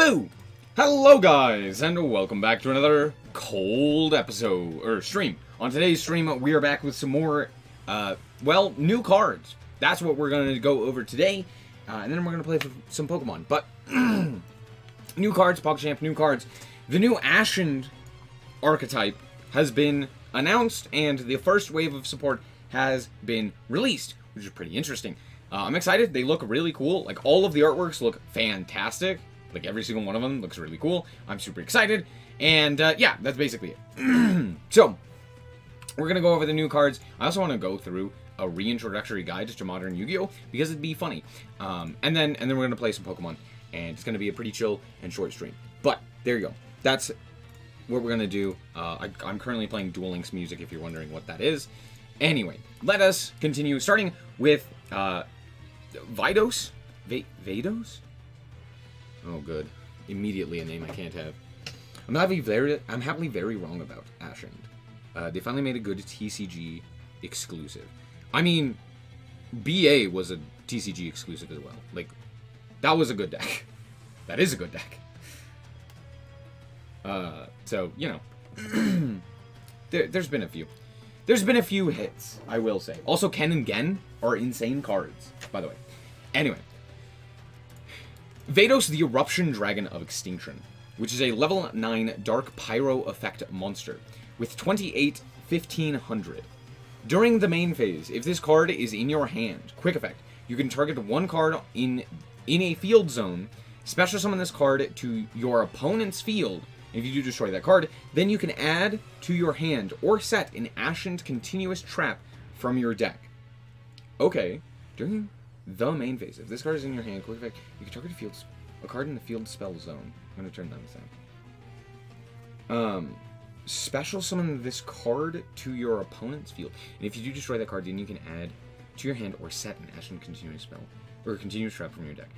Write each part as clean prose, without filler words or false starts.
Hello! Hello guys, and welcome back to another cold episode, or stream. On today's stream, we are back with some more, well, new cards. That's what we're going to go over today, and then we're going to play some Pokemon. But, new cards, PogChamp, new cards. The new Ashen archetype has been announced, and the first wave of support has been released, which is pretty interesting. I'm excited. They look really cool. Like, all of the artworks look fantastic. Like, every single one of them looks really cool. I'm super excited. And, yeah, that's basically it. So, we're going to go over the new cards. I also want to go through a reintroductory guide to modern Yu-Gi-Oh! Because it'd be funny. And then we're going to play some Pokemon. And it's going to be a pretty chill and short stream. But, there you go. That's what we're going to do. I'm currently playing Duel Links music, if you're wondering what that is. Anyway, let us continue, starting with, Vidos? Vados? Oh, good. Immediately a name I can't have. I'm happily very wrong about Ashen. They finally made a good TCG exclusive. I mean, BA was a TCG exclusive as well. Like, that was a good deck. That is a good deck. So, you know. There's been a few. There's been a few hits, I will say. Also, Ken and Gen are insane cards, by the way. Anyway. Vados, the Eruption Dragon of Extinction, which is a level 9 Dark Pyro effect monster with 28 1500. During the main phase, if this card is in your hand, quick effect, you can target one card in a field zone, special summon this card to your opponent's field. If you do destroy that card, then you can add to your hand or set an Ashen's Continuous Trap from your deck. Okay, during the main phase, if this card is in your hand, quick effect, you can target a card in the field spell zone. I'm going to turn that down. Special summon this card to your opponent's field. And if you do destroy that card, then you can add to your hand or set an Ashen Continuous Spell or a Continuous Trap from your deck.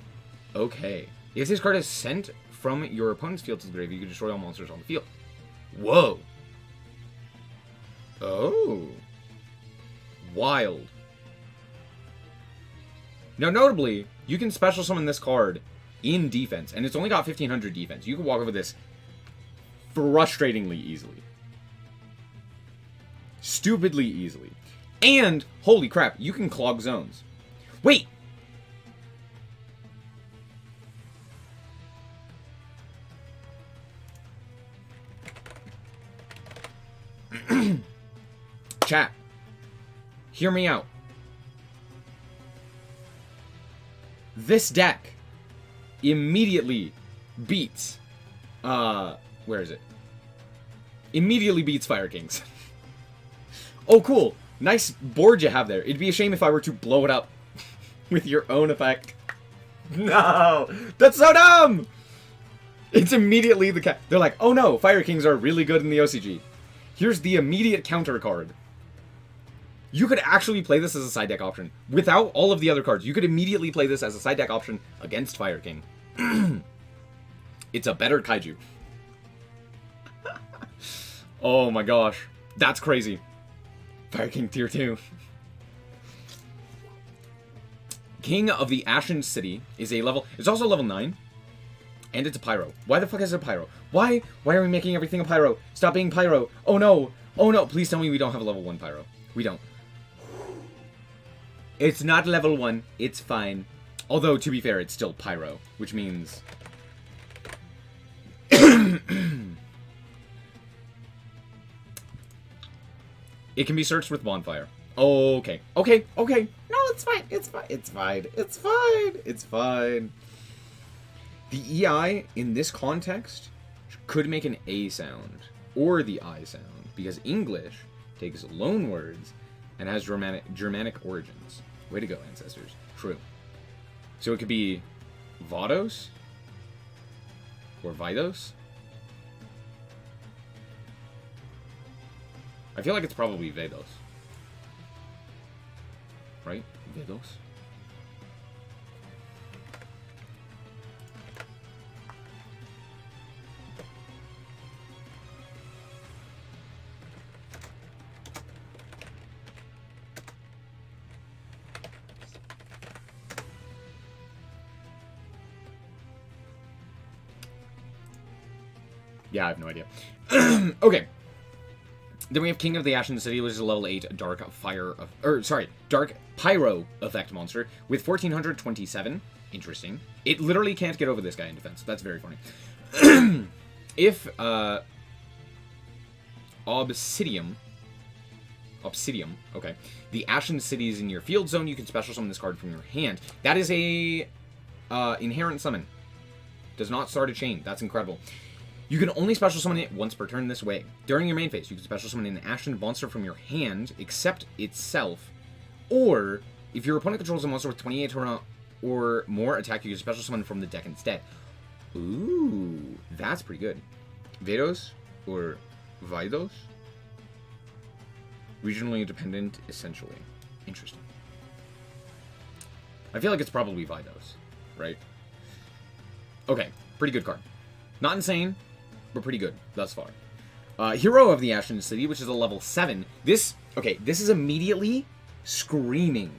Okay. If this card is sent from your opponent's field to the grave, you can destroy all monsters on the field. Whoa. Oh. Wild. Now, notably, you can special summon this card in defense, and it's only got 1500 defense. You can walk over this frustratingly easily. Stupidly easily. And, holy crap, you can clog zones. Wait! Chat, hear me out. This deck immediately beats, where is it? Immediately beats Fire Kings. Oh, cool. Nice board you have there. It'd be a shame if I were to blow it up with your own effect. No! That's so dumb! It's immediately they're like, oh no, Fire Kings are really good in the OCG. Here's the immediate counter card. You could actually play this as a side deck option. Without all of the other cards, you could immediately play this as a side deck option against Fire King. It's a better kaiju. Oh my gosh. That's crazy. Fire King tier 2. King of the Ashen City is a level... It's also level 9. And it's a Pyro. Why the fuck is it a Pyro? Why? Why are we making everything a Pyro? Stop being Pyro. Oh no. Oh no. Please tell me we don't have a level 1 Pyro. We don't. It's not level 1. It's fine. Although, to be fair, it's still Pyro. Which means... it can be searched with Bonfire. Okay. Okay. Okay. No, it's fine. It's fine. It's fine. It's fine. It's fine. The EI, in this context, could make an A sound. Or the I sound. Because English takes loan words and has Germanic origins. Way to go, ancestors. True. So it could be Vados? Or Vidos? I feel like it's probably Vados. Right? Vados? Yeah, I have no idea. Okay. Then we have King of the Ashen City, which is a level 8 Dark Pyro effect monster with 1427. Interesting. It literally can't get over this guy in defense. That's very funny. If Obsidium, okay. The Ashen City is in your field zone, you can special summon this card from your hand. That is a inherent summon. Does not start a chain. That's incredible. You can only special summon it once per turn this way. During your main phase, you can special summon an Ashen monster from your hand, except itself. Or, if your opponent controls a monster with 28 or more attack, you can special summon from the deck instead. Ooh, that's pretty good. Vados or Vidos? Regionally dependent, essentially. Interesting. I feel like it's probably Vidos, right? Okay, pretty good card. Not insane, but pretty good thus far. Hero of the Ashen City, which is a level 7. This is immediately screaming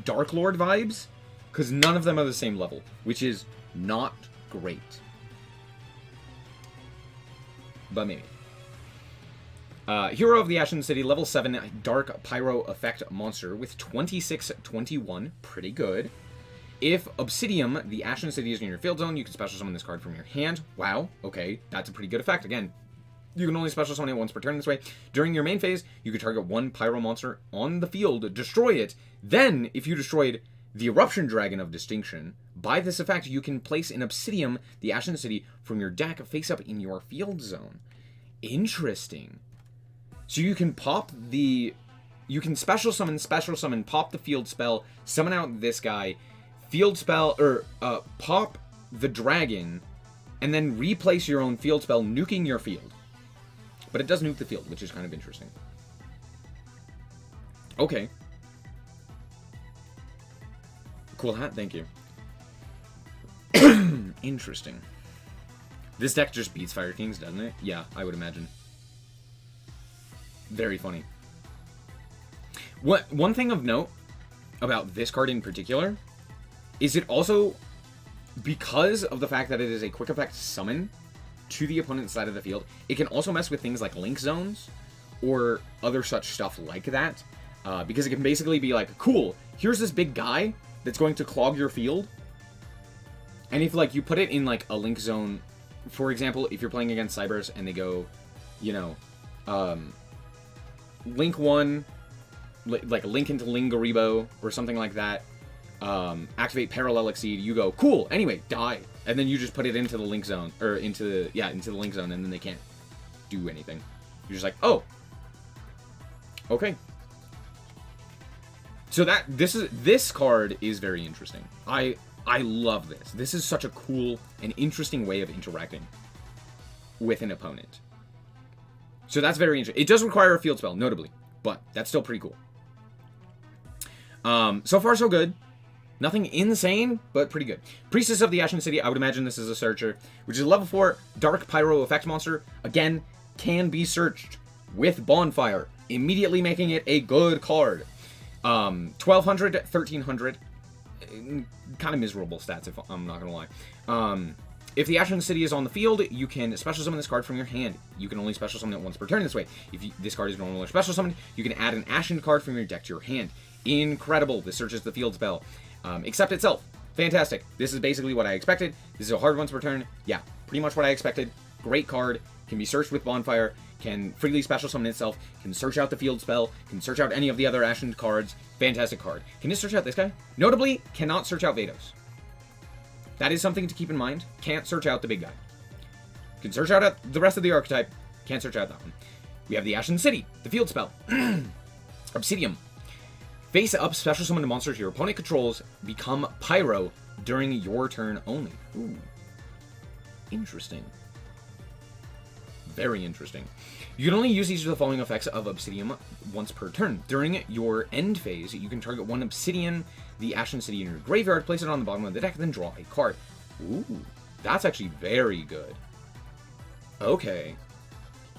Dark Lord vibes, because none of them are the same level, which is not great. But maybe. Hero of the Ashen City, level 7, Dark Pyro Effect monster with 2621. Pretty good. If Obsidium, the Ashen City, is in your field zone, you can special summon this card from your hand. Wow, okay, that's a pretty good effect. Again, you can only special summon it once per turn this way. During your main phase, you can target one Pyro monster on the field, destroy it. Then, if you destroyed the Eruption Dragon of Distinction, by this effect, you can place an Obsidium, the Ashen City, from your deck face up in your field zone. Interesting. So you can pop the... You can special summon, pop the field spell, summon out this guy, field spell, or pop the dragon, and then replace your own field spell, nuking your field. But it does nuke the field, which is kind of interesting. Okay. Cool hat, thank you. Interesting. This deck just beats Fire Kings, doesn't it? Yeah, I would imagine. Very funny. One thing of note about this card in particular is it also, because of the fact that it is a quick effect summon to the opponent's side of the field, it can also mess with things like link zones or other such stuff like that. Because it can basically be like, cool, here's this big guy that's going to clog your field. And if like you put it in like a link zone, for example, if you're playing against Cybers and they go, you know, link 1, like link into Lingaribo or something like that, activate Parallel Exceed, you go, cool, anyway, die. And then you just put it into the link zone, or into the link zone, and then they can't do anything. You're just like, oh, okay. So this card is very interesting. I love this. This is such a cool and interesting way of interacting with an opponent. So that's very interesting. It does require a field spell, notably, but that's still pretty cool. So far, so good. Nothing insane, but pretty good. Priestess of the Ashen City, I would imagine this is a searcher, which is a level 4 Dark Pyro Effect monster. Again, can be searched with Bonfire, immediately making it a good card. 1200, 1300, kind of miserable stats, if I'm not gonna lie. If the Ashen City is on the field, you can special summon this card from your hand. You can only special summon it once per turn this way. If this card is normal or special summoned, you can add an Ashen card from your deck to your hand. Incredible. This searches the field spell. Except itself. Fantastic. This is basically what I expected. This is a hard once per turn. Yeah, pretty much what I expected. Great card. Can be searched with Bonfire. Can freely special summon itself. Can search out the field spell. Can search out any of the other Ashen cards. Fantastic card. Can it search out this guy? Notably, cannot search out Vados. That is something to keep in mind. Can't search out the big guy. Can search out the rest of the archetype. Can't search out that one. We have the Ashen City. The field spell. Obsidium. Face up, special summon a monster your opponent controls, become Pyro during your turn only. Ooh. Interesting. Very interesting. You can only use each of the following effects of Obsidium once per turn. During your end phase, you can target one Obsidian, the Ashen City, in your graveyard, place it on the bottom of the deck, then draw a card. Ooh, that's actually very good. Okay.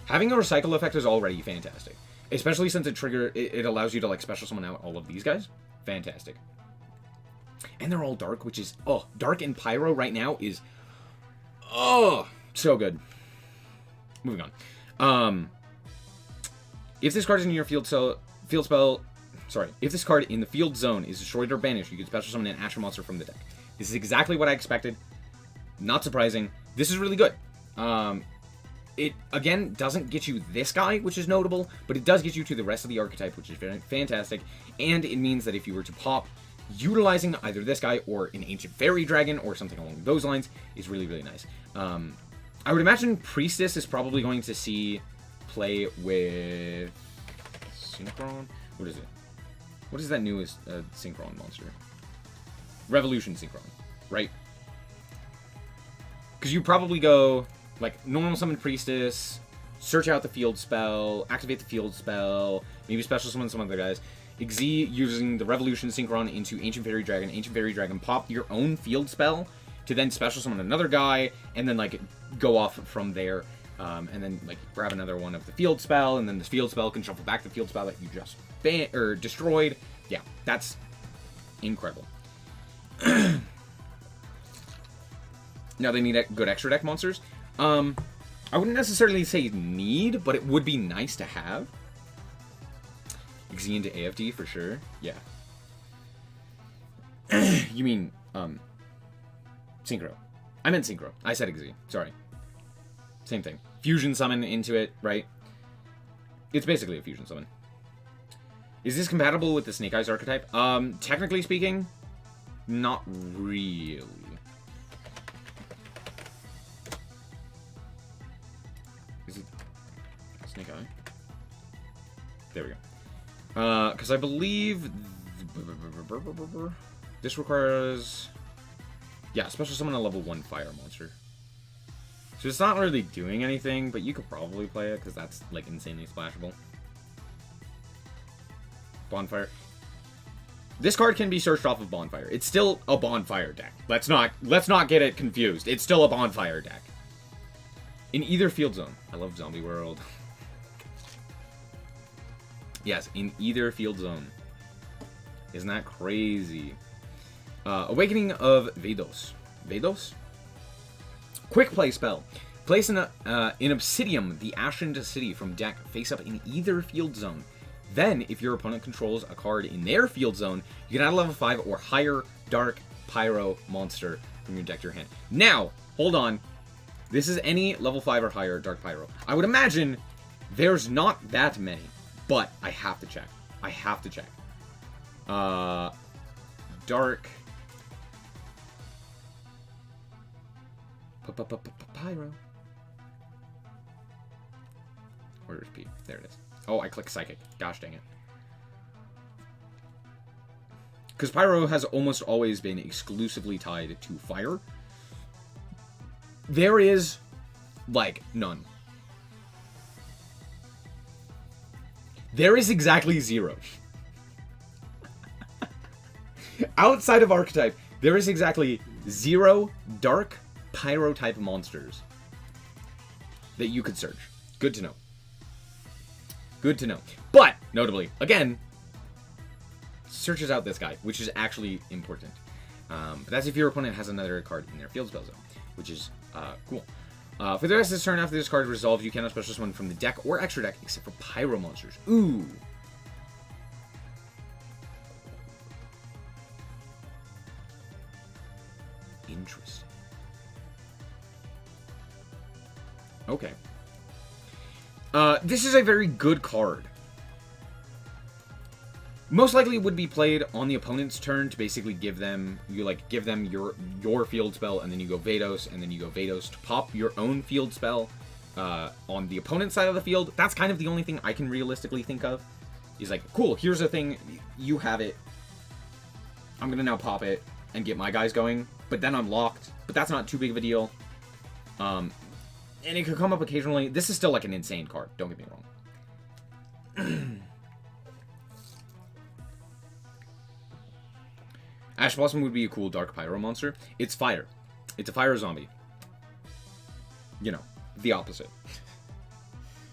Having a recycle effect is already fantastic. Especially since it allows you to like special summon out all of these guys. Fantastic. And they're all dark, which is, oh, dark and Pyro right now is, oh, so good. moving on. If this card is in your field spell... Sorry. If this card in the field zone is destroyed or banished, you can special summon an Astral monster from the deck. This is exactly what I expected. Not surprising. This is really good. It, again, doesn't get you this guy, which is notable, but it does get you to the rest of the archetype, which is fantastic. And it means that if you were to pop utilizing either this guy or an Ancient Fairy Dragon or something along those lines is really, really nice. I would imagine Priestess is probably going to see play with Synchron. What is it? What is that newest Synchron monster? Revolution Synchron, right? Because you probably go like normal summon Priestess, search out the field spell, activate the field spell, maybe special summon some other guys. Xyz using the Revolution Synchron into Ancient Fairy Dragon, pop your own field spell to then special summon another guy, and then like go off from there, and then like grab another one of the field spell, and then the field spell can shuffle back the field spell that you just destroyed. Yeah, that's incredible. Now they need good extra deck monsters. I wouldn't necessarily say need, but it would be nice to have. Xyz into AFD for sure. Yeah. You mean Synchro. I meant Synchro. I said Xyz. Sorry. Same thing. Fusion summon into it, right? It's basically a fusion summon. Is this compatible with the Snake Eyes archetype? Technically speaking, not really. Is it Snake Eye? There we go. Because I believe this requires, yeah, special summon a level 1 fire monster. So it's not really doing anything, but you could probably play it because that's like insanely splashable. Bonfire. This card can be searched off of Bonfire. It's still a Bonfire deck. Let's not get it confused. It's still a Bonfire deck. In either field zone. I love Zombie World. Yes, in either field zone. Isn't that crazy? Awakening of Vedos. Vedos? Quick play spell. Place in Obsidian the Ashened City from deck face up in either field zone. Then, if your opponent controls a card in their field zone, you can add a level 5 or higher Dark Pyro monster from your deck to your hand. Now, hold on. This is any level 5 or higher Dark Pyro. I would imagine there's not that many, but I have to check. I have to check. Dark Pyro. Where's P? There it is. Oh, I clicked Psychic. Gosh dang it. Because Pyro has almost always been exclusively tied to fire. There is, like, none. There is exactly 0. Outside of Archetype, there is exactly 0 Dark Pyro type monsters that you could search. Good to know. Good to know. But, notably, again, searches out this guy, which is actually important. But that's if your opponent has another card in their field spell zone, which is cool. For the rest of this turn, after this card is resolved, you cannot special summon from the deck or extra deck except for Pyro monsters. Ooh. Interesting. Okay. This is a very good card. Most likely would be played on the opponent's turn to basically give them your field spell, and then you go Vados, and then you go Vados to pop your own field spell on the opponent's side of the field. That's kind of the only thing I can realistically think of. He's like, cool, here's a thing, you have it. I'm gonna now pop it and get my guys going, but then I'm locked. But that's not too big of a deal. And it could come up occasionally. This is still like an insane card, don't get me wrong. Ash Blossom would be a cool Dark Pyro monster. It's fire. It's a fire zombie. You know, the opposite.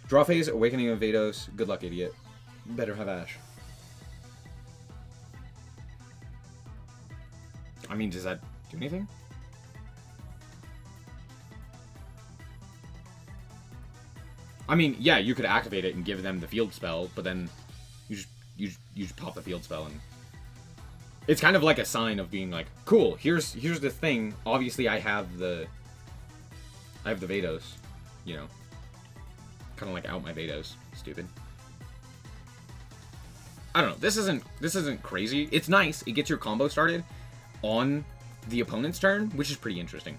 Draw phase, Awakening of Vados. Good luck, idiot. Better have Ash. I mean, does that do anything? I mean, yeah, you could activate it and give them the field spell, but then you just pop the field spell, and it's kind of like a sign of being like, cool, here's the thing. Obviously, I have the Vados, you know, kind of like out my Vados. Stupid. I don't know. This isn't crazy. It's nice. It gets your combo started on the opponent's turn, which is pretty interesting.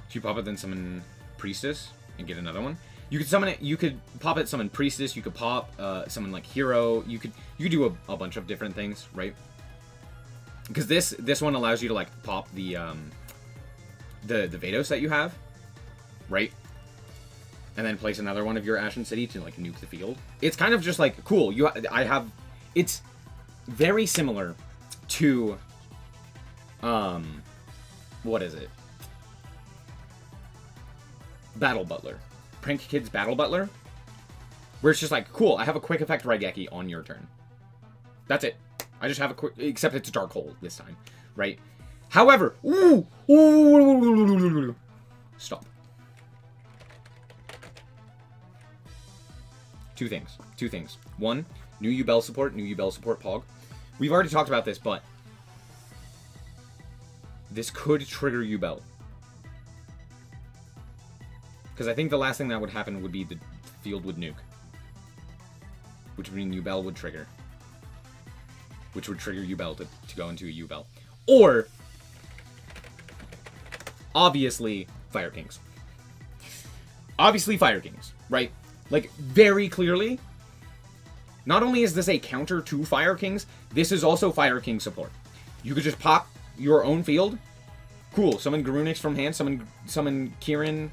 So you pop it, then summon Priestess and get another one. You could summon it. You could pop it, summon Priestess. You could pop summon like Hero. You could do a bunch of different things, right? Because this one allows you to like pop the Vados that you have, right? And then place another one of your Ashen City to like nuke the field. It's kind of just like cool. It's very similar to what is it? Battle Butler. Prank Kid's Battle Butler. Where it's just like, cool, I have a quick effect Raigeki on your turn. That's it. I just have a quick, except it's Dark Hole this time, right? However, stop. Two things. One, new Yubel support, Pog. We've already talked about this, but this could trigger Yubel. Because I think the last thing that would happen would be the field would nuke. Which would mean Yubel would trigger. Which would trigger Yubel to go into a Yubel. Or, obviously, Fire Kings. Obviously, Fire Kings, right? Like, very clearly, not only is this a counter to Fire Kings, this is also Fire King support. You could just pop your own field. Cool, summon Garunix from hand, summon Kirin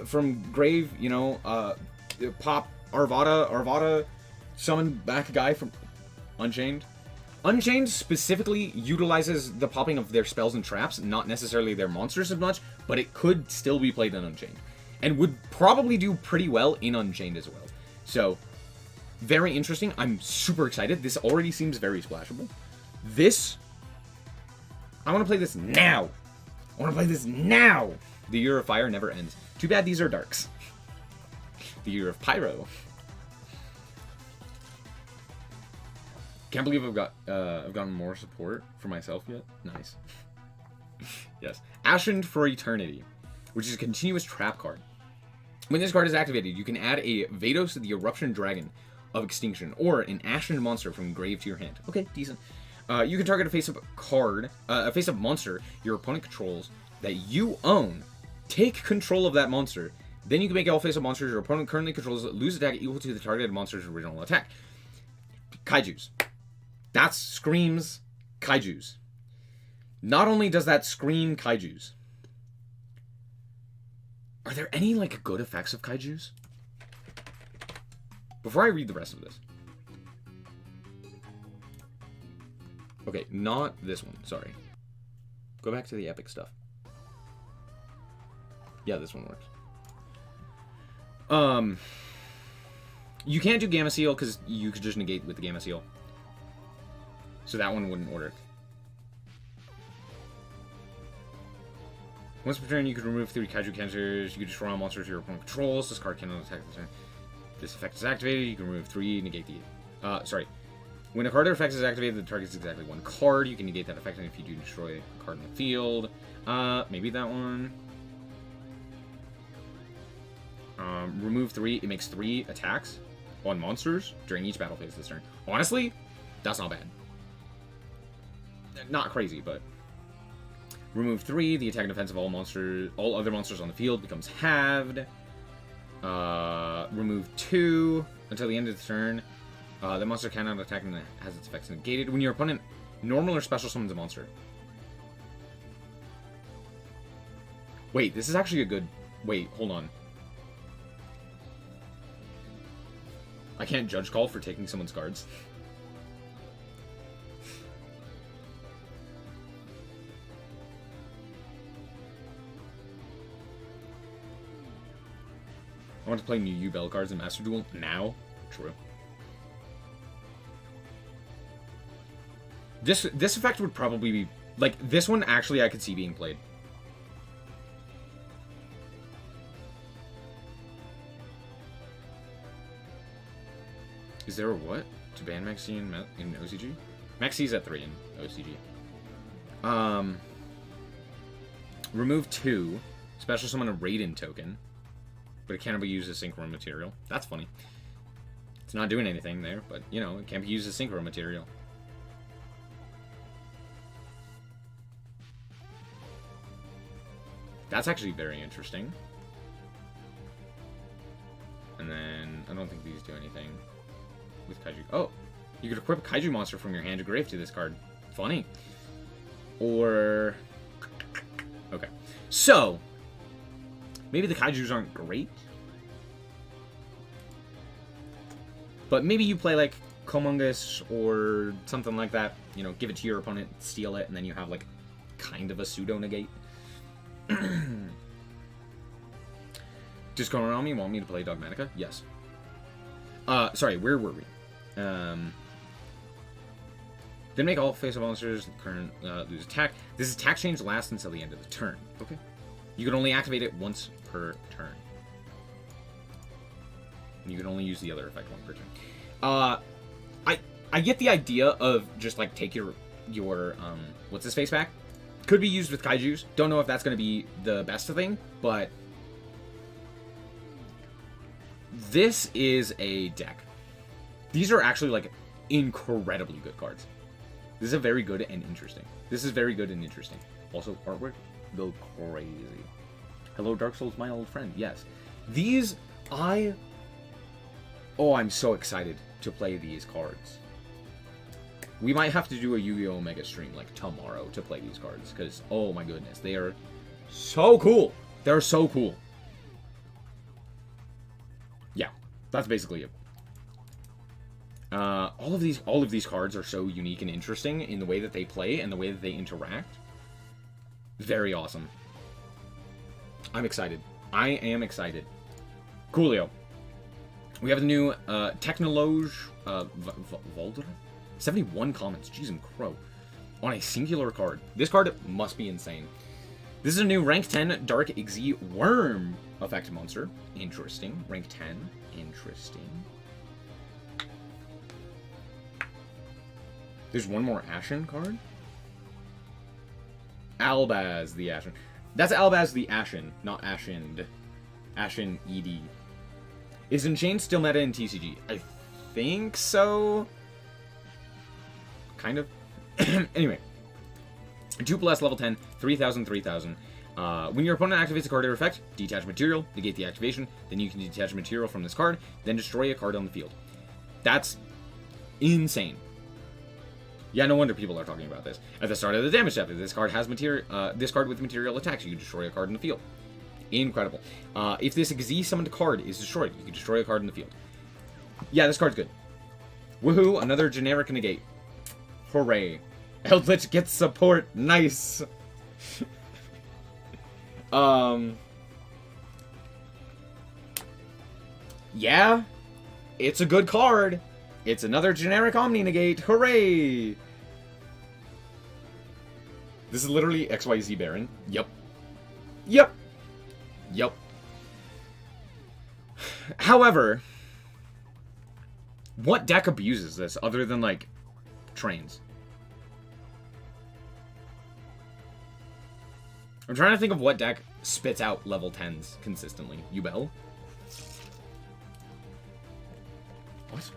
from grave, you know, pop Arvada, summon back a guy from Unchained. Unchained specifically utilizes the popping of their spells and traps, not necessarily their monsters as much, but it could still be played in Unchained. And would probably do pretty well in Unchained as well. So, very interesting. I'm super excited. This already seems very splashable. I want to play this now. The Year of Fire never ends. Too bad these are darks. The Year of Pyro. Can't believe I've gotten more support for myself yet. Nice. Yes. Ashened for Eternity, which is a continuous trap card. When this card is activated, you can add a Vados the Eruption Dragon of Extinction, or an Ashened monster from grave to your hand. Okay, decent. You can target a face-up card, a face-up monster your opponent controls that you own. Take control of that monster. Then you can make all face-up monsters your opponent currently controls lose attack equal to the targeted monster's original attack. Kaijus. That screams Kaijus. Not only does that scream Kaijus, are there any, like, good effects of Kaijus? Before I read the rest of this. Okay, not this one. Sorry. Go back to the epic stuff. Yeah, this one works. You can't do Gamma Seal because you could just negate with the Gamma Seal. So that one wouldn't work. Once per turn, you could remove 3 Kaiju cancers. You could destroy all monsters your opponent controls. This card cannot attack this turn. This effect is activated. You can remove 3, negate the... sorry. When a card or effect is activated, the target is exactly 1 card. You can negate that effect, and if you do destroy a card in the field... maybe that one... remove 3. It makes 3 attacks on monsters during each battle phase this turn. Honestly, that's not bad. Not crazy, but... Remove 3. The attack and defense of all other monsters on the field becomes halved. Remove 2 until the end of the turn. The monster cannot attack and has its effects negated. When your opponent normal or special summons a monster. Wait, this is actually a good... Wait, hold on. I can't judge call for taking someone's cards. I want to play new Yubel cards in Master Duel now. True. This effect would probably be... Like, this one, actually, I could see being played. Is there a what? To ban Maxi in OCG? Maxi's at 3 in OCG. Remove 2. Special summon a Raiden token. But it cannot be used as synchro material. That's funny. It's not doing anything there, but, you know, it can't be used as synchro material. That's actually very interesting. And then, I don't think these do anything with Kaiju. Oh! You could equip a Kaiju monster from your hand to grave to this card. Funny. Or... Okay. So, maybe the Kaijus aren't great. But maybe you play, like, Komungus or something like that. You know, give it to your opponent, steal it, and then you have, like, kind of a pseudo-negate. Does Konami want me to play Dogmatica? Yes. Sorry, where were we? Then make all face-up monsters current lose attack. This attack change lasts until the end of the turn. Okay. You can only activate it once per turn. You can only use the other effect one per turn. I get the idea of just like take your what's his face back. Could be used with Kaijus. Don't know if that's going to be the best thing, but this is a deck. These are actually like incredibly good cards. This is a very good and interesting. This is very good and interesting. Also, artwork go crazy. Hello, Dark Souls, my old friend. Yes, these Oh, I'm so excited to play these cards. We might have to do a Yu-Gi-Oh! Omega stream, like, tomorrow to play these cards. Because, oh my goodness, they are so cool. They're so cool. Yeah, that's basically it. All of these cards are so unique and interesting in the way that they play and the way that they interact. Very awesome. I'm excited. I am excited. Coolio. We have the new Technologe Voldra? 71 comments. Jeez and crow. On a singular card. This card must be insane. This is a new rank 10 Dark Xyz Worm effect monster. Interesting. Rank 10. Interesting. There's one more Ashen card? Albaz the Ashen. That's Albaz the Ashen, not Ashened. Ashen ED. Is Enchained still meta in TCG? I think so. Kind of. Anyway. 2+ level 10, 3,000, 3,000. When your opponent activates a card or effect, detach material, negate the activation, then you can detach material from this card, then destroy a card on the field. That's insane. Yeah, no wonder people are talking about this. At the start of the damage step, if this card has material, this card with material attacks, you can destroy a card in the field. Incredible. If this Xyz summoned card is destroyed, you can destroy a card in the field. Yeah, this card's good. Woohoo! Another generic negate. Hooray! Eldritch gets support. Nice. Yeah, it's a good card. It's another generic Omni negate. Hooray! This is literally XYZ Baron. Yep. Yep. Yep. However, what deck abuses this other than, like, trains? I'm trying to think of what deck spits out level 10s consistently. Yubel? What?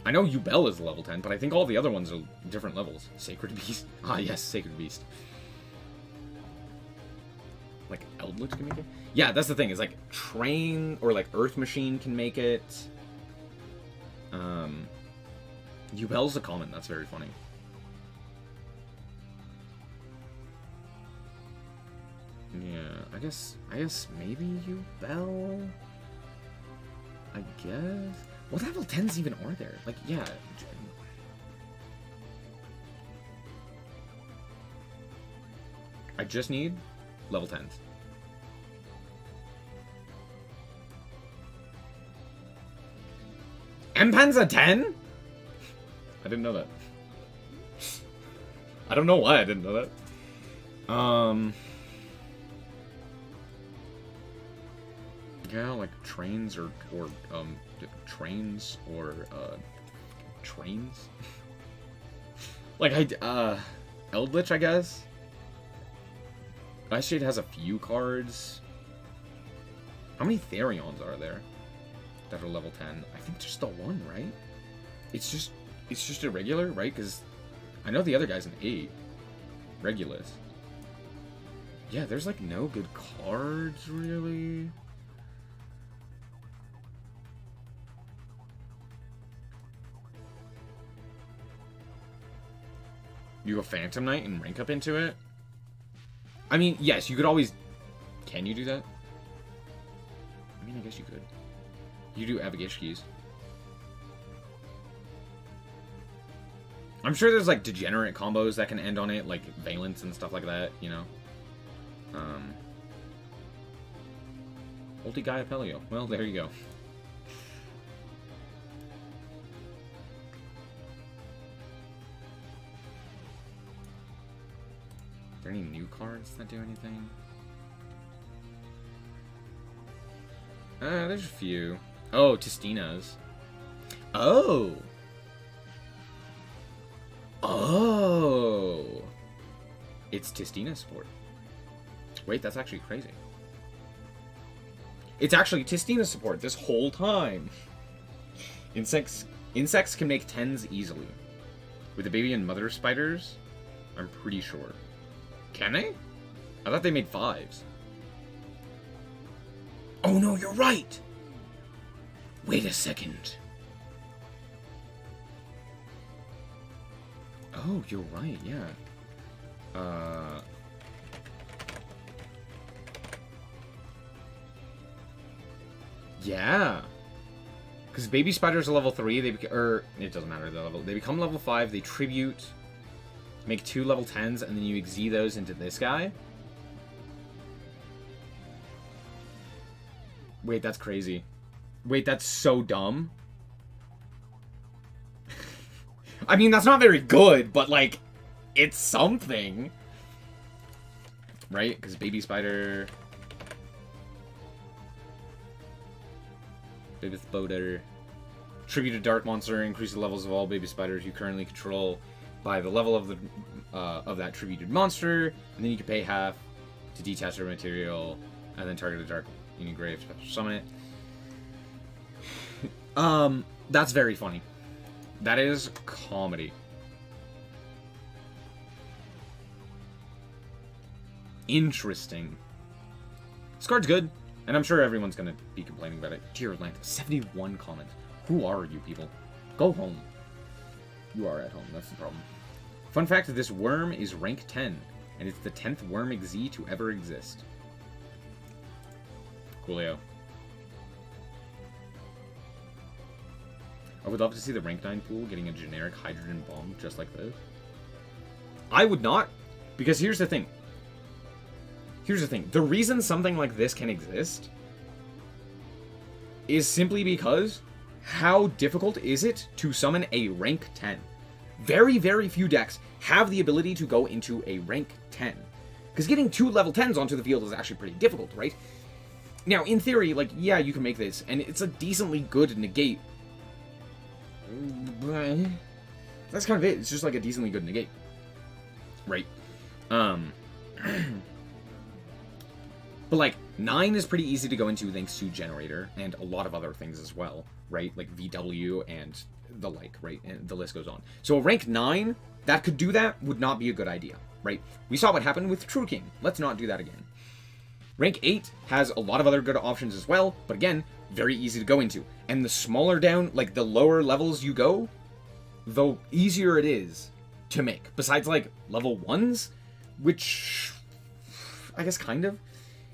I know Yubel is level 10, but I think all the other ones are different levels. Sacred Beast? Ah, yes, Sacred Beast. Like, Eldritch can make it? Yeah, that's the thing. It's like Train or like Earth Machine can make it. Yubel's a common. That's very funny. Yeah, I guess maybe Yubel. I guess. What level 10s even are there? Like, yeah. I just need level 10s. M-Pen's a 10? I didn't know that. I don't know why I didn't know that. Yeah, like trains or trains or trains. Like Eldritch, I guess. Ice Shade has a few cards. How many Therions are there that are level 10? I think just the one, right? It's just a regular, right? Because I know the other guy's an 8. Regulus. Yeah, there's like no good cards, really. You go Phantom Knight and rank up into it? I mean, yes, you could always... Can you do that? I mean, I guess you could. You do Avagishkis. I'm sure there's, like, degenerate combos that can end on it, like Valence and stuff like that, you know? Ulti Gaia Pelio. Well, there you go. Are there any new cards that do anything? There's a few. Oh, Testina's. Oh! Oh! It's Testina support. Wait, that's actually crazy. It's actually Testina support this whole time. Insects can make 10s easily. With the baby and mother spiders, I'm pretty sure. Can they? I thought they made 5s. Oh no, you're right! Wait a second. Oh, you're right, yeah. Yeah. Because baby spiders are level 3, it doesn't matter the level. They become level 5, they tribute, make 2 level 10s, and then you exi those into this guy. Wait, that's crazy. Wait, that's so dumb. I mean, that's not very good, but, like, it's something. Right? Because baby spider... Baby spider... Tribute a dark monster, increase the levels of all baby spiders you currently control by the level of the that tributed monster, and then you can pay half to detach their material, and then target a dark union grave, special summon it. That's very funny. That is comedy. Interesting. This card's good, and I'm sure everyone's gonna be complaining about it. Tier Atlanta, 71 comments. Who are you people? Go home. You are at home, that's the problem. Fun fact, this worm is rank 10, and it's the 10th worm exi to ever exist. Coolio. I would love to see the rank 9 pool getting a generic hydrogen bomb just like this. I would not, because here's the thing. Here's the thing. The reason something like this can exist is simply because how difficult is it to summon a rank 10? Very, very few decks have the ability to go into a rank 10. Because getting 2 level 10s onto the field is actually pretty difficult, right? Now, in theory, like, yeah, you can make this, and it's a decently good negate. But that's kind of it. It's just like a decently good negate. Right. But like, 9 is pretty easy to go into thanks to Generator, and a lot of other things as well, right? Like VW and the like, right? And the list goes on. So a rank 9 that could do that would not be a good idea, right? We saw what happened with True King. Let's not do that again. Rank 8 has a lot of other good options as well, but again, very easy to go into. And the smaller down, like the lower levels you go, the easier it is to make. Besides like level 1s, which I guess kind of.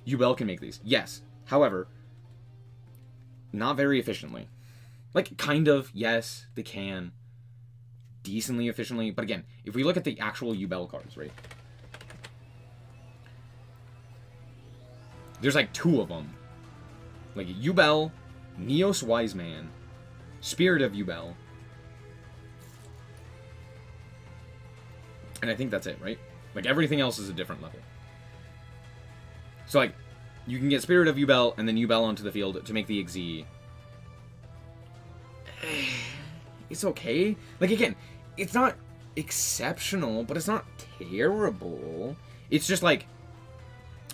Ubel can make these, yes. However, not very efficiently. Like, kind of, yes, they can. Decently efficiently. But again, if we look at the actual Ubel cards, right? There's like 2 of them. Like Ubel, Neos Wise Man, Spirit of Ubel. And I think that's it, right? Like everything else is a different level. So like, You can get Spirit of Yubel and then Yubel onto the field to make the Xyz. It's okay. Like, again, it's not exceptional, but it's not terrible. It's just, like,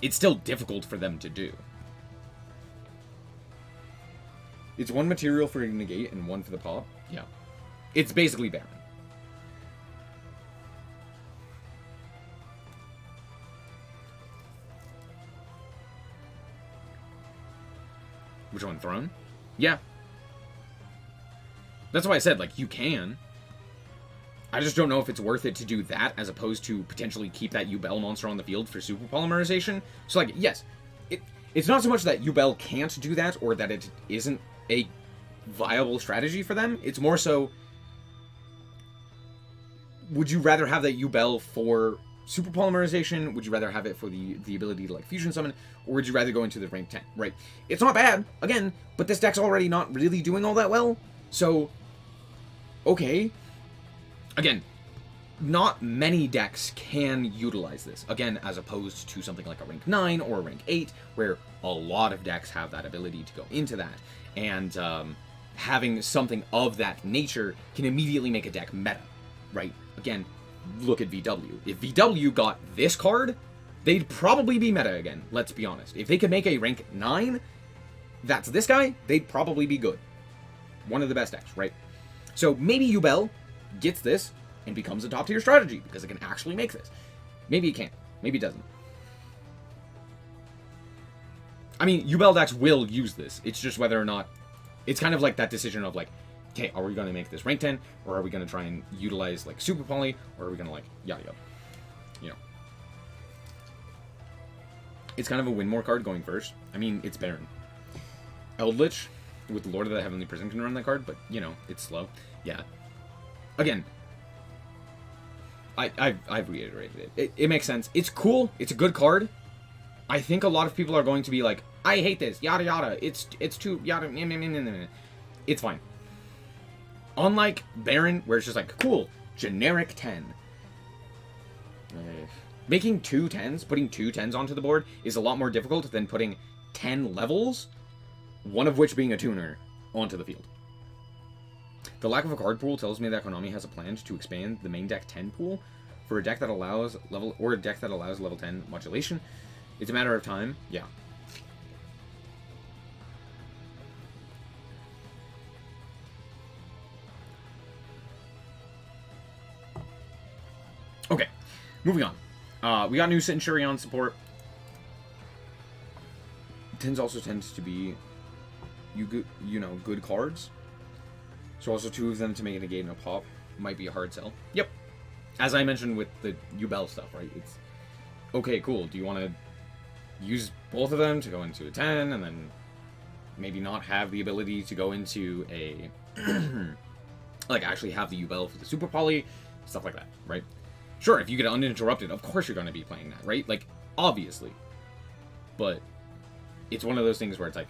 it's still difficult for them to do. It's one material for negate and one for the pop. Yeah. It's basically Baron. Which one? Throne? Yeah. That's why I said, like, you can. I just don't know if it's worth it to do that as opposed to potentially keep that Yubel monster on the field for super polymerization. So, like, yes, it's not so much that Yubel can't do that or that it isn't a viable strategy for them. It's more so, would you rather have that Yubel for super polymerization? Would you rather have it for the ability to, like, fusion summon? Or would you rather go into the rank 10, right? It's not bad, again, but this deck's already not really doing all that well. So, okay. Again, not many decks can utilize this. Again, as opposed to something like a rank 9 or a rank 8, where a lot of decks have that ability to go into that. And having something of that nature can immediately make a deck meta, right? Again, look at VW. If VW got this card, they'd probably be meta again, let's be honest. If they could make a rank 9, that's this guy, they'd probably be good. One of the best decks, right? So maybe Yubel gets this and becomes a top tier strategy because it can actually make this. Maybe it can't. Maybe it doesn't. I mean, Yubel decks will use this. It's just whether or not... It's kind of like that decision of like, okay, are we going to make this rank 10? Or are we going to try and utilize like Super Poly? Or are we going to like, yada yada. You know. It's kind of a win more card going first. I mean, it's Baron. Eldritch with Lord of the Heavenly Prison can run that card, but, you know, it's slow. Yeah. Again, I've reiterated it. It makes sense. It's cool. It's a good card. I think a lot of people are going to be like, I hate this, yada yada. It's too yada. It's fine. Unlike Baron, where it's just like, cool, generic 10. Making 2 10s, putting 2 10s onto the board is a lot more difficult than putting 10 levels, one of which being a tuner, onto the field. The lack of a card pool tells me that Konami has a plan to expand the main deck 10 pool for a deck that allows level 10 modulation. It's a matter of time. Yeah. Okay, moving on. We got new Centurion support. 10s also tends to be good cards. So also 2 of them to make it a negate and a pop might be a hard sell. Yep. As I mentioned with the Yubel stuff, right? It's okay, cool. Do you want to use both of them to go into a 10 and then maybe not have the ability to go into a like actually have the Yubel for the Super Poly, stuff like that, right? Sure, if you get uninterrupted, of course you're going to be playing that, right? Like, obviously. But it's one of those things where it's like,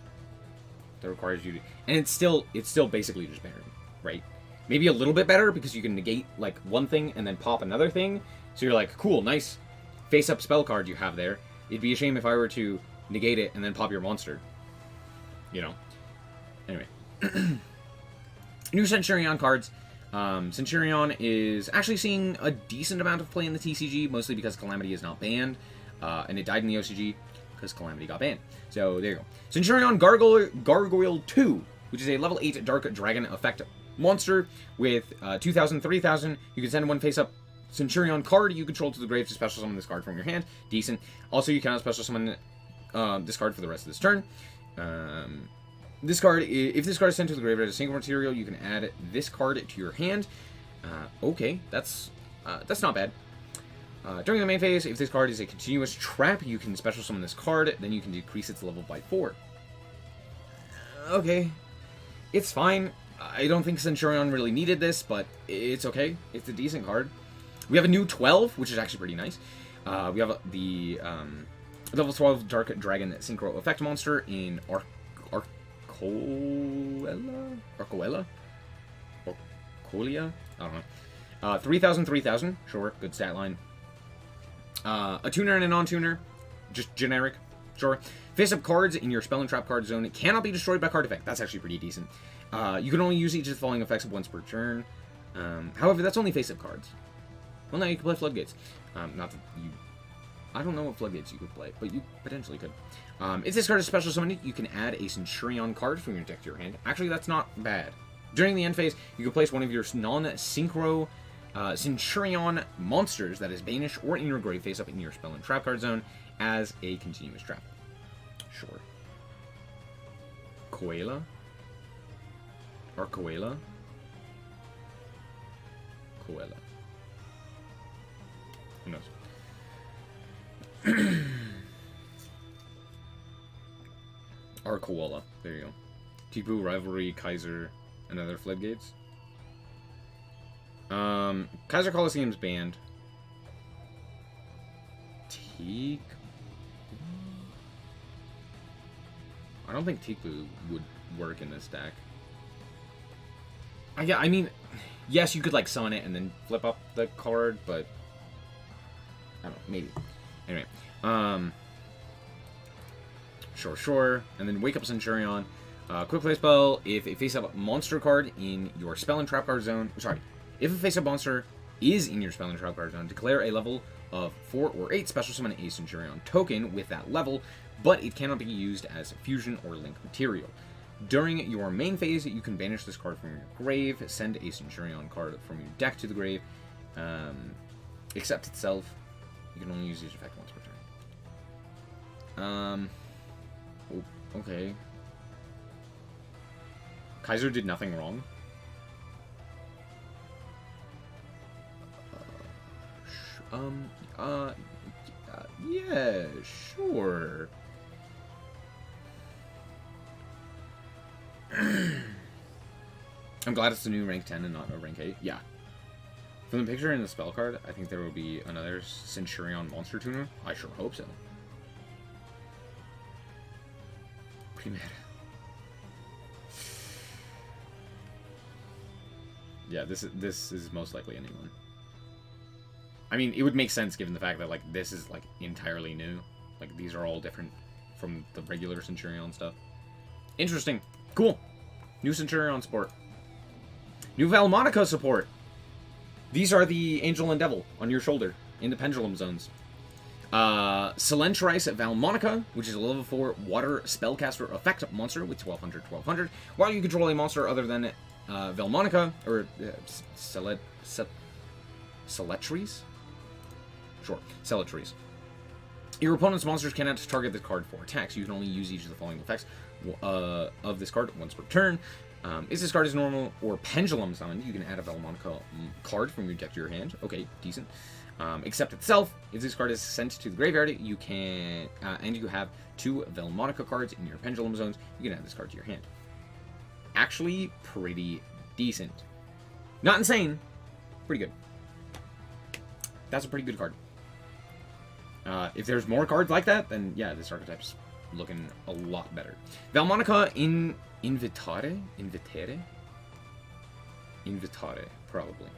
that requires you to... And it's still basically just Baron, right? Maybe a little bit better because you can negate, like, one thing and then pop another thing. So you're like, cool, nice face-up spell card you have there. It'd be a shame if I were to negate it and then pop your monster. You know? Anyway. New Centurion cards. Centurion is actually seeing a decent amount of play in the TCG, mostly because Calamity is not banned, and it died in the OCG because Calamity got banned. So there you go. Centurion Gargoyle 2, which is a level 8 Dark Dragon effect monster with 2,000, 3,000. You can send one face-up Centurion card you control to the grave to special summon this card from your hand. Decent. Also, you cannot special summon this card for the rest of this turn. This card, if this card is sent to the graveyard as a single material, you can add this card to your hand. Okay, that's not bad. During the main phase, if this card is a continuous trap, you can special summon this card, then you can decrease its level by 4. Okay, it's fine. I don't think Centurion really needed this, but it's okay. It's a decent card. We have a new 12, which is actually pretty nice. We have the level 12 Dark Dragon Synchro Effect monster in Arcoela? Arcolia? I don't know. 3,000, 3,000. Sure, good stat line. A tuner and a non-tuner. Just generic. Sure. Face-up cards in your spell and trap card zone cannot be destroyed by card effect. That's actually pretty decent. You can only use each of the following effects once per turn. However, that's only face-up cards. Well, now you can play Floodgates. Not that you... I don't know what Floodgates you could play, but you potentially could. If this card is special summoned, you can add a Centurion card from your deck to your hand. Actually, that's not bad. During the end phase, you can place one of your non-synchro Centurion monsters that is banished or in your grave face-up in your spell and trap card zone as a continuous trap. Sure. Koala? Or Koala? Koala. Who knows? Or Koala. There you go. Tipu, Rivalry, Kaiser, and other Floodgates. Kaiser Coliseum's banned. Teak? I don't think Tipu would work in this deck. I mean, yes, you could like summon it and then flip up the card, but I don't know, maybe. Anyway, sure. And then Wake Up Centurion. Quick play spell. If a face-up monster card in your spell and trap card zone, if a face-up monster is in your spell and trap card zone, declare a level of 4 or 8 special summon a Centurion token with that level, but it cannot be used as fusion or link material. During your main phase, you can banish this card from your grave, send a Centurion card from your deck to the grave, except itself. You can only use each effect once per turn. Okay. Kaiser did nothing wrong. Yeah, sure. I'm glad it's a new rank 10 and not a rank 8. Yeah. From the picture in the spell card, I think there will be another Centurion monster tuner. I sure hope so. Pretty mad. Yeah, this is most likely anyone. I mean, it would make sense given the fact that like this is like entirely new. Like these are all different from the regular Centurion stuff. Interesting. Cool. New Centurion support. New Valmonica support. These are the Angel and Devil on your shoulder in the Pendulum zones. Selentris Valmonica, which is a level 4 water spellcaster effect monster with 1200. While you control a monster other than Valmonica, or Celetris? Sure, Celetris. Your opponent's monsters cannot target this card for attacks. You can only use each of the following effects of this card once per turn. If this card is normal or pendulum summoned, you can add a Valmonica card from your deck to your hand. Okay, decent. Except itself, if this card is sent to the graveyard, you can, and you have 2 Valmonica cards in your pendulum zones, you can add this card to your hand. Actually, pretty decent. Not insane, pretty good. That's a pretty good card. If there's more cards like that, then yeah, this archetype's looking a lot better. Valmonica Invitare, probably.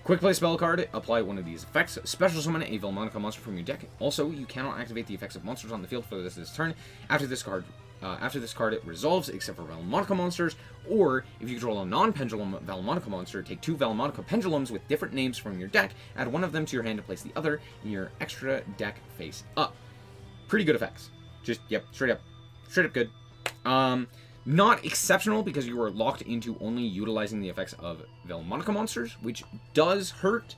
Quick play spell card, apply one of these effects. Special summon a Valmonica monster from your deck. Also, you cannot activate the effects of monsters on the field for this turn. After this card it resolves, except for Valmonica monsters, or if you control a non-pendulum Valmonica monster, take 2 Valmonica pendulums with different names from your deck, add one of them to your hand and place the other in your extra deck face up. Pretty good effects. Just, yep, straight up good. Not exceptional because you are locked into only utilizing the effects of Valmonica monsters, which does hurt,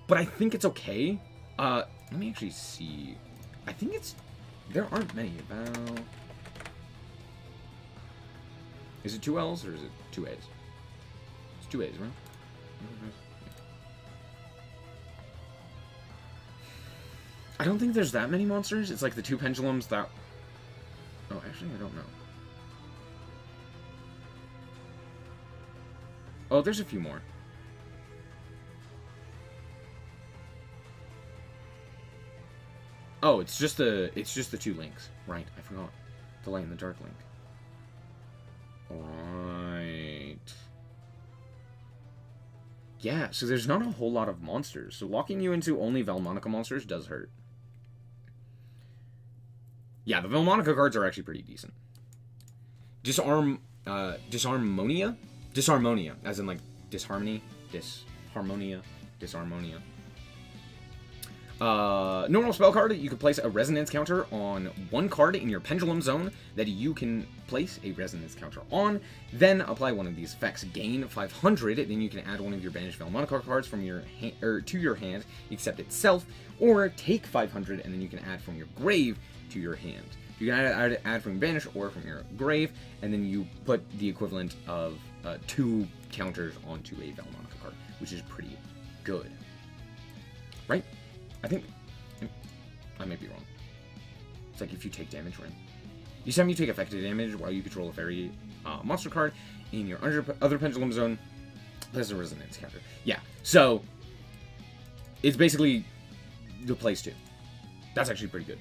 but I think it's okay. Let me actually see. I think it's... There aren't many. Is it 2 L's or is it 2 A's? It's 2 A's, right? I don't think there's that many monsters. It's like the 2 pendulums that... Oh, actually, I don't know. Oh, there's a few more. Oh, it's just the 2 links. Right, I forgot. The light and the dark link. Right. Yeah, so there's not a whole lot of monsters. So locking you into only Valmonica monsters does hurt. Yeah, the Velmonica cards are actually pretty decent. Disharmonia, as in like disharmony, disharmonia. Normal spell card, you can place a resonance counter on one card in your pendulum zone that you can place a resonance counter on, then apply one of these effects. Gain 500, then you can add one of your banished Velmonica cards from your to your hand, except itself, or take 500 and then you can add from your grave to your hand. You can add from your banish or from your grave, and then you put the equivalent of 2 counters onto a Velmonica card, which is pretty good. Right? I think I might be wrong. It's like if you take damage, right? Each time you take effective damage while you control a fairy monster card in your other pendulum zone, place a resonance counter. Yeah, so it's basically the place 2. That's actually pretty good.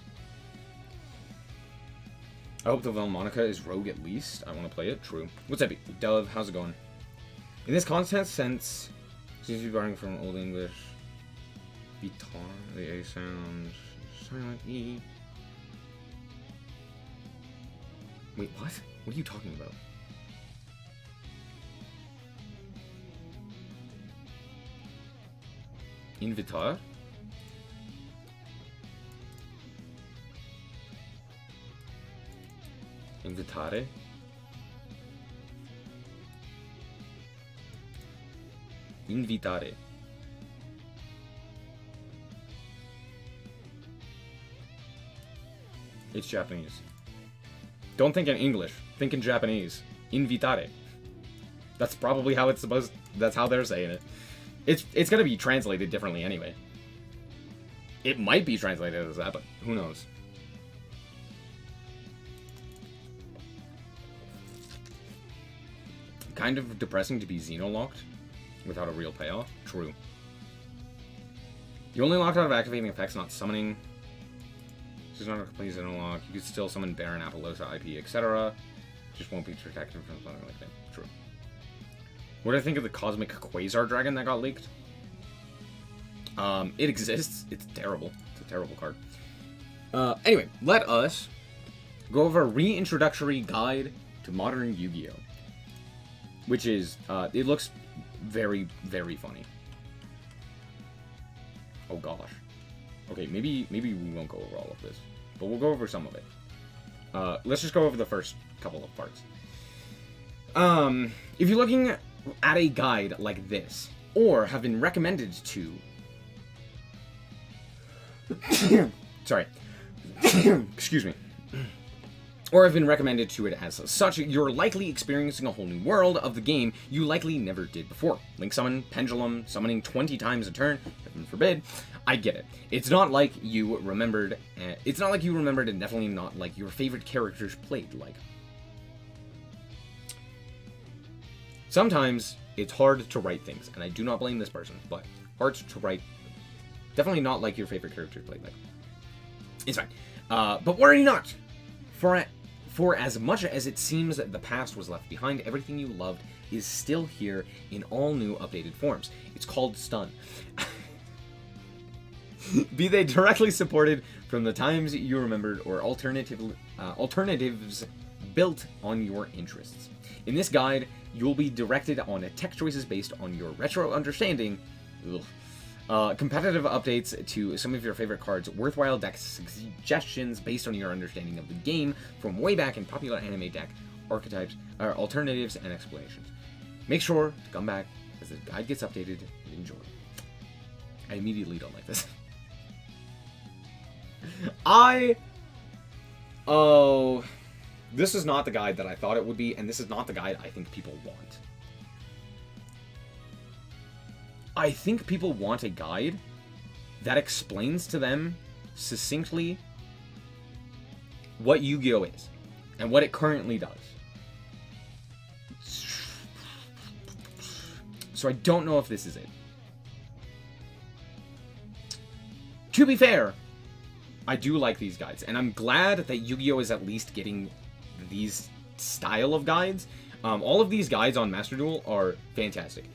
I hope the Velmonica is rogue at least. I want to play it. True. What's up, Dove? How's it going? In this context, since seems to be borrowing from Old English, Vitar, the A sounds silent E. Wait, what? What are you talking about? Invitar? Invitare? Invitare. It's Japanese. Don't think in English. Think in Japanese. Invitare. That's probably how it's supposed. That's how they're saying it. It's gonna be translated differently anyway. It might be translated as that, but who knows? Kind of depressing to be Xeno-locked without a real payoff. True. You only locked out of activating effects, not summoning. This is not a complete Xeno-lock. You could still summon Baron, Appaloosa, IP, etc. Just won't be protected from something like that. True. What do I think of the Cosmic Quasar Dragon that got leaked? It exists. It's terrible. It's a terrible card. Anyway, let us go over a reintroductory guide to modern Yu-Gi-Oh! Which is, it looks very, very funny. Oh gosh. Okay, maybe we won't go over all of this, but we'll go over some of it. Let's just go over the first couple of parts. If you're looking at a guide like this, or have been recommended to... Sorry. Excuse me. Or have been recommended to it as such, you're likely experiencing a whole new world of the game you likely never did before. Link Summon, Pendulum, summoning 20 times a turn, heaven forbid. I get it. It's not like you remembered, and definitely not like your favorite characters played like. Sometimes it's hard to write things, and I do not blame this person, but hard to write, definitely not like your favorite characters played like. It's fine. But worry not. For as much as it seems that the past was left behind, everything you loved is still here in all new updated forms. It's called Stun. Be they directly supported from the times you remembered or alternatives built on your interests. In this guide, you'll be directed on tech choices based on your retro understanding. Competitive updates to some of your favorite cards, worthwhile deck suggestions based on your understanding of the game from way back in popular anime deck archetypes, alternatives, and explanations. Make sure to come back as the guide gets updated and enjoy. I immediately don't like this. This is not the guide that I thought it would be, and this is not the guide I think people want. I think people want a guide that explains to them succinctly what Yu-Gi-Oh! Is and what it currently does. So I don't know if this is it. To be fair, I do like these guides, and I'm glad that Yu-Gi-Oh! Is at least getting these style of guides. All of these guides on Master Duel are fantastic.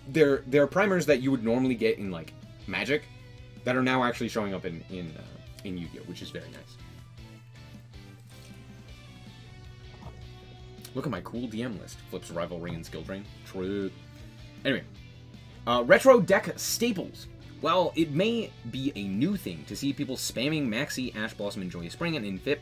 They're primers that you would normally get in like Magic that are now actually showing up in Yu-Gi-Oh!, which is very nice. Look at my cool DM list. Flips Rivalry and Skill Drain. True. Anyway. Retro deck staples. Well, it may be a new thing to see people spamming Maxi, Ash Blossom, and Joyous Spring and Infip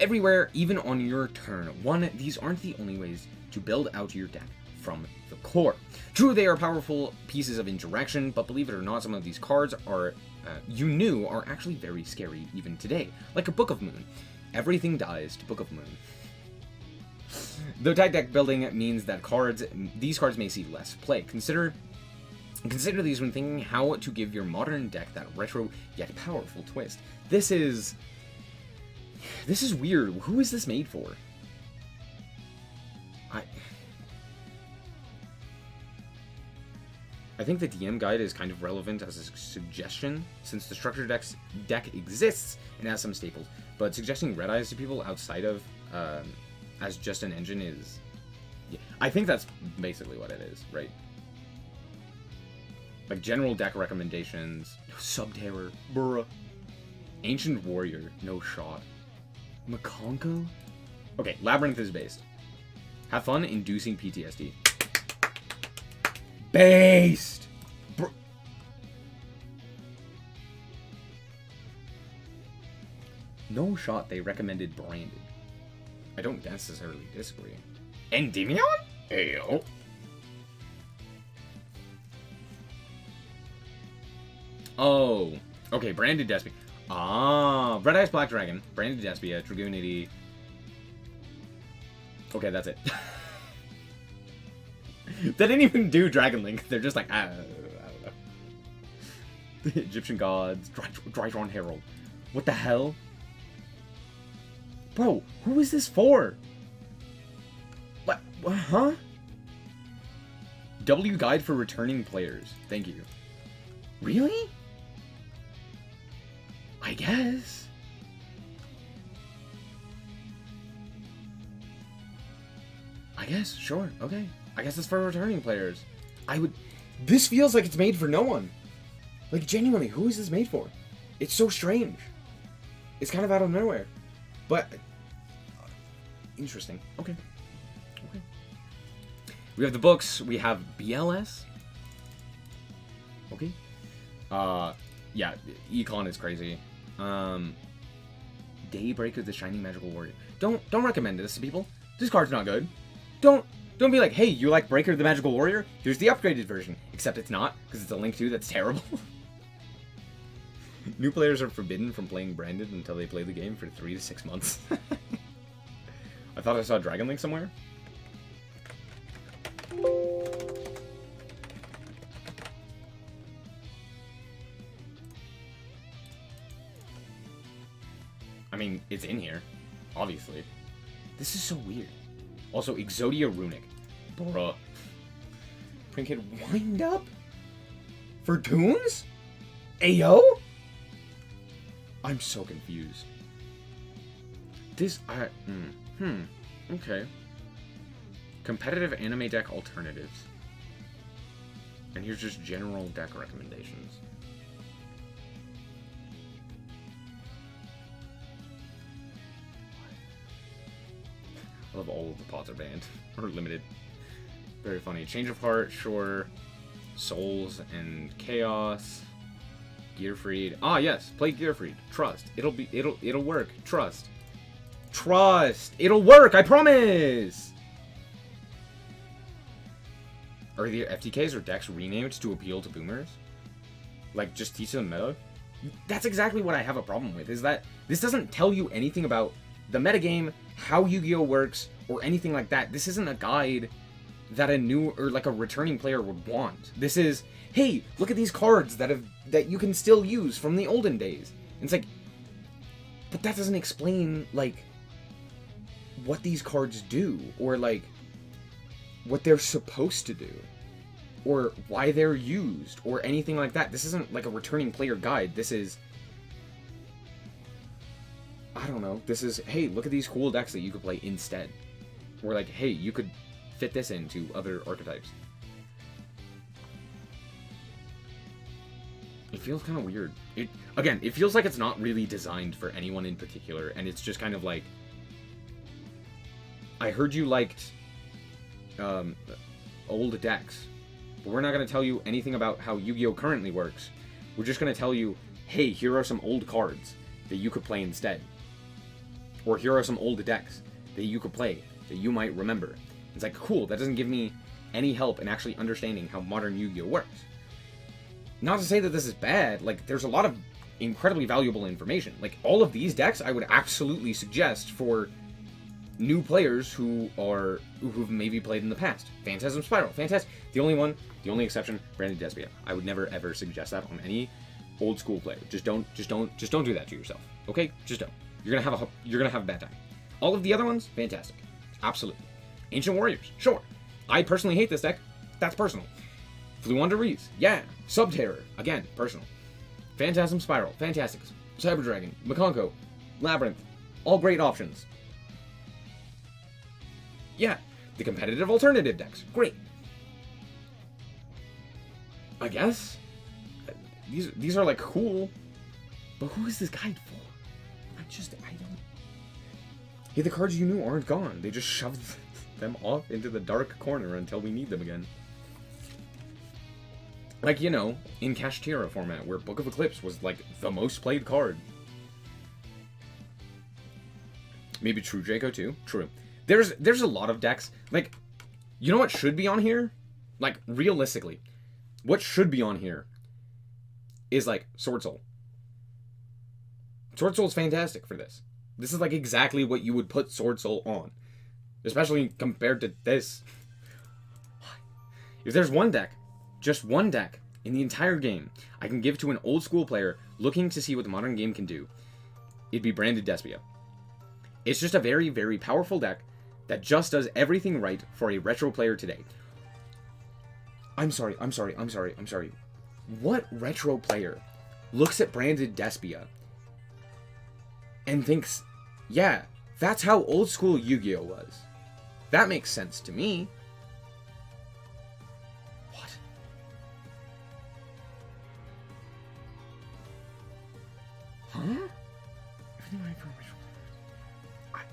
everywhere, even on your turn 1. These aren't the only ways to build out your deck from the core. True, they are powerful pieces of interaction, but believe it or not, some of these cards are are actually very scary even today, like a Book of Moon. Everything dies to Book of Moon. Though tight deck building means that these cards may see less play. Consider these when thinking how to give your modern deck that retro yet powerful twist. This is weird. Who is this made for? I think the DM guide is kind of relevant as a suggestion, since the structure deck exists and has some staples, but suggesting Red Eyes to people outside of as just an engine is... Yeah, I think that's basically what it is, right? Like, general deck recommendations. Subterror. Bruh. Ancient Warrior. No shot. Makonko? Okay, Labyrinth is based. Have fun inducing PTSD. Based! No shot they recommended branded. I don't necessarily disagree. Endymion? Ayo. Oh, okay, Branded Despia. Ah, Red Eyes Black Dragon, Branded Despia, Dragoonity. Okay, that's it. They didn't even do Dragon Link. They're just like, I don't know. The Egyptian Gods, Drytron Herald. What the hell? Bro, who is this for? What? Huh? W Guide for Returning Players. Thank you. Really? I guess. Sure, okay. I guess it's for returning players. This feels like it's made for no one. Like, genuinely, who is this made for? It's so strange. It's kind of out of nowhere. But, interesting. Okay. We have the books. We have BLS. Okay. Yeah, Econ is crazy. Daybreaker, the Shining Magical Warrior. Don't recommend this to people. This card's not good. Don't be like, hey, you like Breaker the Magical Warrior? Here's the upgraded version. Except it's not, because it's a Link 2 that's terrible. New players are forbidden from playing Branded until they play the game for 3 to 6 months. I thought I saw Dragon Link somewhere. I mean, it's in here, obviously. This is so weird. Also, Exodia Runic. Bruh. Prinkhead Wind Up? For Toons? Ayo? I'm so confused. Okay. Competitive anime deck alternatives. And here's just general deck recommendations. I love all of the pots are banned. Or limited. Very funny. Change of Heart, sure. Souls and Chaos. Gearfried. Ah, yes. Play Gearfried. Trust. It'll work. Trust. Trust. It'll work. I promise. Are the FTKs or decks renamed to appeal to boomers? Like, just teach them meta? That's exactly what I have a problem with, is that this doesn't tell you anything about the metagame, how Yu-Gi-Oh! Works, or anything like that. This isn't a guide that a new, or like a returning player would want. This is, hey, look at these cards that you can still use from the olden days. And it's like, but that doesn't explain, like, what these cards do, or like, what they're supposed to do, or why they're used, or anything like that. This isn't like a returning player guide. This is, I don't know. This is, hey, look at these cool decks that you could play instead. Or like, hey, you could fit this into other archetypes. It feels kind of weird. It feels like it's not really designed for anyone in particular, and it's just kind of like, I heard you liked old decks, but we're not going to tell you anything about how Yu-Gi-Oh! Currently works. We're just going to tell you, hey, here are some old cards that you could play instead. Or here are some old decks that you could play that you might remember. It's like, cool, that doesn't give me any help in actually understanding how modern Yu-Gi-Oh! Works. Not to say that this is bad, like, there's a lot of incredibly valuable information. Like, all of these decks I would absolutely suggest for new players who've maybe played in the past. Phantasm Spiral, fantastic. The only exception, Branded Despia. I would never ever suggest that on any old school player. Just don't do that to yourself. Okay? Just don't. You're gonna have a bad time. All of the other ones, fantastic. Absolutely. Ancient Warriors, sure. I personally hate this deck. That's personal. Fluanda Reese, yeah. Subterror, again, personal. Phantasm Spiral, fantastic. Cyber Dragon, Makonko, Labyrinth, all great options. Yeah, the competitive alternative decks, great. I guess these are like cool, but who is this guide for? I don't. Hey, the cards you knew aren't gone. They just shoved them off into the dark corner until we need them again. Like, you know, in Kashtira format, where Book of Eclipse was, like, the most played card. Maybe True Draco, too? True. There's a lot of decks. Like, you know what should be on here? Like, realistically, what should be on here is, like, Sword Soul. Sword Soul's fantastic for this. This is, like, exactly what you would put Sword Soul on. Especially compared to this. If there's one deck, just one deck, in the entire game, I can give to an old school player looking to see what the modern game can do, it'd be Branded Despia. It's just a very, very powerful deck that just does everything right for a retro player today. I'm sorry. What retro player looks at Branded Despia and thinks, yeah, that's how old school Yu-Gi-Oh! Was? That makes sense to me. What? Huh? Everything right for original players.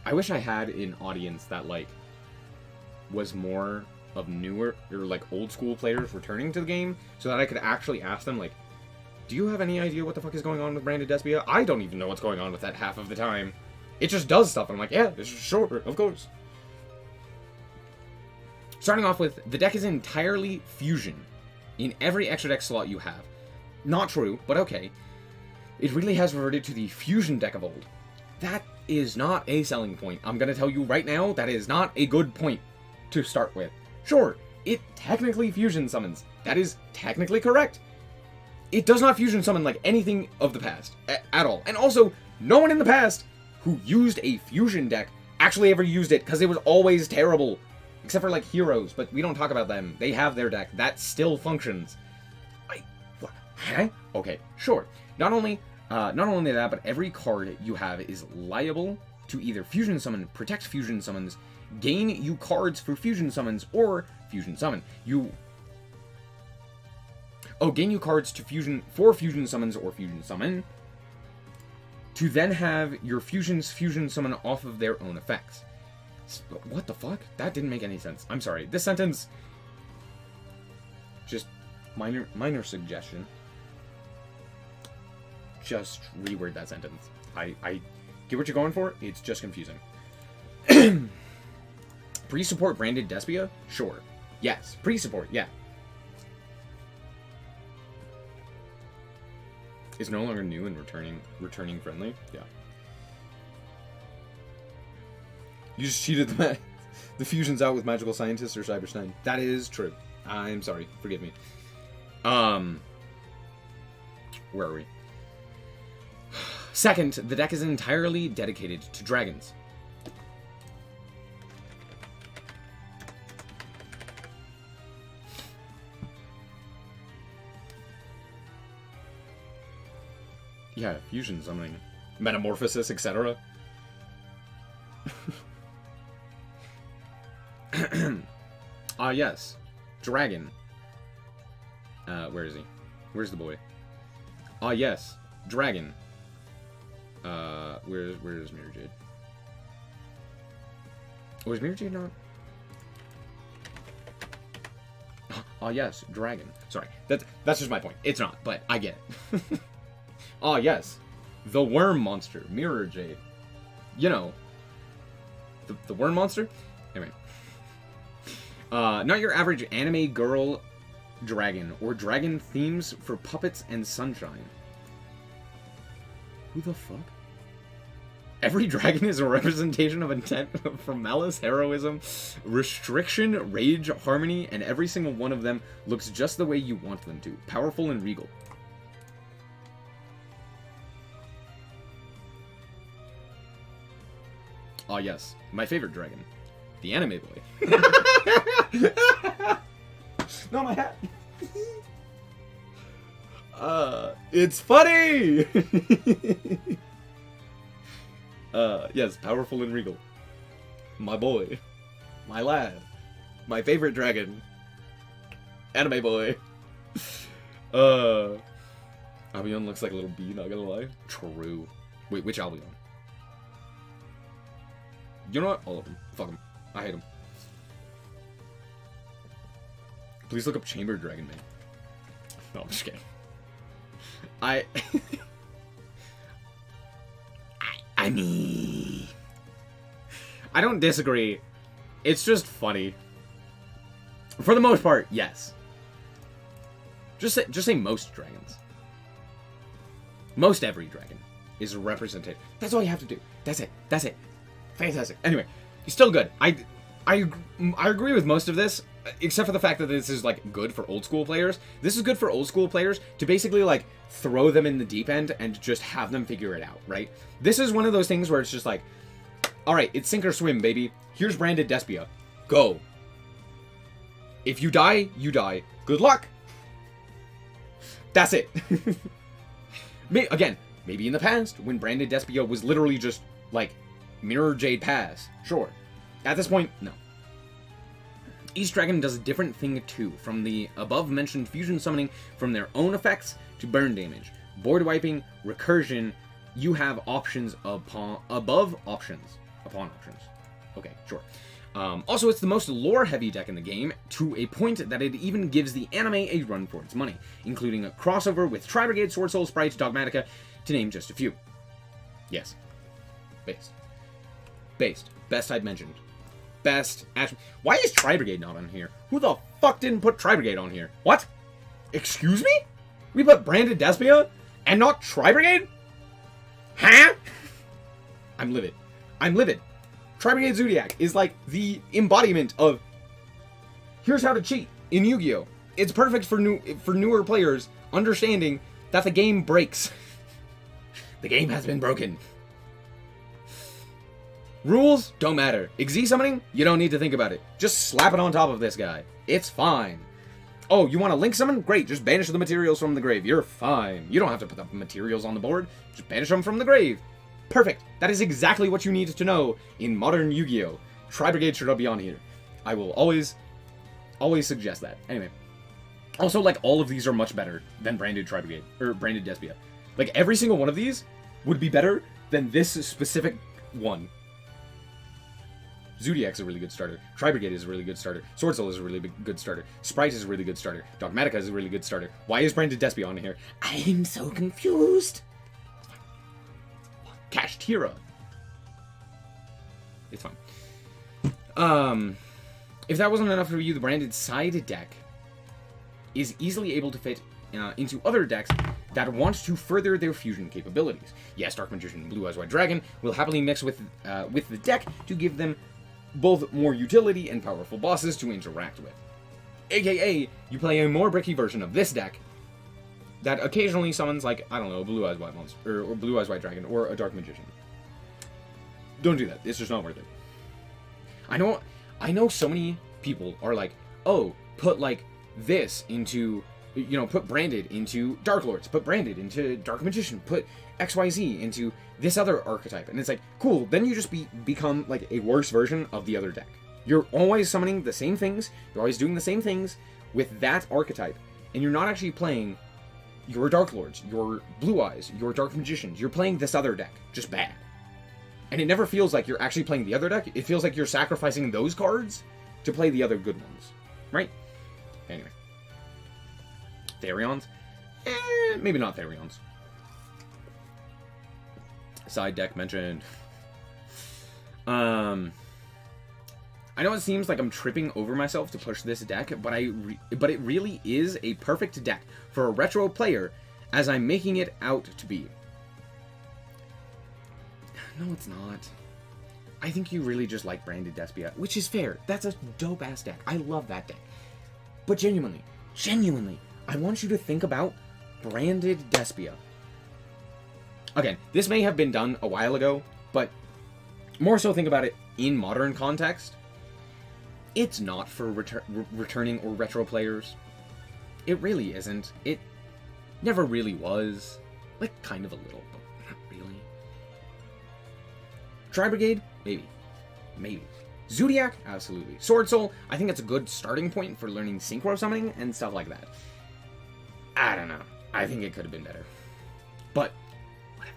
I wish I had an audience that, like, was more of newer, or, like, old school players returning to the game, so that I could actually ask them, like, do you have any idea what the fuck is going on with Branded Despia? I don't even know what's going on with that half of the time. It just does stuff, and I'm like, yeah, sure, of course. Starting off with, the deck is entirely fusion in every extra deck slot you have. Not true, but okay. It really has reverted to the fusion deck of old. That is not a selling point. I'm gonna tell you right now, that is not a good point to start with. Sure, it technically fusion summons. That is technically correct. It does not fusion summon like anything of the past, at all. And also, no one in the past who used a fusion deck actually ever used it, because it was always terrible. Except for, like, heroes, but we don't talk about them. They have their deck. That still functions. What? Huh? Okay, sure. Not only that, but every card you have is liable to either fusion summon, protect fusion summons, gain you cards for fusion summons, or fusion summon. Gain you cards to fusion summons or fusion summon, to then have your fusions fusion summon off of their own effects. What the fuck? That didn't make any sense. I'm sorry. This sentence, just minor suggestion. Just reword that sentence. I get what you're going for. It's just confusing. Pre-support Branded Despia? Sure. Yes. Pre-support, yeah. Is no longer new and returning friendly. Yeah. You just cheated the fusions out with Magical Scientist or Cyberstein. That is true. I'm sorry. Forgive me. Where are we? Second, the deck is entirely dedicated to dragons. Yeah, fusion summoning. Metamorphosis, etc. Yes. Dragon. Where is he? Where's the boy? Yes. Dragon. Where's Mirror Jade? Or is Mirror Jade not? Oh, yes, dragon. Sorry, that's just my point. It's not, but I get it. Oh, yes, the worm monster, Mirror Jade. You know, the worm monster? Anyway. Not your average anime girl dragon, or dragon themes for puppets and sunshine. Who the fuck? Every dragon is a representation of intent from malice, heroism, restriction, rage, harmony, and every single one of them looks just the way you want them to. Powerful and regal. Ah, yes. My favorite dragon. The anime boy. No, my hat. It's funny! Yes, powerful and regal. My boy. My lad. My favorite dragon. Anime boy. Albion looks like a little bee, not gonna lie. True. Wait, which Albion? You know what? All of them. Fuck them. I hate them. Please look up Chamber Dragon Man. No, I'm just kidding. I mean, I don't disagree. It's just funny. For the most part, yes. Just say most dragons. Most every dragon is represented. That's all you have to do. That's it. That's it. Fantastic. Anyway, he's still good. I agree with most of this, except for the fact that this is, like, good for old school players. This is good for old school players to basically, like, throw them in the deep end and just have them figure it out, right? This is one of those things where it's just like, alright, it's sink or swim, baby. Here's branded Despia. Go. If you die, you die. Good luck. That's it. Again, maybe in the past, when branded Despia was literally just, like, Mirror Jade Pass. Sure. At this point, no. Each dragon does a different thing too, from the above-mentioned fusion summoning from their own effects to burn damage, board wiping, recursion. You have options upon options. Okay, sure. Also, it's the most lore-heavy deck in the game, to a point that it even gives the anime a run for its money, including a crossover with Tri-Brigade, Sword Soul, Sprite, Dogmatica, to name just a few. Yes. Based. Best I'd mentioned. Best action. Why is Tri-Brigade not on here? Who the fuck didn't put Tri-Brigade on here? What? Excuse me? We put branded Despia and not Tri-Brigade? Huh? I'm livid. Tri-Brigade Zodiac is like the embodiment of here's how to cheat in Yu-Gi-Oh! It's perfect for newer players understanding that the game breaks. The game has been broken. Rules don't matter. Xyz summoning, you don't need to think about it. Just slap it on top of this guy. It's fine. Oh, you want to link summon? Great, just banish the materials from the grave. You're fine. You don't have to put the materials on the board. Just banish them from the grave. Perfect. That is exactly what you need to know in modern Yu-Gi-Oh! Tri-Brigade should be on here. I will always suggest that. Anyway. Also, like, all of these are much better than branded Tri-Brigade, or branded Despia. Like, every single one of these would be better than this specific one. Zodiac's a really good starter. Tri-Brigade is a really good starter. Sword Soul is a really good starter. Sprite is a really good starter. Dogmatica is a really good starter. Why is branded Despia on here? I'm so confused. Cash Tira. It's fine. If that wasn't enough for you, the branded side deck is easily able to fit into other decks that want to further their fusion capabilities. Yes, Dark Magician and Blue Eyes White Dragon will happily mix with the deck to give them both more utility and powerful bosses to interact with. AKA, you play a more bricky version of this deck that occasionally summons, like, I don't know, Blue Eyes White Monster, or Blue Eyes White Dragon, or a Dark Magician. Don't do that. It's just not worth it. I know so many people are like, oh, put, like, this into, you know, put branded into Dark Lords, put branded into Dark Magician, put XYZ into this other archetype. And it's like, cool, then you just become, like, a worse version of the other deck. You're always summoning the same things, you're always doing the same things with that archetype, and you're not actually playing your Dark Lords, your Blue Eyes, your Dark Magicians. You're playing this other deck, just bad. And it never feels like you're actually playing the other deck. It feels like you're sacrificing those cards to play the other good ones. Right? Anyway. Therions? Maybe not Therions. Side deck mentioned. I know it seems like I'm tripping over myself to push this deck, but it really is a perfect deck for a retro player, as I'm making it out to be. No, it's not. I think you really just like Branded Despia, which is fair. That's a dope-ass deck. I love that deck. But genuinely, I want you to think about Branded Despia. Again, this may have been done a while ago, but more so think about it in modern context. It's not for returning or retro players. It really isn't. It never really was. Like, kind of a little, but not really. Tri-Brigade? Maybe. Maybe. Zodiac? Absolutely. Sword Soul? I think it's a good starting point for learning Synchro Summoning and stuff like that. I don't know. I think it could have been better. But, whatever.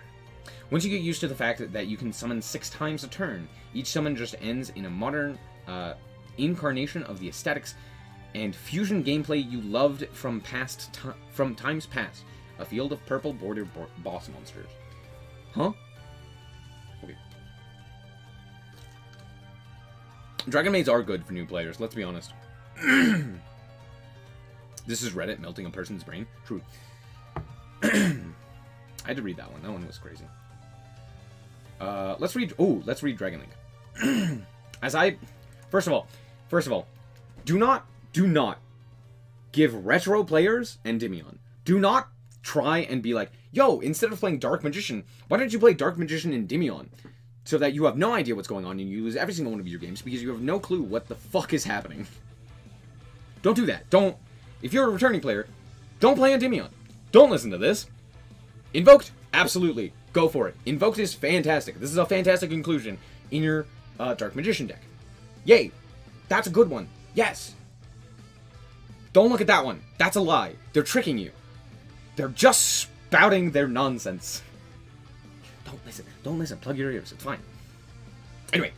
Once you get used to the fact that you can summon 6 times a turn, each summon just ends in a modern incarnation of the aesthetics and fusion gameplay you loved from times past. A field of purple bordered boss monsters. Huh? Okay. Dragon Maids are good for new players, let's be honest. This is Reddit melting a person's brain. True. I had to read that one. That one was crazy. Let's read Dragon Link. First of all, do not give retro players Endymion. Do not try and be like, yo, instead of playing Dark Magician, why don't you play Dark Magician Endymion? So that you have no idea what's going on and you lose every single one of your games because you have no clue what the fuck is happening. Don't do that. If you're a returning player, don't play Endymion. Don't listen to this. Invoked? Absolutely. Go for it. Invoked is fantastic. This is a fantastic inclusion in your Dark Magician deck. Yay. That's a good one. Yes. Don't look at that one. That's a lie. They're tricking you. They're just spouting their nonsense. Don't listen. Don't listen. Plug your ears. It's fine. Anyway,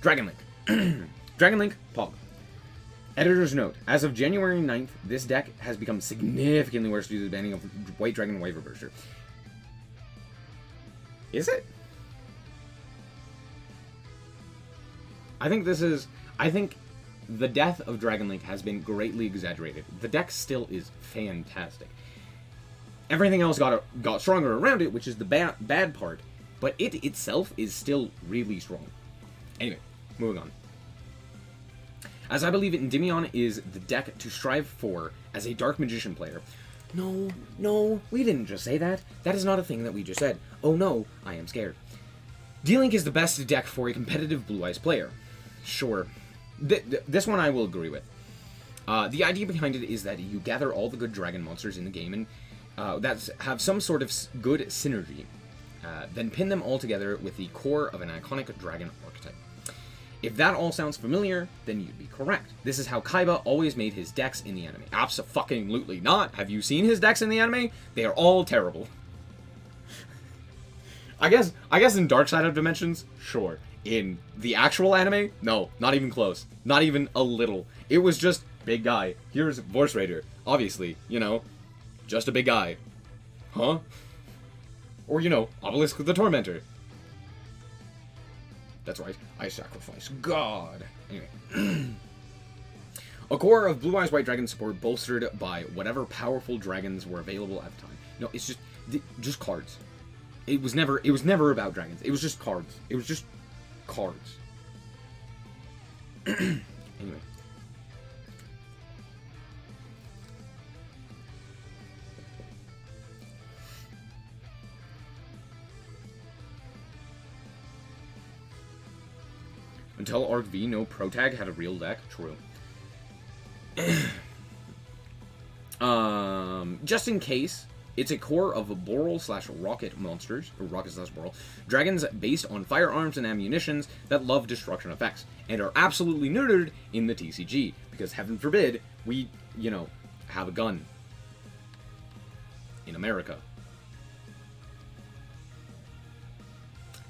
Dragon Link. Dragon Link, Pog. Editor's note. As of January 9th, this deck has become significantly worse due to the banning of White Dragon Wave Reverser. Is it? I think the death of Dragon Link has been greatly exaggerated. The deck still is fantastic. Everything else got stronger around it, which is the bad part, but it itself is still really strong. Anyway, moving on. As I believe Endymion is the deck to strive for as a Dark Magician player. No, we didn't just say that. That is not a thing that we just said. Oh no, I am scared. D-Link is the best deck for a competitive Blue Eyes player. Sure. This one I will agree with. The idea behind it is that you gather all the good dragon monsters in the game and that have some sort of good synergy. Then pin them all together with the core of an iconic dragon archetype. If that all sounds familiar, then you'd be correct. This is how Kaiba always made his decks in the anime. Abso-fucking-lutely not. Have you seen his decks in the anime? They are all terrible. I guess in Dark Side of Dimensions, sure. In the actual anime, no, not even close. Not even a little. It was just big guy. Here's Vorse Raider. Obviously, just a big guy. Huh? Or, Obelisk the Tormentor. That's right, I sacrifice God. Anyway. A core of Blue Eyes White Dragon support bolstered by whatever powerful dragons were available at the time. No, it's just cards. It was never about dragons. It was just cards. It was just cards. Anyway. Until Arc V, no Protag had a real deck. True. Just in case, it's a core of Boral/Rocket monsters, or Rocket/Boral, dragons based on firearms and ammunitions that love destruction effects, and are absolutely neutered in the TCG, because heaven forbid we, have a gun. in America.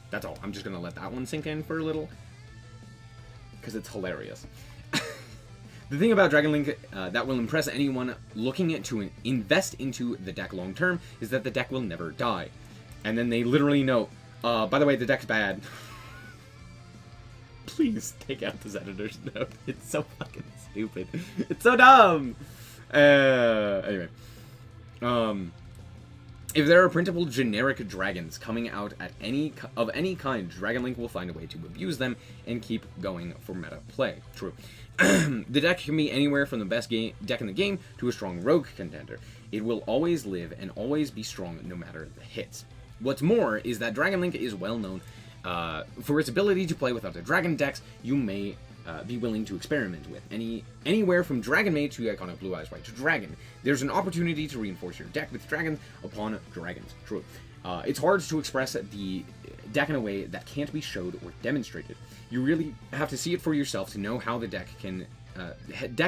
That's all. I'm just going to let that one sink in for a little, because it's hilarious. The thing about Dragon Link that will impress anyone looking to invest into the deck long term is that the deck will never die. And then they literally note, by the way, the deck's bad. Please take out this editor's note. It's so fucking stupid. It's so dumb. Anyway. If there are printable generic dragons coming out at any kind, Dragon Link will find a way to abuse them and keep going for meta play. True. The deck can be anywhere from the best deck in the game to a strong rogue contender. It will always live and always be strong no matter the hits. What's more is that Dragon Link is well known for its ability to play without the dragon decks you may be willing to experiment with. Anywhere from Dragon Maid to Iconic Blue Eyes White to Dragon, there's an opportunity to reinforce your deck with dragons upon dragons. True. It's hard to express the deck in a way that can't be showed or demonstrated. You really have to see it for yourself to know how the deck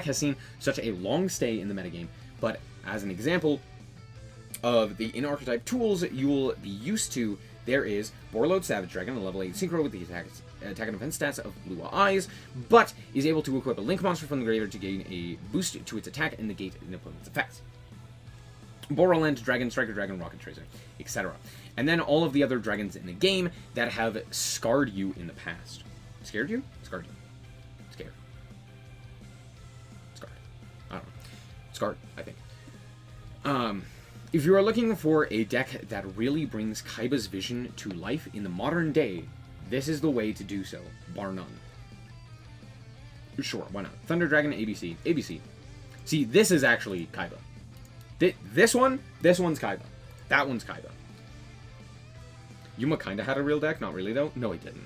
has seen such a long stay in the metagame. But as an example of the in-archetype tools you will be used to, there is Borreload Savage Dragon, a level 8 synchro with the attack and defense stats of Blue Eyes, but is able to equip a Link monster from the graveyard to gain a boost to its attack and negate an opponent's effects. Borreland Dragon, Striker Dragon, Rocket Tracer, etc. And then all of the other dragons in the game that have scarred you in the past. Scared you? Scarred you. Scared. Scarred. I don't know. Scarred, I think. If you are looking for a deck that really brings Kaiba's vision to life in the modern day, this is the way to do so, bar none. Sure, why not? Thunder Dragon, ABC. ABC. See, this is actually Kaiba. This one's Kaiba. That one's Kaiba. Yuma kinda had a real deck, not really though. No, he didn't.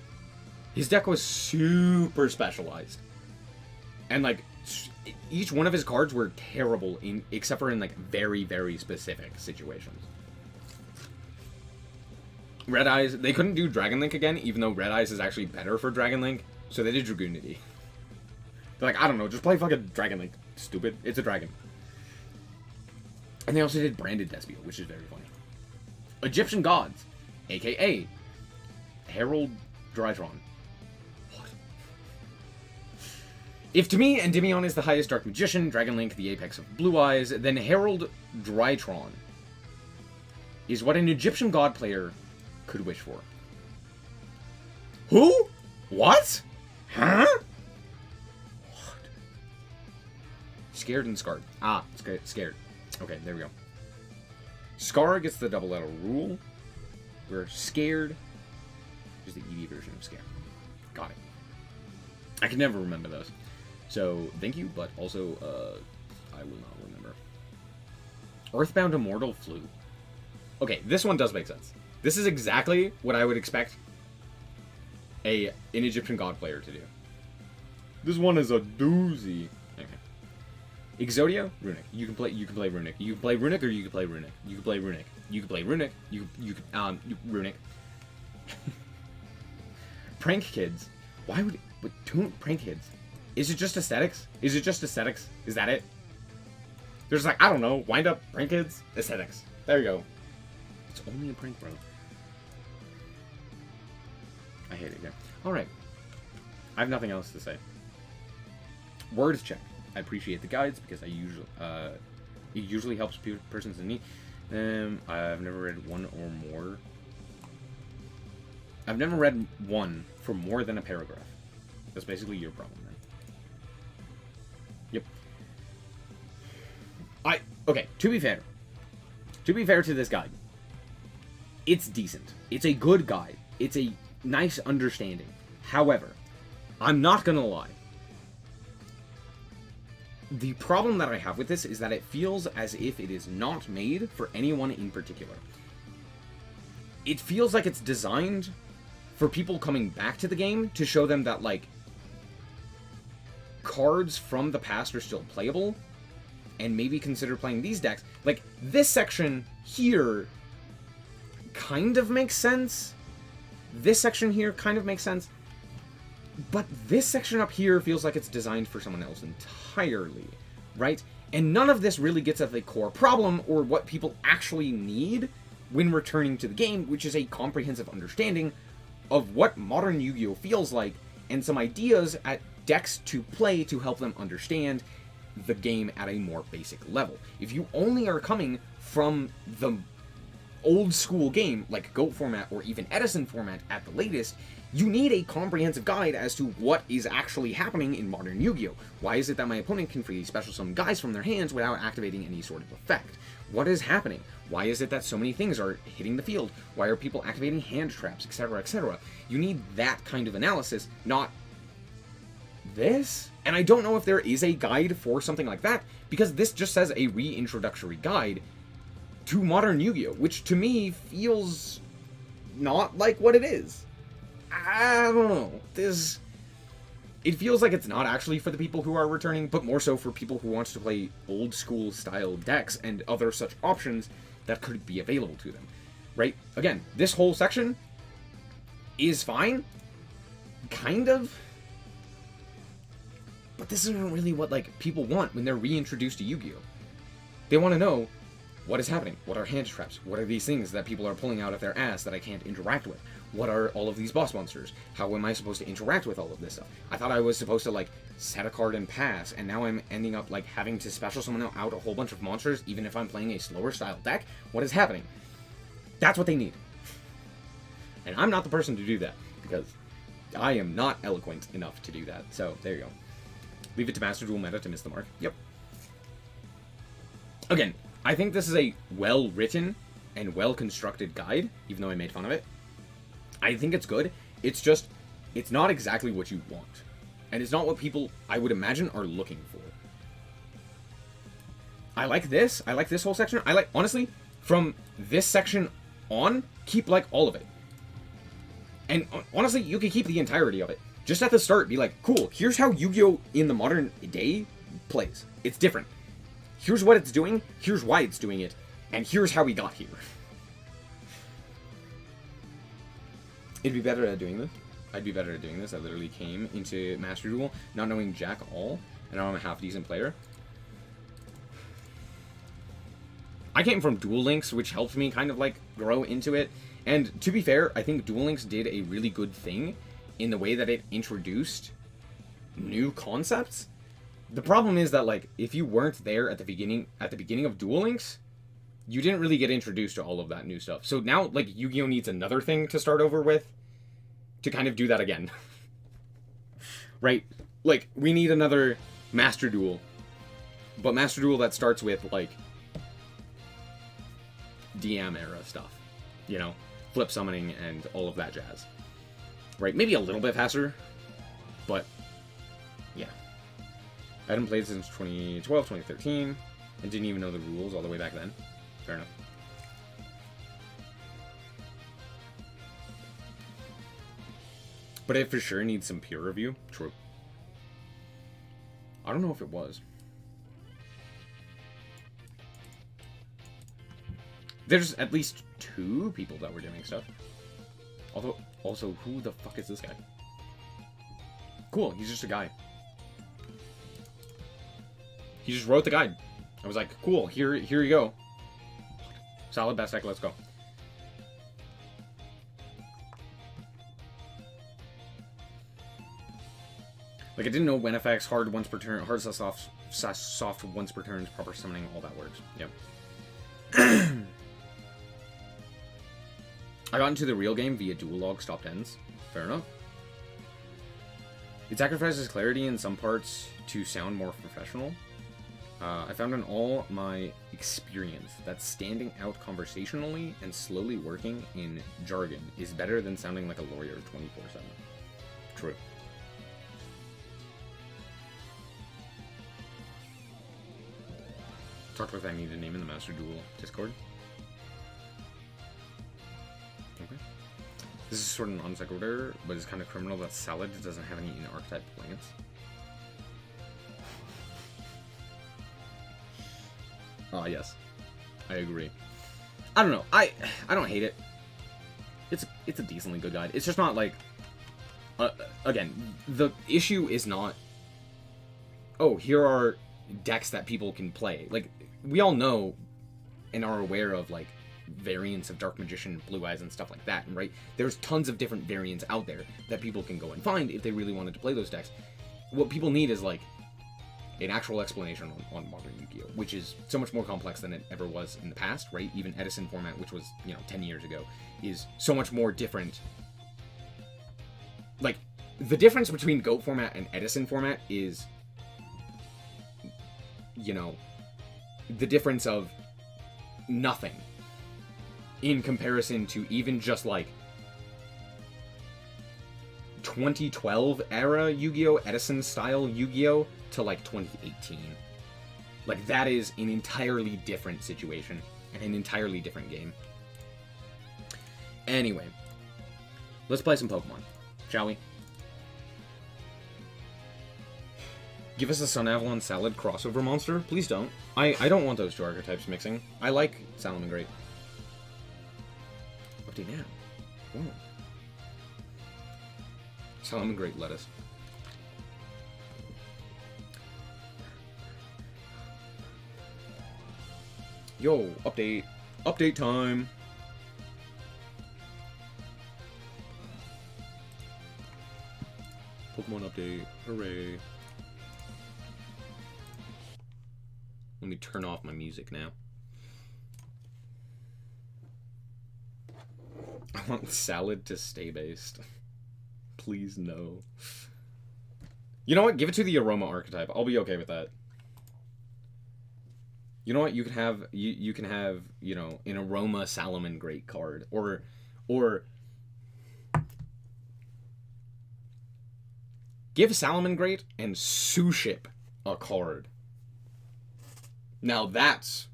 His deck was super specialized. And like, each one of his cards were terrible, except for in like very, very specific situations. Red Eyes, they couldn't do Dragon Link again, even though Red Eyes is actually better for Dragon Link, so they did Dragoonity. They're like, I don't know, just play fucking Dragon Link. Stupid. It's a dragon. And they also did Branded Despia, which is very funny. Egyptian Gods, aka Herald Drytron. What? If to me Endymion is the highest Dark Magician, Dragon Link the apex of Blue Eyes, then Herald Drytron is what an Egyptian god player could wish for. Who? What? Huh? What? Scared and scarred. Ah, scared. Okay, there we go. Scar gets the double letter rule, where scared is the EV version of scare. Got it. I can never remember those. So, thank you, but also, I will not remember. Earthbound Immortal Flu. Okay, this one does make sense. This is exactly what I would expect an Egyptian god player to do. This one is a doozy. Okay. Exodia, Runic. You can play Runic. You can play Runic or you can play Runic. You can play Runic. You can play Runic. Runic. Prank Kids. Why would Prank Kids? Is it just aesthetics? Is it just aesthetics? Is that it? There's like, I don't know, wind up Prank Kids, aesthetics. There you go. It's only a prank, bro. I hate it again. Alright. I have nothing else to say. Words check. I appreciate the guides because it usually helps persons in need. I've never read one or more. I've never read one for more than a paragraph. That's basically your problem, man. Yep. Okay, to be fair to this guide, it's decent. It's a good guide. It's a nice understanding. However, I'm not gonna lie. The problem that I have with this is that it feels as if it is not made for anyone in particular. It feels like it's designed for people coming back to the game to show them that, like, cards from the past are still playable, and maybe consider playing these decks. Like, this section here kind of makes sense. This section here kind of makes sense. But this section up here feels like it's designed for someone else entirely, right? And none of this really gets at the core problem or what people actually need when returning to the game, which is a comprehensive understanding of what modern Yu-Gi-Oh! Feels like and some ideas at decks to play to help them understand the game at a more basic level. If you only are coming from the old school game, like GOAT format or even Edison format at the latest, you need a comprehensive guide as to what is actually happening in modern Yu-Gi-Oh! Why is it that my opponent can free special summon guys from their hands without activating any sort of effect? What is happening? Why is it that so many things are hitting the field? Why are people activating hand traps, etc., etc.? You need that kind of analysis, not this. And I don't know if there is a guide for something like that, because this just says a reintroductory guide to modern Yu-Gi-Oh!, which to me feels not like what it is. I don't know. It feels like it's not actually for the people who are returning, but more so for people who want to play old school style decks and other such options that could be available to them. Right? Again, this whole section is fine. Kind of. But this isn't really what, like, people want when they're reintroduced to Yu-Gi-Oh! They want to know what is happening. What are hand traps? What are these things that people are pulling out of their ass that I can't interact with? What are all of these boss monsters? How am I supposed to interact with all of this stuff? I thought I was supposed to, like, set a card and pass, and now I'm ending up, like, having to special summon out a whole bunch of monsters, even if I'm playing a slower style deck? What is happening? That's what they need. And I'm not the person to do that, because I am not eloquent enough to do that. So, there you go. Leave it to Master Duel Meta to miss the mark. Yep. Again, I think this is a well-written and well-constructed guide, even though I made fun of it. I think it's good. It's just, it's not exactly what you want. And it's not what people, I would imagine, are looking for. I like this. I like this whole section. I like, honestly, from this section on, keep, like, all of it. And, honestly, you can keep the entirety of it. Just at the start, be like, cool, here's how Yu-Gi-Oh! In the modern day plays. It's different. Here's what it's doing, here's why it's doing it, and here's how we got here. It'd be better at doing this. I'd be better at doing this. I literally came into Master Duel not knowing jack all, and now I'm a half-decent player. I came from Duel Links, which helped me kind of, like, grow into it. And, to be fair, I think Duel Links did a really good thing in the way that it introduced new concepts. The problem is that, like, if you weren't there at the beginning of Duel Links, you didn't really get introduced to all of that new stuff. So now, like, Yu-Gi-Oh! Needs another thing to start over with to kind of do that again. Right? Like, we need another Master Duel. But Master Duel that starts with, like, DM era stuff. You know? Flip summoning and all of that jazz. Right? Maybe a little bit faster, but yeah. I hadn't played since 2012, 2013, and didn't even know the rules all the way back then. Fair enough. But it for sure needs some peer review. True. I don't know if it was. There's at least 2 people that were doing stuff. Although, also, who the fuck is this guy? Cool, he's just a guy. He just wrote the guide. I was like, cool, here you go. Solid best deck, let's go. Like, I didn't know when effects, hard once per turn, hard soft once per turn, proper summoning, all that works. Yep. I got into the real game via dual log stopped ends. Fair enough. It sacrifices clarity in some parts to sound more professional. I found in all my experience that standing out conversationally and slowly working in jargon is better than sounding like a lawyer 24/7. True. Talked about that I need a name in the Master Duel Discord. Okay. This is sort of non sequitur, but it's kind of criminal that Salad doesn't have any in-archetype plants. Oh, yes. I agree. I don't know. I don't hate it. It's a decently good guide. It's just not like... again, the issue is not... Oh, here are decks that people can play. Like, we all know and are aware of, like, variants of Dark Magician, Blue Eyes, and stuff like that, right? There's tons of different variants out there that people can go and find if they really wanted to play those decks. What people need is, like, an actual explanation on modern Yu-Gi-Oh!, which is so much more complex than it ever was in the past, right? Even Edison format, which was, 10 years ago, is so much more different. Like, the difference between GOAT format and Edison format is, the difference of nothing in comparison to even just, like, 2012 era Yu-Gi-Oh! Edison style Yu-Gi-Oh! To, like, 2018. Like, that is an entirely different situation and an entirely different game. Anyway, let's play some Pokemon, shall we? Give us a Sun Avalon Salad crossover monster? Please don't. I don't want those two archetypes mixing. I like Salamangreat. Update now. Whoa. Salamangreat lettuce. Yo, update. Update time. Pokemon update. Hooray. Let me turn off my music now. I want salad to stay based. Please no. You know what? Give it to the aroma archetype. I'll be okay with that. You know what? You can have you can have, an aroma Salamangreat card. Or give Salamangreat and Suship a card. Now that's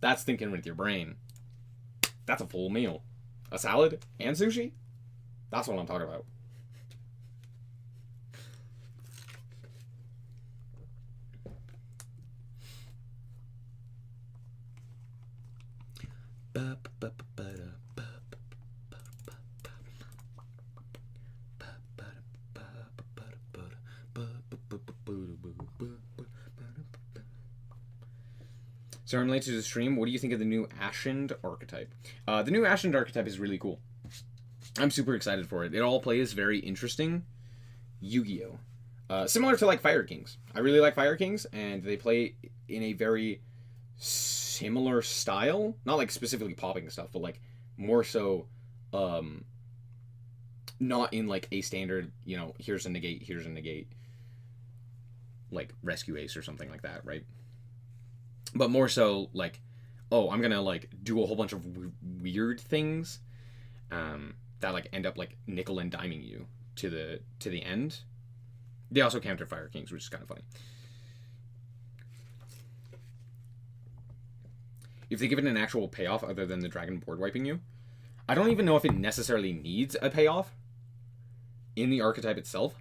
thinking with your brain. That's a full meal. A salad and sushi? That's what I'm talking about. So I'm late to the stream. What do you think of the new Ashened archetype? The new Ashened archetype is really cool. I'm super excited for it. It all plays very interesting Yu-Gi-Oh! Similar to, like, Fire Kings. I really like Fire Kings, and they play in a very similar style. Not, like, specifically popping stuff, but, like, more so, not in, like, a standard, here's a negate, like, Rescue Ace or something like that, right? But more so, like, oh, I'm gonna, like, do a whole bunch of weird things that, like, end up, like, nickel and diming you to the end. They also counter Fire Kings, which is kind of funny. If they give it an actual payoff other than the dragon board wiping you, I don't even know if it necessarily needs a payoff in the archetype itself.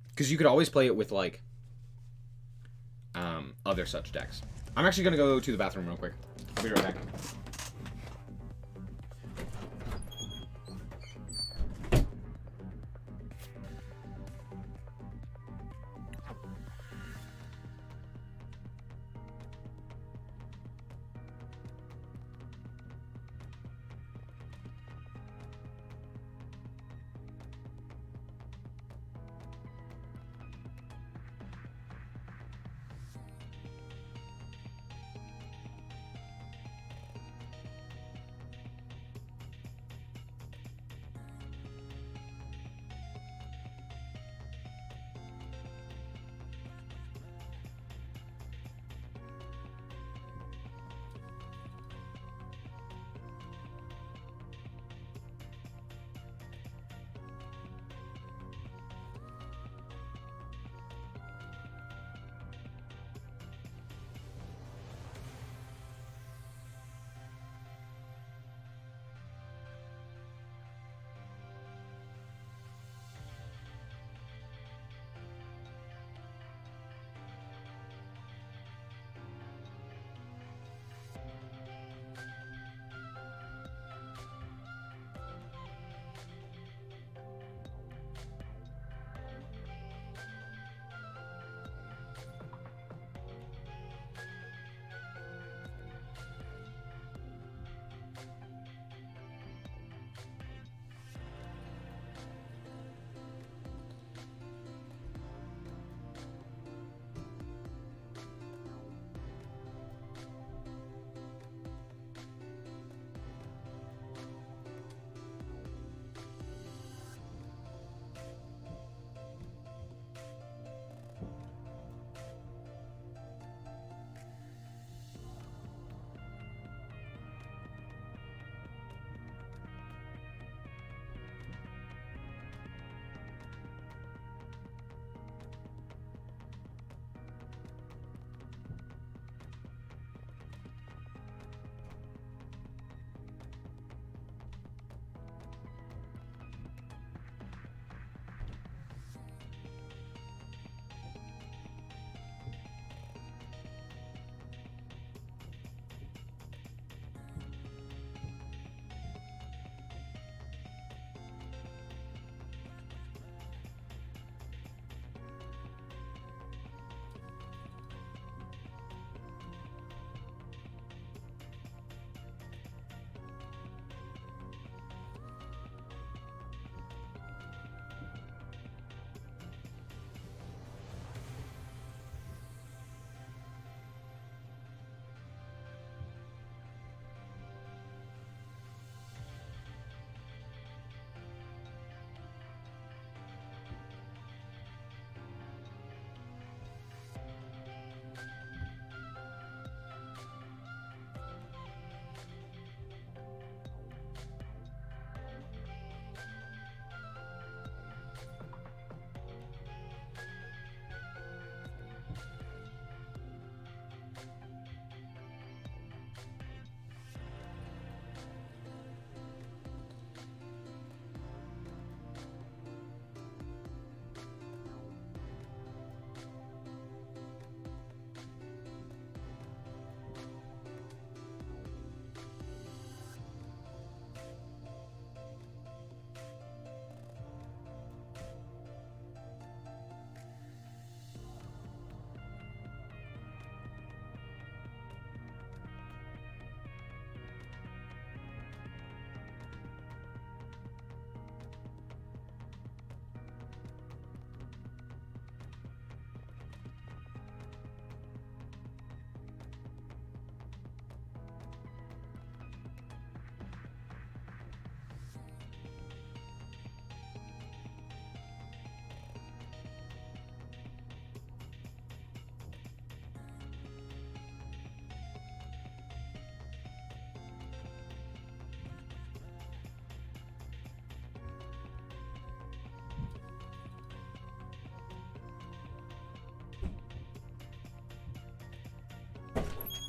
Because you could always play it with, like, other such decks. I'm actually going to go to the bathroom real quick. I'll be right back.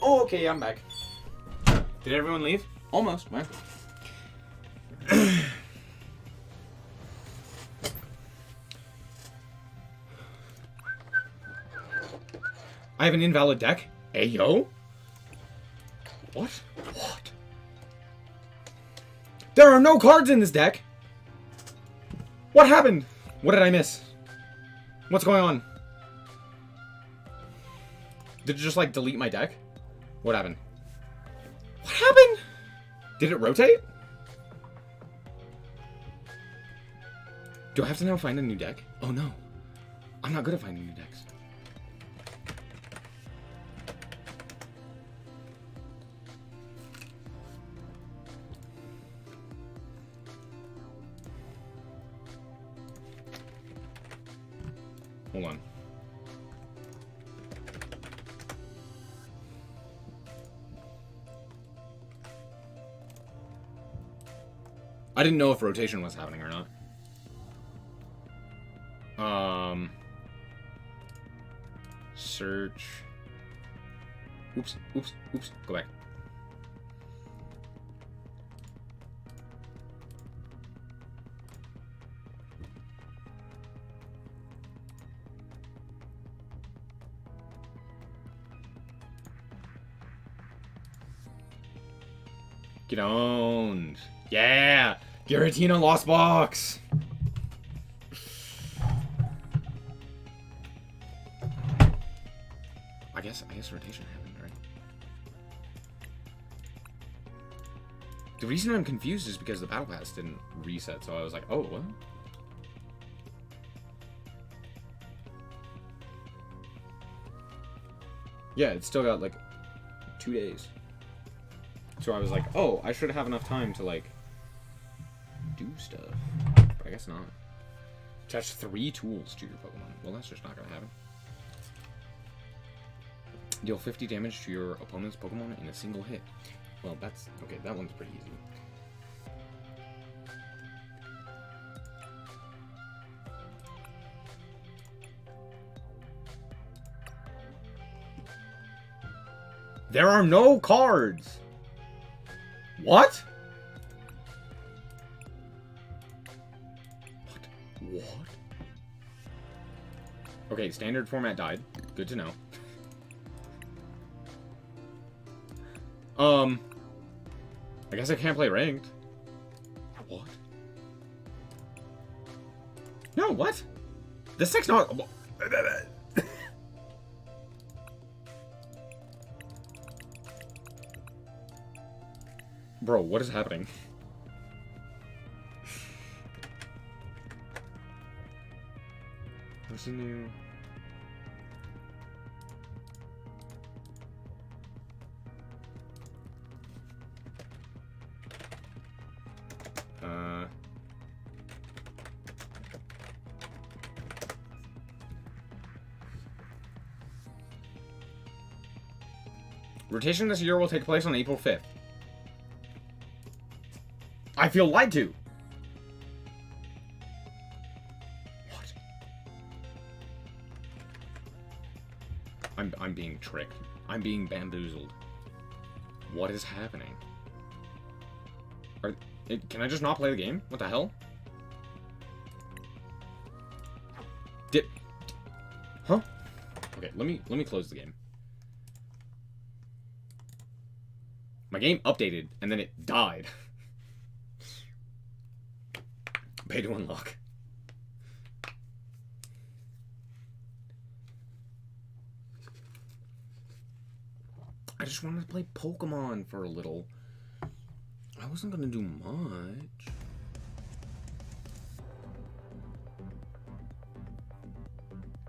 Oh, okay, I'm back. Did everyone leave? Almost. Wow. I have an invalid deck? Ayo? What? What? There are no cards in this deck! What happened? What did I miss? What's going on? Did it just, like, delete my deck? What happened? What happened? Did it rotate? Do I have to now find a new deck? Oh, no. I'm not good at finding new decks. Hold on. I didn't know if rotation was happening or not. Search. Oops, oops, oops. Go back. Get owned. Yeah! Giratina Lost Box! I guess rotation happened, right? The reason I'm confused is because the Battle Pass didn't reset, so I was like, oh, what? Yeah, it's still got, like, 2 days. So I was like, oh, I should have enough time to, like, do stuff. But I guess not. Attach 3 tools to your Pokemon. Well, that's just not gonna happen. Deal 50 damage to your opponent's Pokemon in a single hit. Well, that's... okay, that one's pretty easy. There are no cards! What? What? Okay, standard format died. Good to know. I guess I can't play ranked. What? No, what? This deck's not... Bro, what is happening? What's the new... Rotation this year will take place on April 5th. I feel lied to. What? I'm being tricked. I'm being bamboozled. What is happening? Can I just not play the game? What the hell? Huh? Okay, let me close the game. My game updated and then it died. Pay to unlock. I just wanted to play Pokemon for a little. I wasn't gonna do much.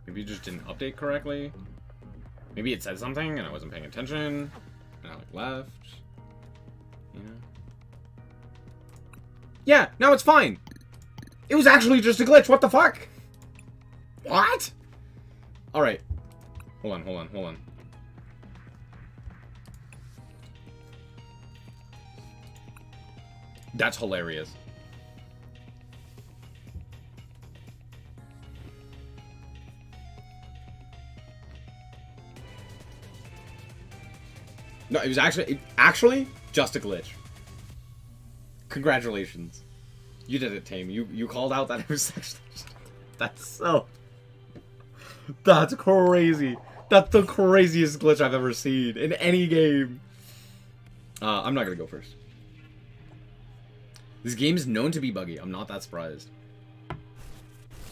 Maybe it just didn't update correctly. Maybe it said something and I wasn't paying attention. And I like left. You know? Yeah, now it's fine. It was actually just a glitch. What the fuck? What? Alright. Hold on. That's hilarious. No, it was actually just a glitch. Congratulations. You did it, Tame. You called out that it was actually... That's crazy. That's the craziest glitch I've ever seen in any game. I'm not gonna go first. This game is known to be buggy. I'm not that surprised.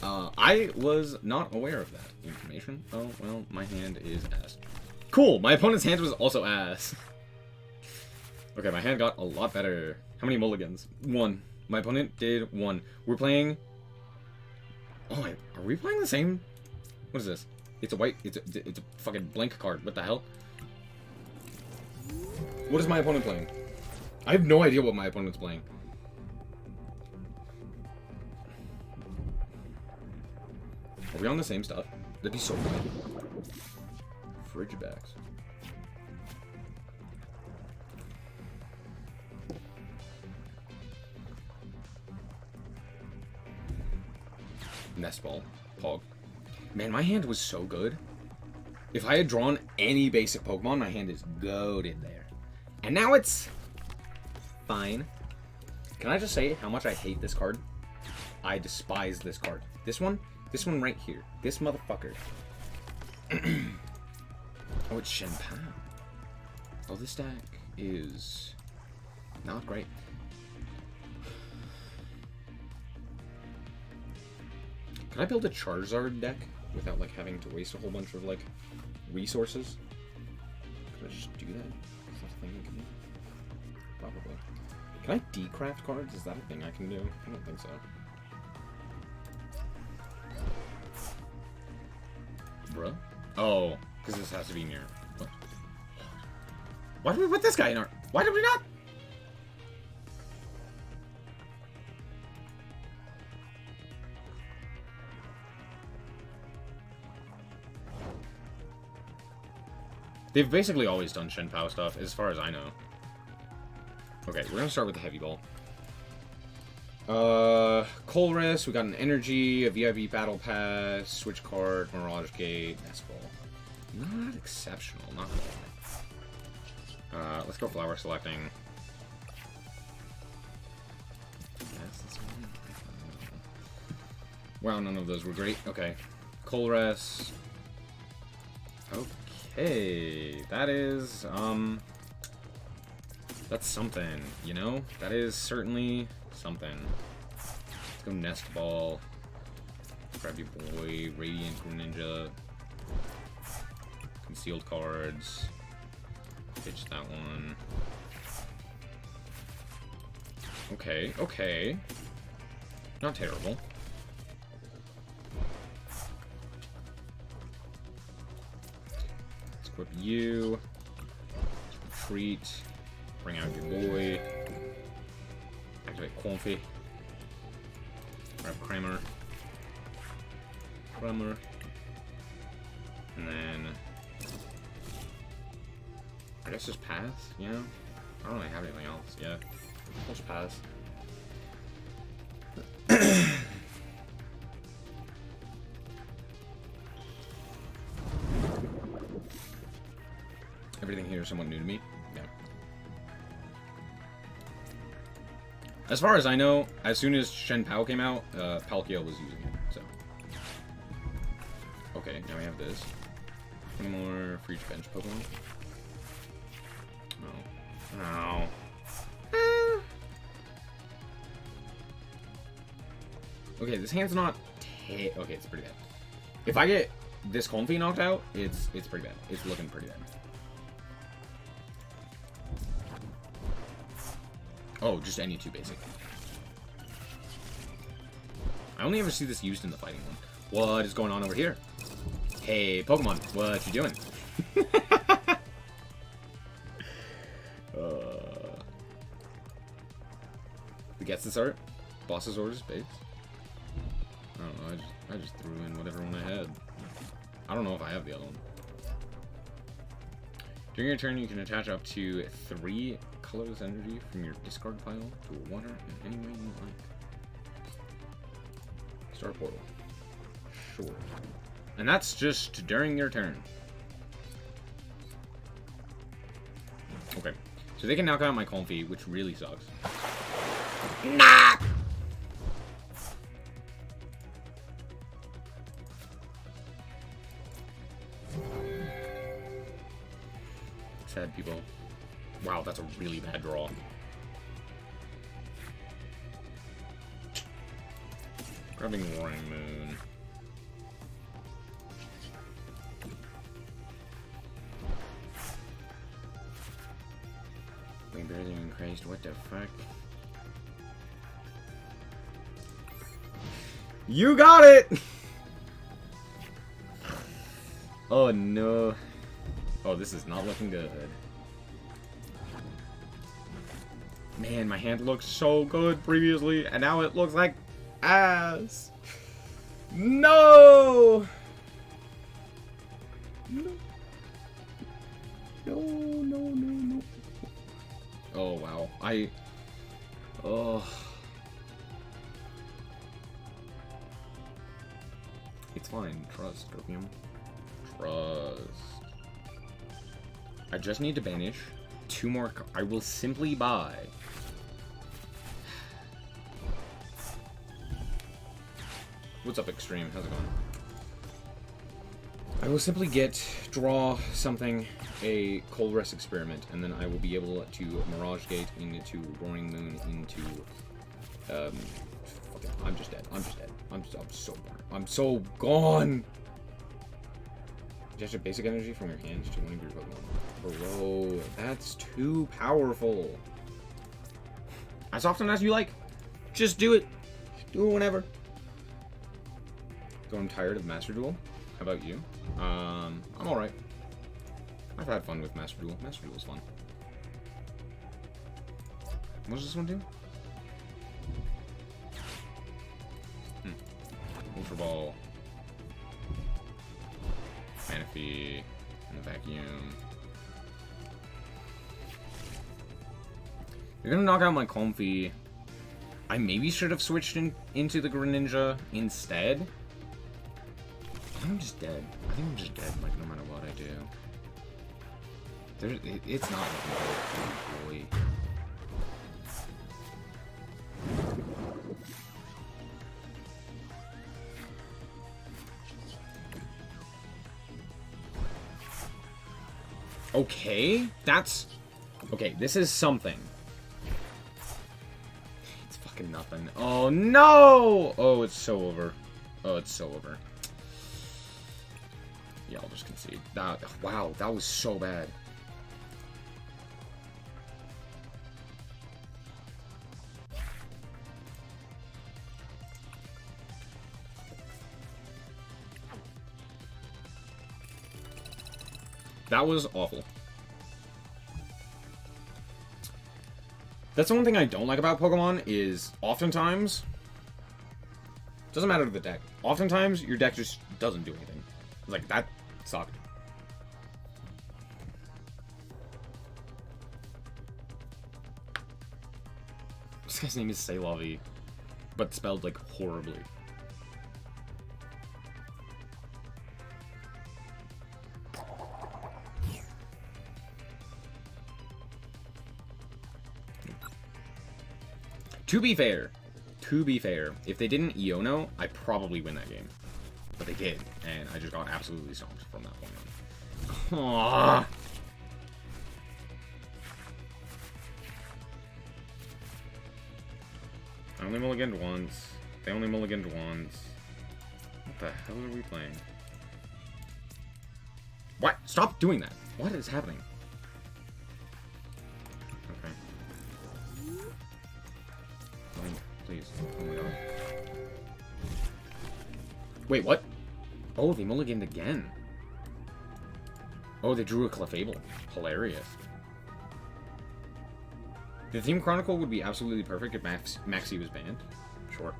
I was not aware of that information. Oh, well, my hand is ass. Cool, my opponent's hand was also ass. Okay, my hand got a lot better. How many mulligans? 1. My opponent did 1. We're playing... Oh, are we playing the same? What is this? It's a white... It's a fucking blank card. What the hell? What is my opponent playing? I have no idea what my opponent's playing. Are we on the same stuff? That'd be so cool. Frigibacks. Nest Ball. Pog. Man, my hand was so good. If I had drawn any basic Pokemon, my hand is goated there. And now it's... fine. Can I just say how much I hate this card? I despise this card. This one right here. This motherfucker. Oh, it's Shen Pao. Oh, this deck is not great. Can I build a Charizard deck without, like, having to waste a whole bunch of, like, resources? Can I just do that? Is that a thing I can do? Probably. Can I decraft cards? Is that a thing I can do? I don't think so. Bruh? Oh, because this has to be near. What? Why did we put this guy in our... Why did we not? They've basically always done Shen Pao stuff, as far as I know. Okay, we're gonna start with the heavy ball. Colress, we got an energy, a VIV battle pass, switch card, Mirage Gate, Nest Ball. Not exceptional, not really. Let's go flower selecting. Wow, none of those were great. Okay. Colress. Okay, that is, that's something, you know? That is certainly something. Let's go Nest Ball. Krabby Boy, Radiant Greninja. Concealed cards. Pitch that one. Okay, okay. Not terrible. Let's equip you. Retreat. Bring out your boy. Activate Quanfy. Grab Kramer. And then... I guess just pass, you know? I don't really have anything else, yeah. I'll just pass. Everything here is somewhat new to me. Yeah. As far as I know, as soon as Shen Pao came out, Palkia was using it, so. Okay, now we have this. Any more for each bench Pokemon? No. Oh. Okay, this hand's not... Okay, it's pretty bad. If I get this Comfy knocked out, it's pretty bad. It's looking pretty bad. Oh, just any two basic. I only ever see this used in the fighting one. What is going on over here? Hey, Pokemon, what you doing? The Gets art? Boss's orders, base? I don't know, I just threw in whatever one I had. I don't know if I have the other one. During your turn, you can attach up to 3 colorless energy from your discard pile to a water in any way you like. Star Portal. Sure. And that's just during your turn. So they can knock out my Comfy, which really sucks. Nah! Sad people. Wow, that's a really bad draw. Grabbing Roaring Moon. Way better than Christ, what the fuck? You got it! Oh no. Oh, this is not looking good. Man, my hand looked so good previously, and now it looks like ass. No! No. No, no, no, no. Oh, wow. Oh. It's fine. Trust, Copium. Trust. I just need to banish 2 more. I will simply buy. What's up, Extreme? How's it going? I will simply draw something, a Cold Rest Experiment, and then I will be able to Mirage Gate into Roaring Moon into, I'm just dead. I'm so bored. I'm so gone! Gesture basic energy from your hands to one of your Pokemon. Bro, that's too powerful. As often as you like, just do it. Do it whenever. So I'm tired of Master Duel. How about you? I'm alright. I've had fun with Master Duel. Master Duel's fun. What does this one do? Ultra Ball. Manaphy. And a Vacuum. You're gonna knock out my Comfy. I maybe should have switched into the Greninja instead. I think I'm just dead. I think I'm just dead, like, no matter what I do. It's not looking good, boy. Okay, that's... Okay, this is something. It's fucking nothing. Oh, no! Oh, it's so over. Oh, it's so over. Yeah, I'll just concede. Wow, that was so bad. That was awful. That's the one thing I don't like about Pokemon is oftentimes, doesn't matter to the deck. Oftentimes, your deck just doesn't do anything. Like, that sucked. This guy's name is Saylavi, but spelled, like, horribly. To be fair, if they didn't Iono, I probably win that game. But they did, and I just got absolutely stomped from that point on. Aww. I only mulliganed once. They only mulliganed once. What the hell are we playing? What? Stop doing that. What is happening? Okay. Please. Oh my god. Wait, what? Oh, they mulliganed again. Oh, they drew a Clefable. Hilarious. The Theme Chronicle would be absolutely perfect if Maxie was banned. Sure.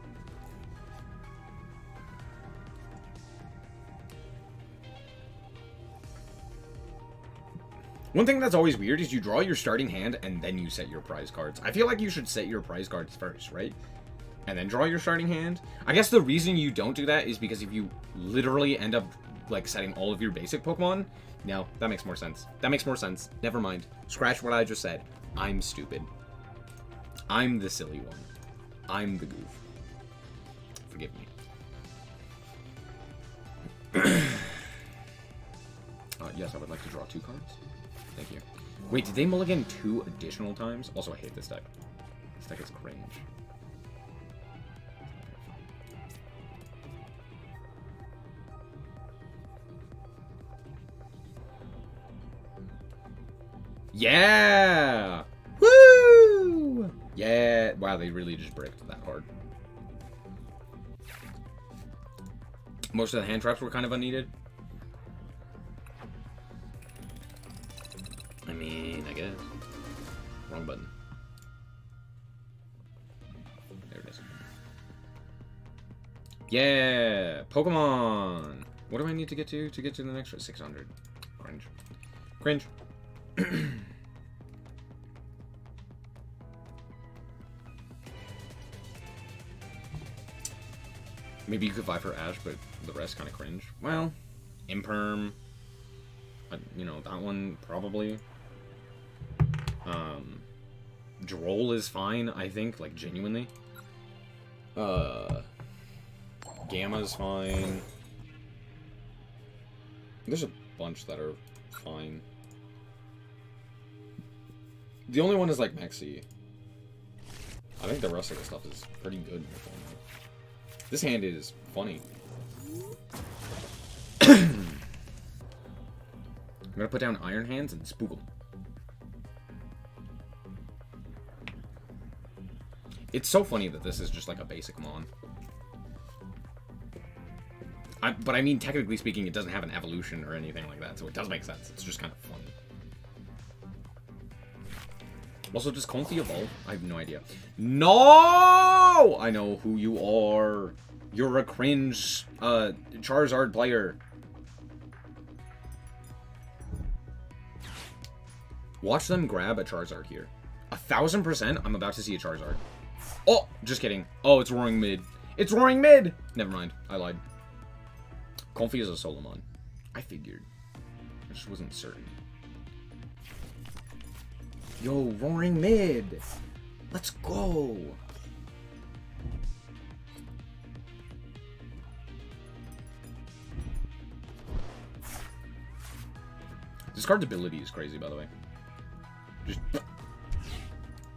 One thing that's always weird is you draw your starting hand and then you set your prize cards. I feel like you should set your prize cards first, right? And then draw your starting hand. I guess the reason you don't do that is because if you literally end up, like, setting all of your basic Pokemon... No, that makes more sense. That makes more sense. Never mind. Scratch what I just said. I'm stupid. I'm the silly one. I'm the goof. Forgive me. Yes, I would like to draw 2 cards. Thank you. Wait, did they mulligan 2 additional times? Also, I hate this deck. This deck is cringe. Yeah! Woo! Yeah! Wow, they really just bricked that hard. Most of the hand traps were kind of unneeded. I mean, I guess. Wrong button. There it is. Yeah! Pokemon! What do I need to get to the next one? 600. Cringe. Cringe. Maybe you could vie for Ash, but the rest kind of cringe. Well, Imperm. You know, that one probably. Droll is fine, I think, like, genuinely. Gamma's fine. There's a bunch that are fine. The only one is, like, Maxi. I think the rest of the stuff is pretty good. This hand is funny. I'm gonna put down Iron Hands and Spoogle. It's so funny that this is just like a basic Mon. But I mean, technically speaking, it doesn't have an evolution or anything like that, so it does make sense. It's just kind of funny. Also, does Comfy evolve? I have no idea. No! I know who you are. You're a cringe Charizard player. Watch them grab a Charizard here. 1000%, I'm about to see a Charizard. Oh, just kidding. Oh, it's Roaring Mid. It's Roaring Mid! Never mind, I lied. Comfy is a Solomon. I figured. I just wasn't certain. Yo, Roaring Mid! Let's go! This card's ability is crazy, by the way. Just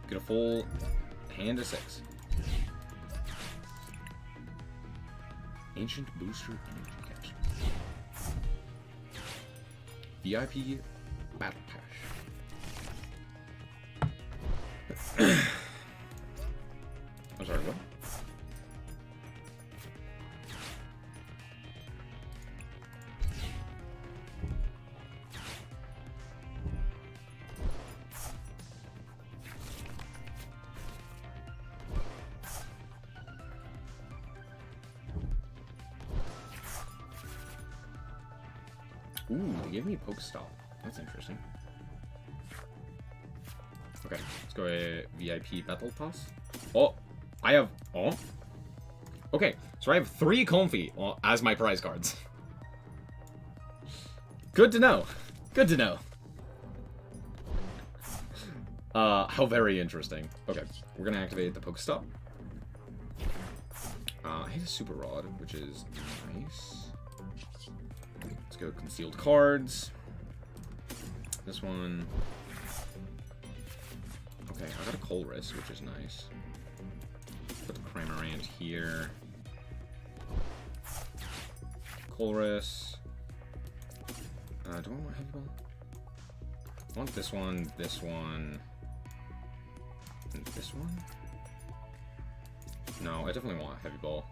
get a full hand of 6. Ancient Booster Energy Catch. VIP Battle Pass. I'm sorry, what? Ooh, they gave me Pokestop. That's interesting. Okay, let's go a VIP Battle Pass. Oh, I have... Oh. Okay, so I have 3 Comfy as my prize cards. Good to know. Good to know. How very interesting. Okay, we're gonna activate the Pokestop. I hit a Super Rod, which is nice. Let's go Concealed Cards. This one. Okay, I got a Colress, which is nice. Put the Cramorant here. Colress. Do I want Heavy Ball? I want this one, and this one. No, I definitely want Heavy Ball.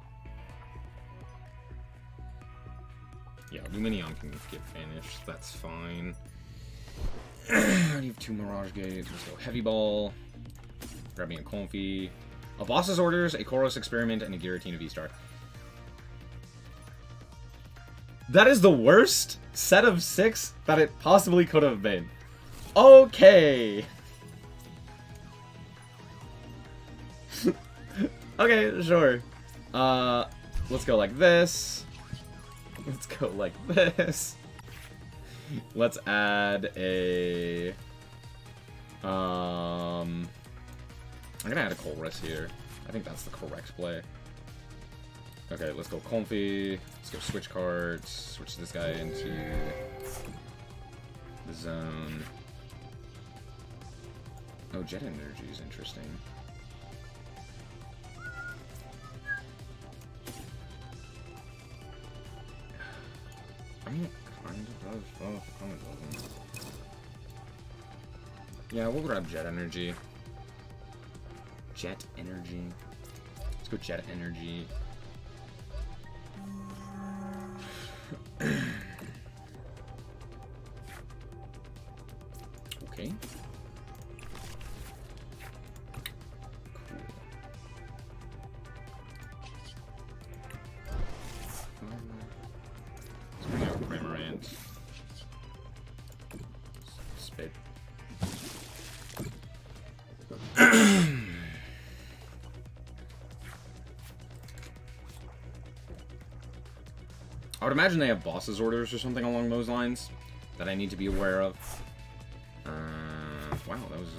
Yeah, Lumineon can get banished. That's fine. I need 2 Mirage Gates. Let's go Heavy Ball. Grab me a Comfy. A Boss's Orders, a Koros Experiment, and a Giratina V-Star. That is the worst set of 6 that it possibly could have been. Okay. Okay, sure. Let's go like this. Let's go like this. Let's add a I'm gonna add a Colress here. I think that's the correct play. Okay, let's go Comfy. Let's go switch cards. Switch this guy into the zone. Oh, Jet Energy is interesting. I mean, kind of does both. Kind of doesn't. Yeah, we'll grab Jet Energy. Jet Energy. Let's go Jet Energy. Okay. Spit. I would imagine they have boss's orders or something along those lines that I need to be aware of. Wow, that was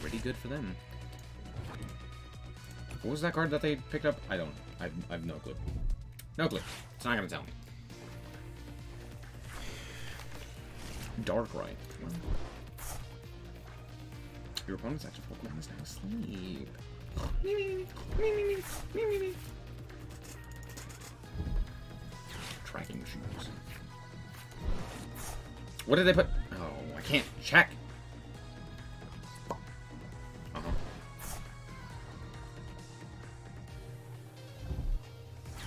pretty good for them. What was that card that they picked up? I have no clue. No clue. It's not gonna tell me. Dark Right. Well, your opponent's actual Pokemon is now asleep. Tracking shoes. What did they put? Oh, I can't check.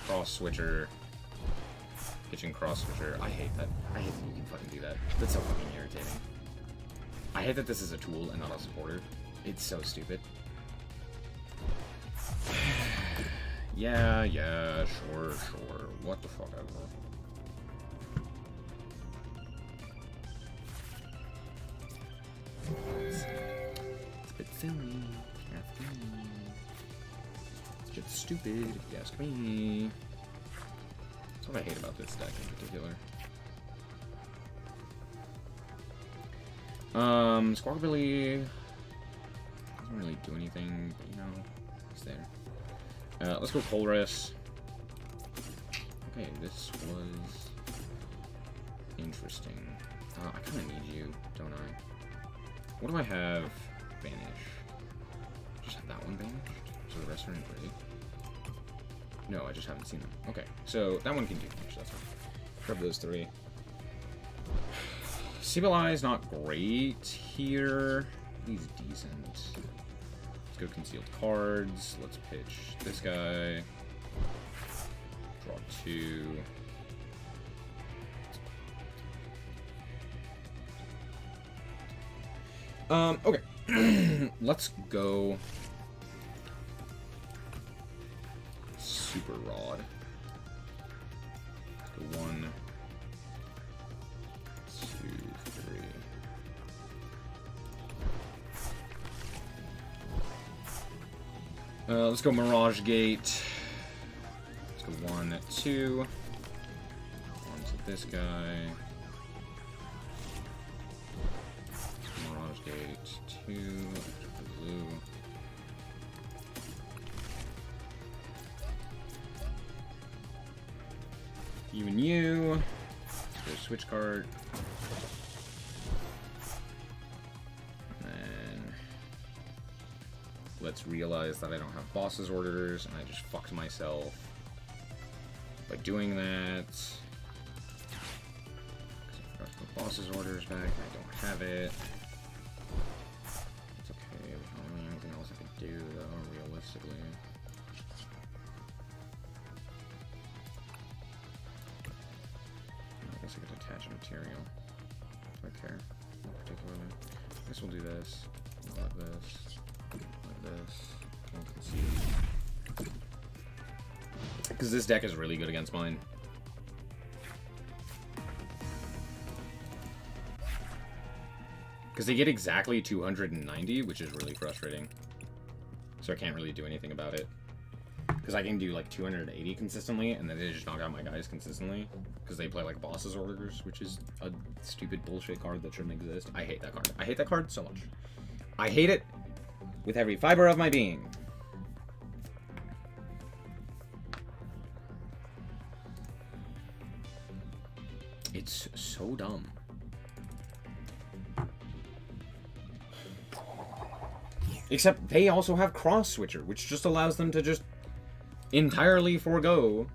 Cross switcher. Kitchen cross switcher. I hate that. I hate that you can fucking do that. That's so fucking irritating. I hate that this is a tool and not a supporter. It's so stupid. Yeah, sure. What the fuck ever. It's a bit silly. It's a bit stupid, if you ask me. That's what I hate about this deck in particular. Squawkabilly doesn't really do anything, but you know, it's there. Let's go Colress. Okay, this was interesting. I kind of need you, don't I? What do I have banished? Just have that one banished? So the rest are in gray? No, I just haven't seen them. Okay, so that one can do damage, that's fine. Grab those three. Sableye not great here. He's decent. Let's go concealed cards. Let's pitch this guy. Draw 2. Okay. Let's go Super Rod. Let's go 1, 2, 3. Let's go Mirage Gate. Let's go 1, 2. On to this guy. Mirage Gate 2. Blue. You and you. Let's go switch card. And then let's realize that I don't have boss's orders, and I just fucked myself by doing that. Because I forgot to put boss's orders back, and I don't have it. It's okay, there's not really anything else I can do, though, realistically. I guess I could attach a material. Do I care? Not particularly. I guess we'll do this. Like this. Like this. Don't concede. Because this deck is really good against mine. Because they get exactly 290, which is really frustrating. So I can't really do anything about it. Because I can do like 280 consistently, and then they just knock out my guys consistently. Because they play like Boss's Orders, which is a stupid bullshit card that shouldn't exist. I hate that card. I hate that card so much. I hate it with every fiber of my being. It's so dumb. Except they also have Cross Switcher, which just allows them to just entirely forego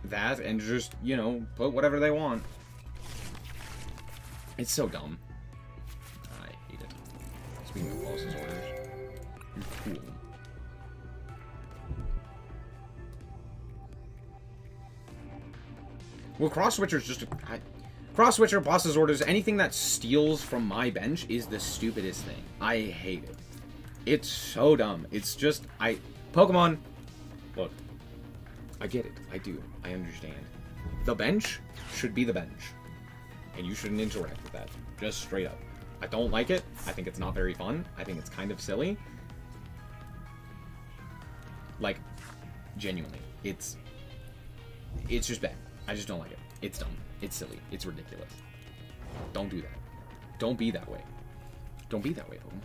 that and just, you know, put whatever they want. It's so dumb. I hate it. Speaking of Boss's Orders, you're cool. Well, Cross Switcher's just Cross Switcher, Boss's Orders, anything that steals from my bench is the stupidest thing. I hate it. It's so dumb. It's just, Pokemon, look, I get it. I do. I understand. The bench should be the bench. And you shouldn't interact with that. Just straight up. I don't like it. I think it's not very fun. I think it's kind of silly. Like, genuinely. It's just bad. I just don't like it. It's dumb. It's silly. It's ridiculous. Don't do that. Don't be that way. Don't be that way, Pokemon.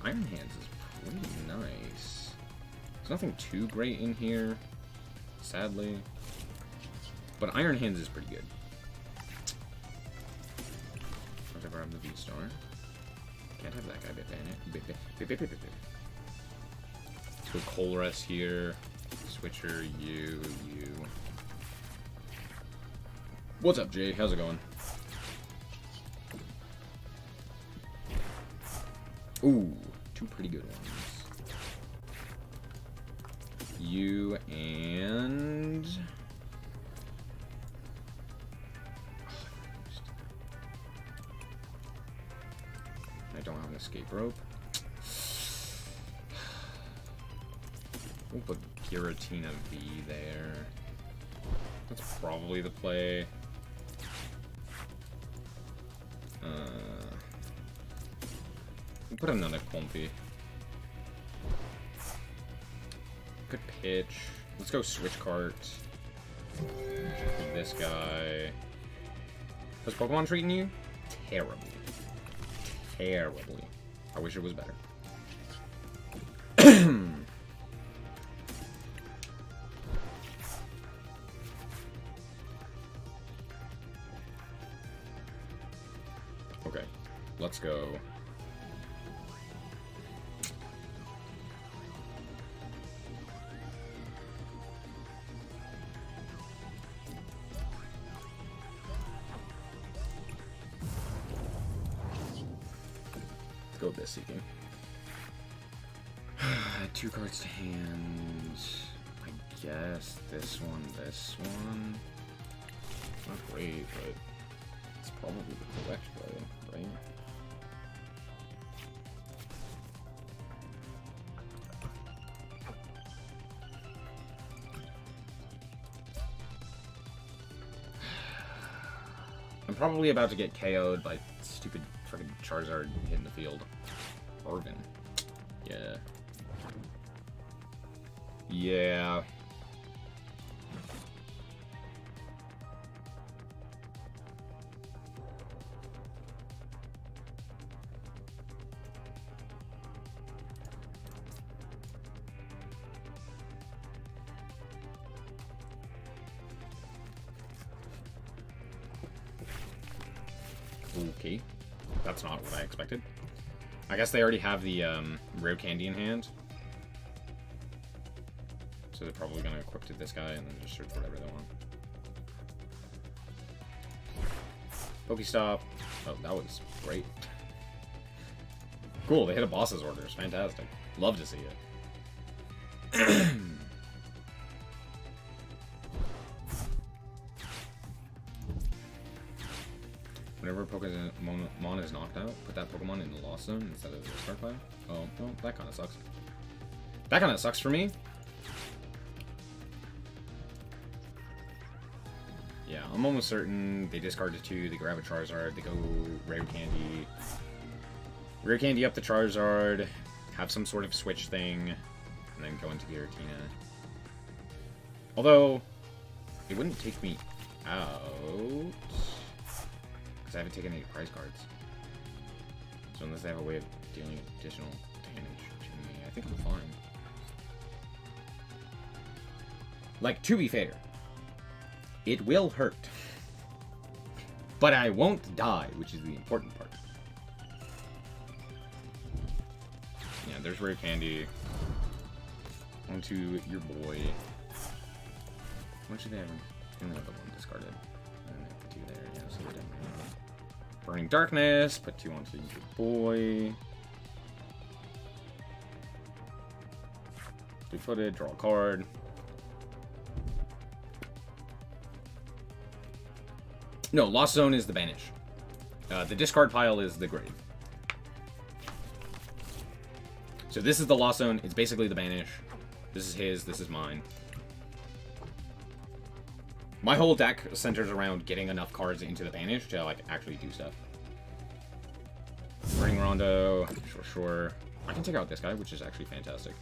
Iron Hands is pretty nice. There's nothing too great in here, sadly. But Iron Hands is pretty good. Whatever, I'm the V-Star. Can't have that guy bit. Put Colress here. Switcher, you. What's up, Jay? How's it going? Ooh, two pretty good ones. You and... I don't have an escape rope. We'll put Giratina V there. That's probably the play. We'll put another Comfy. Good pitch. Let's go switch carts. This guy. How's Pokemon treating you? Terribly. Terribly. I wish it was better. Okay, let's go. Go this seeking. Two cards to hand. I guess this one. Not great, but it's probably the correct play, right? I'm probably about to get KO'd by stupid fucking Charizard hitting the field. Irvin. Yeah. Yeah. Okay. That's not what I expected. I guess they already have the rare candy in hand. So they're probably going to equip to this guy and then just search whatever they want. Pokestop. Oh, that was great. Cool, they hit a boss's orders. Fantastic. Love to see it. Whenever a Pokemon is knocked out, put that Pokemon in the Lost Zone instead of the start play. Oh, well, that kind of sucks. That kind of sucks for me. Yeah, I'm almost certain they discard the 2, they grab a Charizard, they go Rare Candy. Rare Candy up the Charizard, have some sort of switch thing, and then go into Giratina. Although, it wouldn't take me out, because I haven't taken any prize cards. So unless they have a way of dealing additional damage to me, I think I'm fine. Like, to be fair, it will hurt. But I won't die, which is the important part. Yeah, there's Rare Candy. Onto your boy. What should they have? They only have the one discarded. And then they put 2 there, yeah, so they don't really. Burning Darkness, put 2 onto your boy. 3-footed, draw a card. No, Lost Zone is the banish. The discard pile is the grave. So this is the Lost Zone. It's basically the banish. This is his. This is mine. My whole deck centers around getting enough cards into the banish to like actually do stuff. Burning Rondo. Sure. I can take out this guy, which is actually fantastic.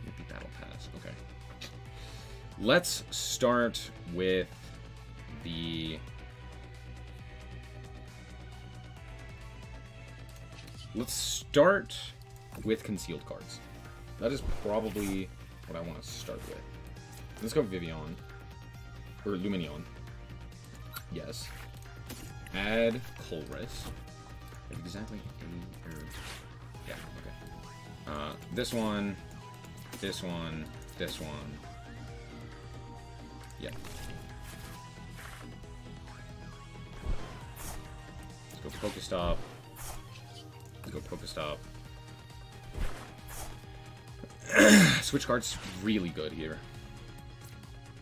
Maybe Battle Pass. Okay. Let's start with the... Let's start with concealed cards. That is probably what I want to start with. Let's go Vivian. Or Luminion. Yes. Add Colress. Exactly. Yeah, okay. This one. This one. This one. Yeah. Let's go Pokestop. Let's go Pokestop. Switch card's really good here.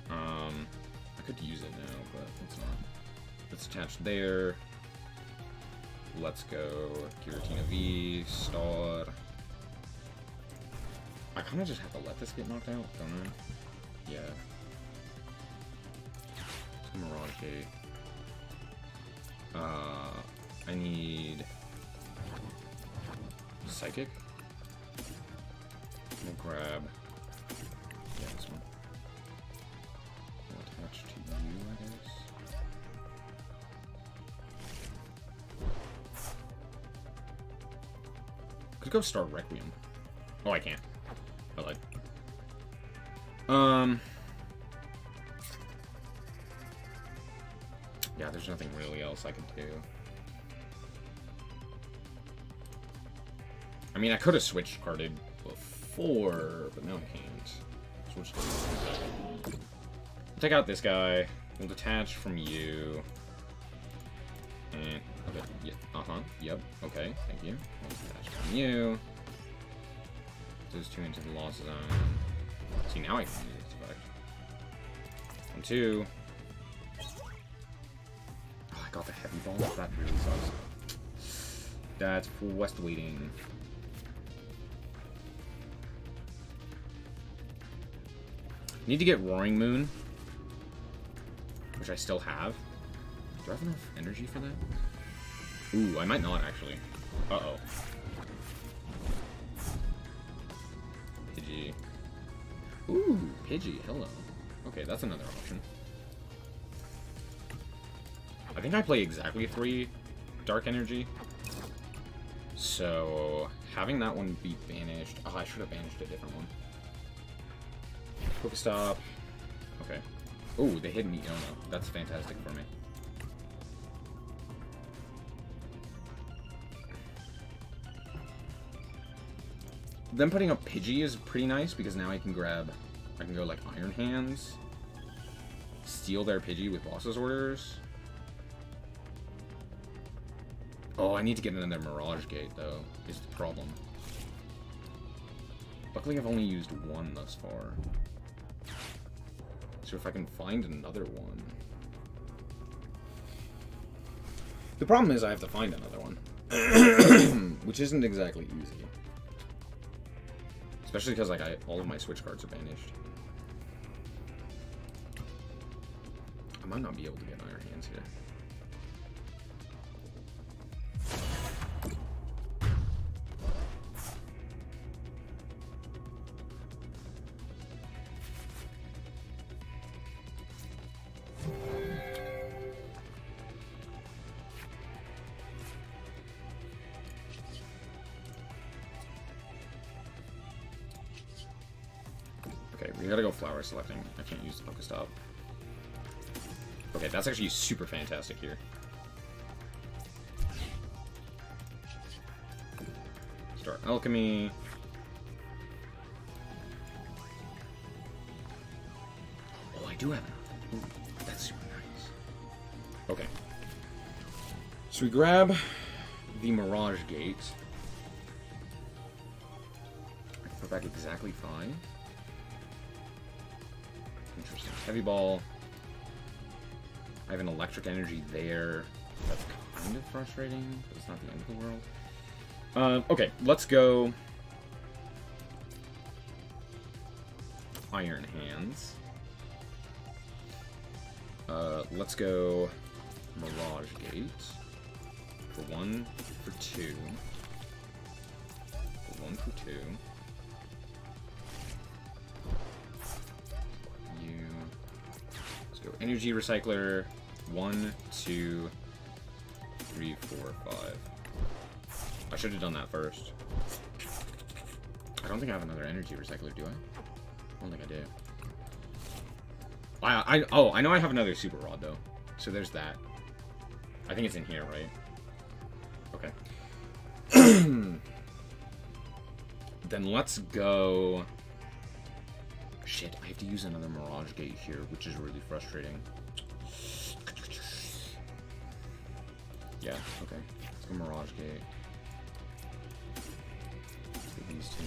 I could use it now, but let's not. Let's attach there. Let's go Giratina V, Star. I kind of just have to let this get knocked out, don't I? Yeah. Mirage Gate. I need Psychic. We'll grab this one. We'll attach to you, I guess. Could go Star Requiem. Oh, I can't. I lied. Yeah, there's nothing really else I can do. I mean, I could have switched carded before, but now I can't. Switch carded. Take out this guy. We'll detach from you. And, okay, yeah, yep, okay, thank you. We'll detach from you. Those 2 into the Lost Zone. See, now I can use this effect. 1, 2. Oh, I got the heavy ball. That really sucks. That's for West waiting. Need to get Roaring Moon, which I still have. Do I have enough energy for that? Ooh, I might not actually. Uh-oh. Pidgey. Ooh, Pidgey, hello. Okay, that's another option. I think I play exactly 3 Dark Energy. So, having that one be banished... Oh, I should have banished a different one. Pokestop. Okay. Ooh, they hit me. Oh no, that's fantastic for me. Them putting up Pidgey is pretty nice because now I can grab... I can go like Iron Hands. Steal their Pidgey with Boss's Orders. Oh, I need to get another Mirage Gate though, is the problem. Luckily I've only used 1 thus far. So if I can find another one... The problem is I have to find another one. Which isn't exactly easy. Especially because like all of my Switch cards are banished. I might not be able to get Iron Hands here. We gotta go flower selecting. I can't use the Pokestop. Okay, that's actually super fantastic here. Start alchemy. Oh, I do have enough. Ooh, that's super nice. Okay. So we grab the Mirage Gate. I can put back exactly 5. Interesting. Heavy Ball. I have an electric energy there. That's kind of frustrating, but it's not the end of the world. Okay, let's go Iron Hands. Let's go Mirage Gate. For 1, for 2. For 1, for 2. Let's go Energy Recycler. 1, 2, 3, 4, 5. I should have done that first. I don't think I have another Energy Recycler, do I? I don't think I do. I know I have another Super Rod, though. So there's that. I think it's in here, right? Okay. Then let's go... Shit, I have to use another Mirage Gate here, which is really frustrating. Yeah, okay. Let's go Mirage Gate. Let's get these two.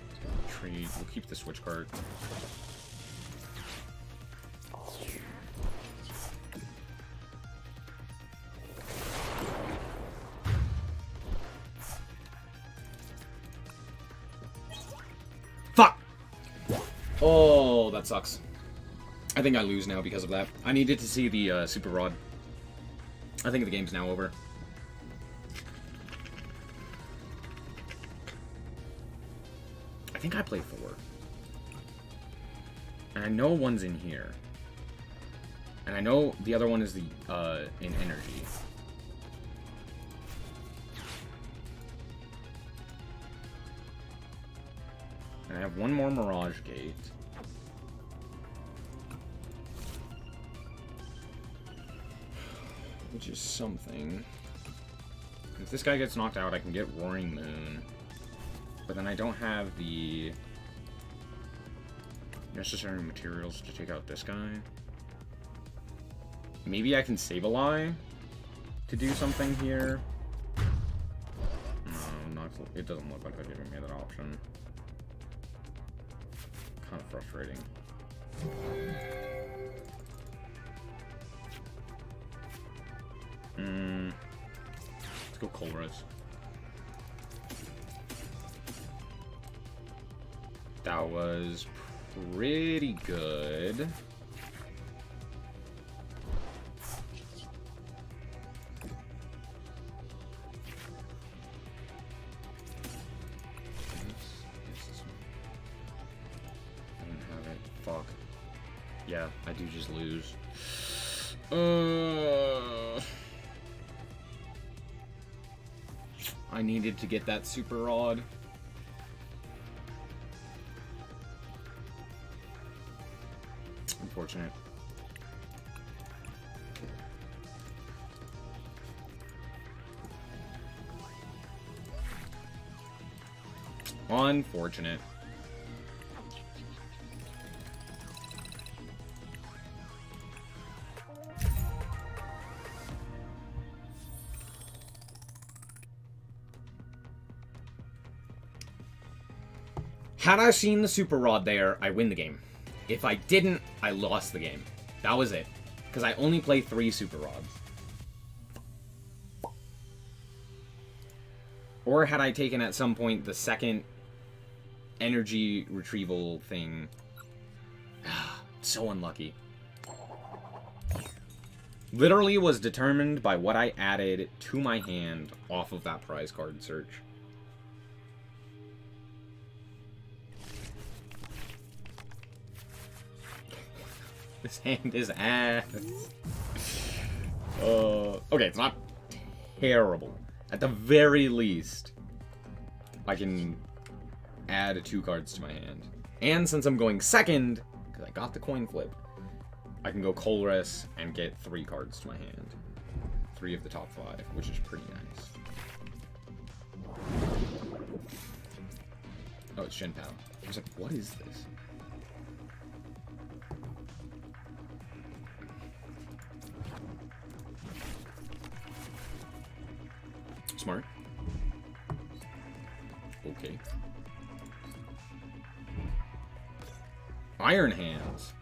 Let's go retreat. We'll keep the switch card. Fuck! Oh, that sucks. I think I lose now because of that. I needed to see the Super Rod. I think the game's now over. I think I play 4. And I know one's in here. And I know the other one is the in energy. And I have one more Mirage Gate. Which is something. If this guy gets knocked out, I can get Roaring Moon. But then I don't have the necessary materials to take out this guy. Maybe I can Sableye to do something here. No, it doesn't look like they're giving me that option. Kind of frustrating. Let's go Colress. That was pretty good. Fuck. Yeah, I do just lose. I needed to get that Super Rod. Unfortunate. Unfortunate. Had I seen the Super Rod there, I win the game. If I didn't, I lost the game. That was it. Because I only play 3 Super Rods. Or had I taken at some point the second energy retrieval thing. So unlucky. Literally was determined by what I added to my hand off of that prize card search. This hand is ass. Okay, it's not terrible. At the very least, I can add 2 cards to my hand. And since I'm going second, because I got the coin flip, I can go Colress and get 3 cards to my hand. 3 of the top 5, which is pretty nice. Oh, it's Shin Pao. I was like, what is this? Smart. Okay. Iron Hands.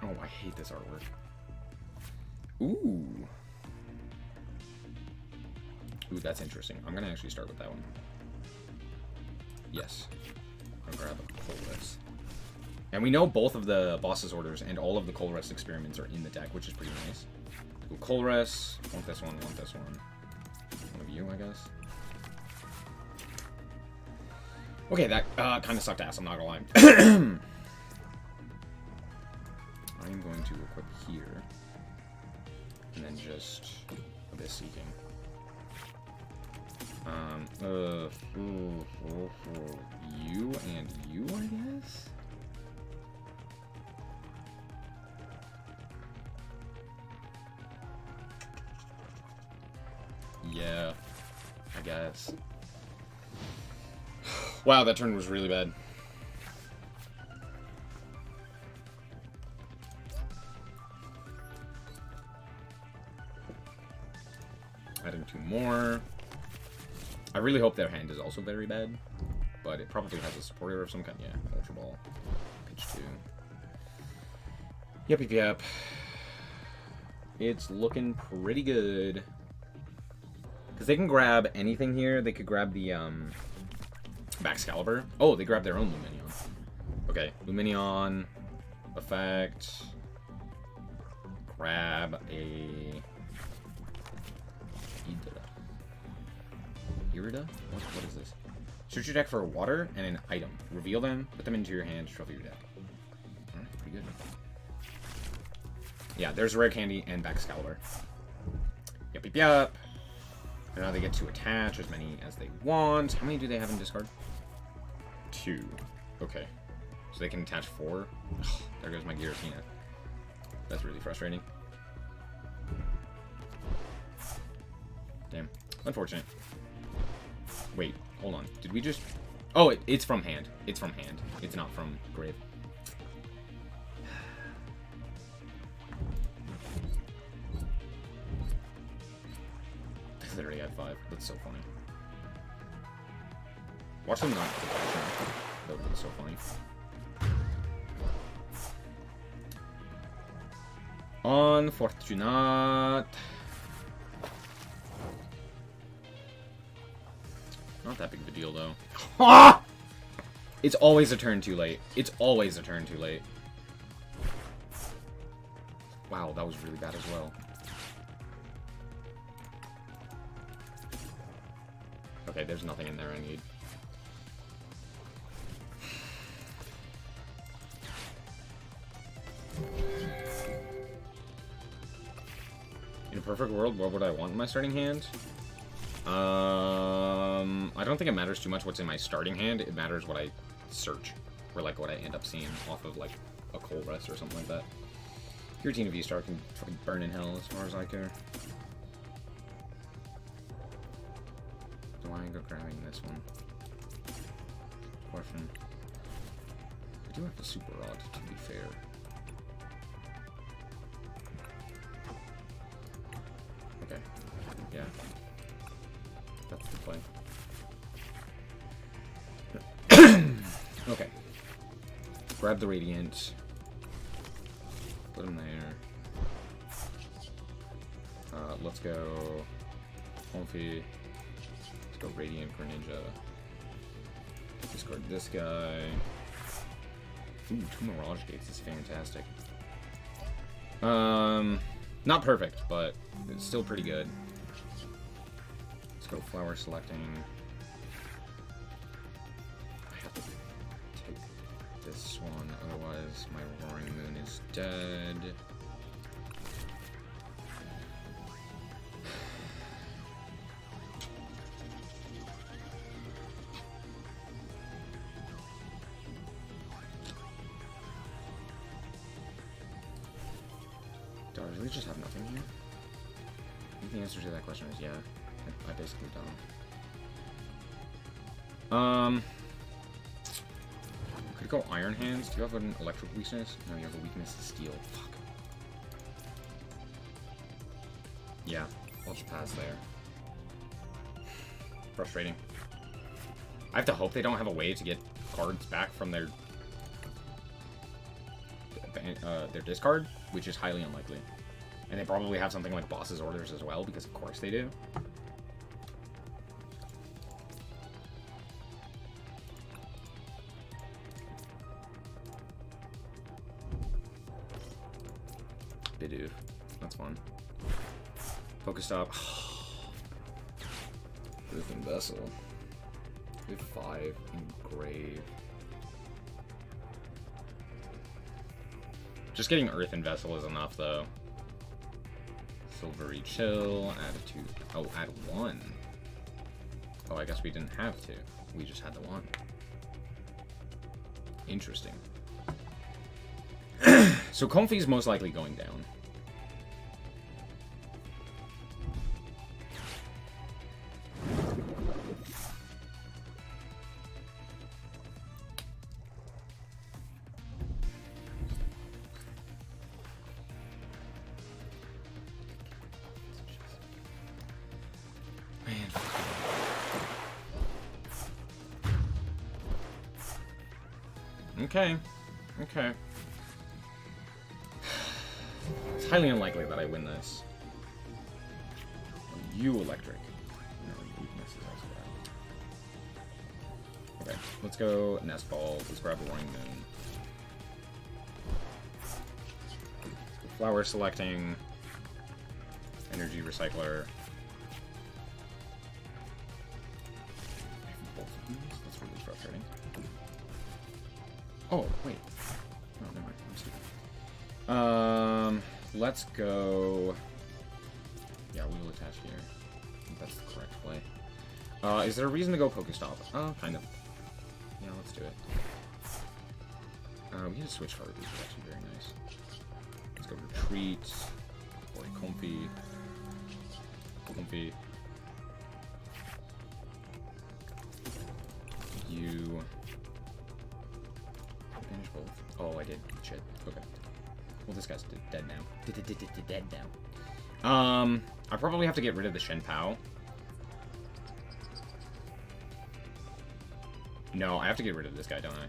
Oh, I hate this artwork. Ooh. Ooh, that's interesting. I'm gonna actually start with that one. Yes. I'll grab a Colress. And we know both of the boss's orders and all of the Colress experiments are in the deck, which is pretty nice. Ooh, Colress. Want this one, want this one. One of you, I guess. Okay, that kind of sucked ass, I'm not gonna lie. I'm going to equip here. And then just Abyss Seeking. You and you, I guess? Yeah, I guess. Wow, that turn was really bad. Adding 2 more. I really hope their hand is also very bad, but it probably has a supporter of some kind. Yeah, Ultra Ball. Pitch 2. Yep. It's looking pretty good. Because they can grab anything here. They could grab the, Excalibur. Oh, they grabbed their own Luminion. Okay, Luminion. Effect. Grab a... Irida? What is this? Search your deck for a water and an item. Reveal them, put them into your hand, shuffle your deck. Alright, pretty good. Yeah, there's Rare Candy and Excalibur. Yep. And now they get to attach as many as they want. How many do they have in discard? 2. Okay. So they can attach 4. Ugh, there goes my Giratina. That's really frustrating. Damn. Unfortunate. Wait, hold on. Did we just... Oh, it's from hand. It's from hand. It's not from grave. I literally had 5. That's so funny. Watch them not. That would be so funny. Unfortunate. Not that big of a deal, though. Ah! It's always a turn too late. It's always a turn too late. Wow, that was really bad as well. Okay, there's nothing in there I need. In a perfect world, what would I want in my starting hand? I don't think it matters too much what's in my starting hand. It matters what I search, or like what I end up seeing off of like a Colress or something like that. Giratina V-Star can fucking burn in hell as far as I care. Do I go grabbing this one? Question. I do have the Super Rod, to be fair. Okay. Yeah. That's the play. Okay. Grab the Radiant. Put him there. Let's go... Comfy. Let's go Radiant Greninja. Discard this guy. Ooh, 2 Mirage Gates is fantastic. Not perfect, but it's still pretty good. Let's go Flower Selecting. I have to take this one, otherwise my Roaring Moon is dead. really just have nothing here? I think the answer to that question is yeah. I basically don't. Could go Iron Hands. Do you have an electric weakness? No, you have a weakness to steel. Fuck. Yeah, I'll just pass there. Frustrating. I have to hope they don't have a way to get cards back from their discard, which is highly unlikely. And they probably have something like Boss's Orders as well, because of course they do. Bidoof. That's fun. Pokestop. Earthen Vessel. We have 5. Engrave. Just getting Earthen Vessel is enough, though. Silvery Chill. Add a 2. Oh, add 1. Oh, I guess we didn't have 2. We just had the 1. Interesting. So Comfy's most likely going down. Okay. Okay. It's highly unlikely that I win this. You electric. No, weakness is also bad. Okay, let's go Nest Balls. Let's grab a Roaring Moon. Flower selecting. Energy Recycler. I have both of these? That's really frustrating. Oh, wait. Oh, never mind. I'm stupid. Let's go... Yeah, we will attach here. I think that's the correct play. Is there a reason to go Pokestop? Kind of. Yeah, let's do it. We can switch card. These are actually very nice. Let's go Retreat. Boy, Comfy. Comfy. You... Finish both. Oh, I did. Shit. Okay. Well, this guy's dead now. Dead now. I probably have to get rid of the Shen Pao. No, I have to get rid of this guy, don't I?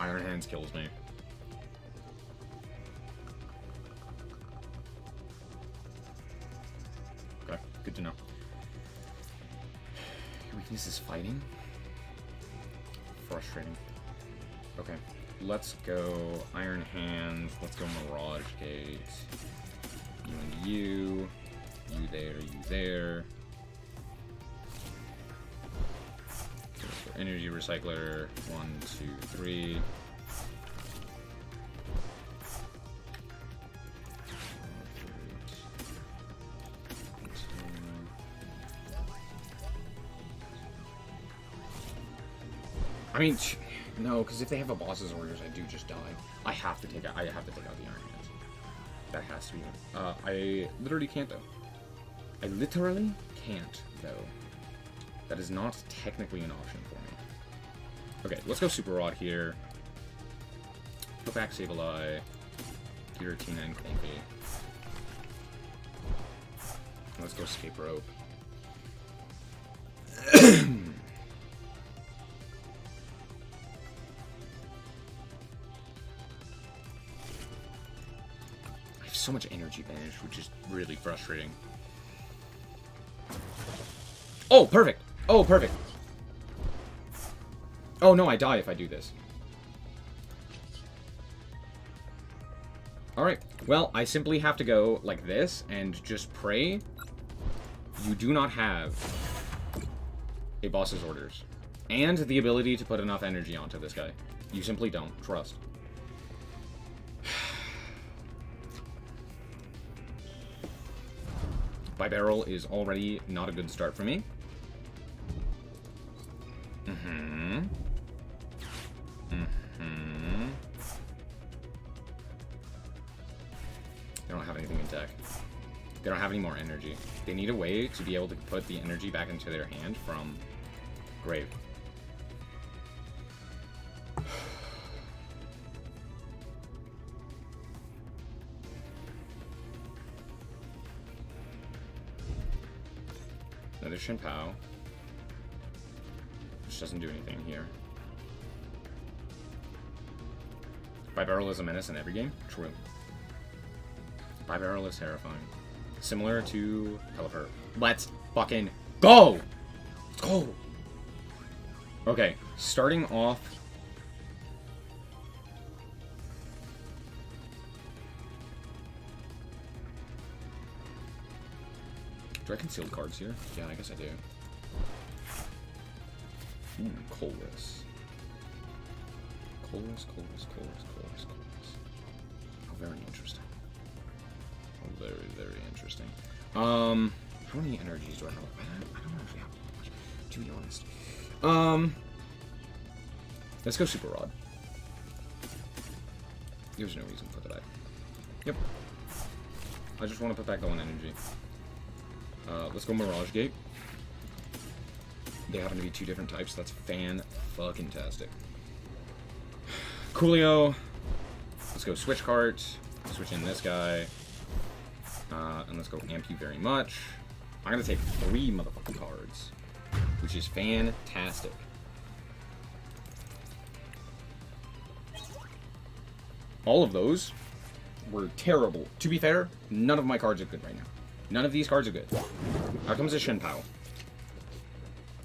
Iron Hands kills me. Okay, good to know. Your weakness is fighting? Frustrating. Okay, let's go Iron Hands, let's go Mirage Gate. You and you. You there, you there. Energy Recycler, 1, 2, 3. I mean, no, because if they have a Boss's Orders, I do just die. I have to take out the Iron Hands. That has to be. I literally can't though. I literally can't though. That is not technically an option for me. Okay, let's go Super Rod here. Go back Sableye. Giratina and Comfy. Let's go Escape Rope. So much energy banished, which is really frustrating. Oh, perfect! Oh, perfect! Oh no, I die if I do this. Alright, well, I simply have to go like this and just pray you do not have a Boss's Orders. And the ability to put enough energy onto this guy. You simply don't. Trust. Barrel is already not a good start for me. They don't have anything in deck. They don't have any more energy. They need a way to be able to put the energy back into their hand from grave. Another Shin Pao, which doesn't do anything here. Bi-barrel is a menace in every game? True. Bi-barrel is terrifying. Similar to Pelipper. Let's fucking go! Let's go! Okay, starting off... Do I conceal cards here? Yeah, I guess I do. Ooh, Colress. Colress. Oh, very interesting. Oh, very, very interesting. How many energies do I have? I don't actually have much, to be honest. Let's go Super Rod. There's no reason for that. Yep. I just want to put back the one energy. Let's go Mirage Gate. They happen to be two different types. That's fan-fucking-tastic. Coolio. Let's go Switch Cart. Switch in this guy. And let's go Amp You very much. I'm gonna take 3 motherfucking cards, which is fantastic. All of those were terrible. To be fair, none of my cards are good right now. None of these cards are good. Out comes a Shin Pao.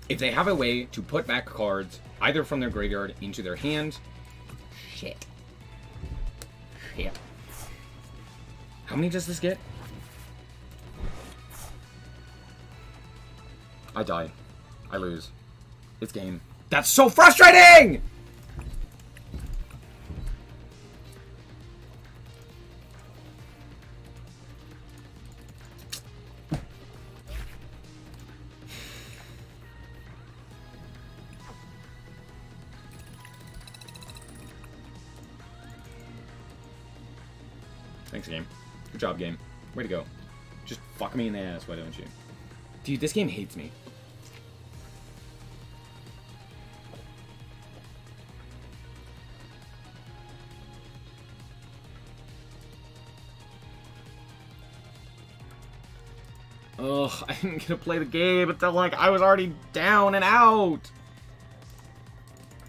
If they have a way to put back cards, either from their graveyard into their hand... Shit. How many does this get? I die. I lose. It's game. That's so frustrating! Thanks, game. Good job, game. Way to go. Just fuck me in the ass, why don't you? Dude, this game hates me. Ugh, I didn't get to play the game until, like, I was already down and out.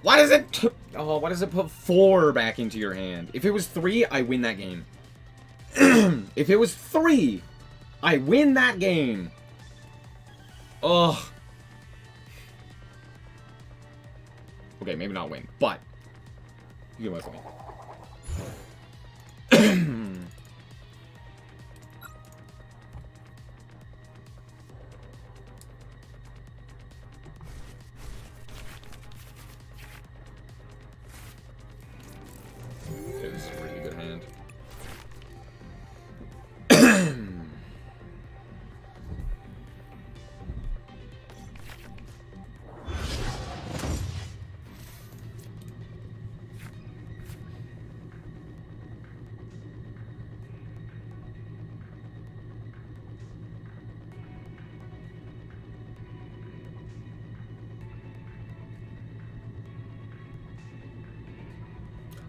Why does it... why does it put 4 back into your hand? If it was 3, I win that game. If it was 3, I win that game. Ugh. Okay, maybe not win, but you get what I mean. Okay, this is a really good hand.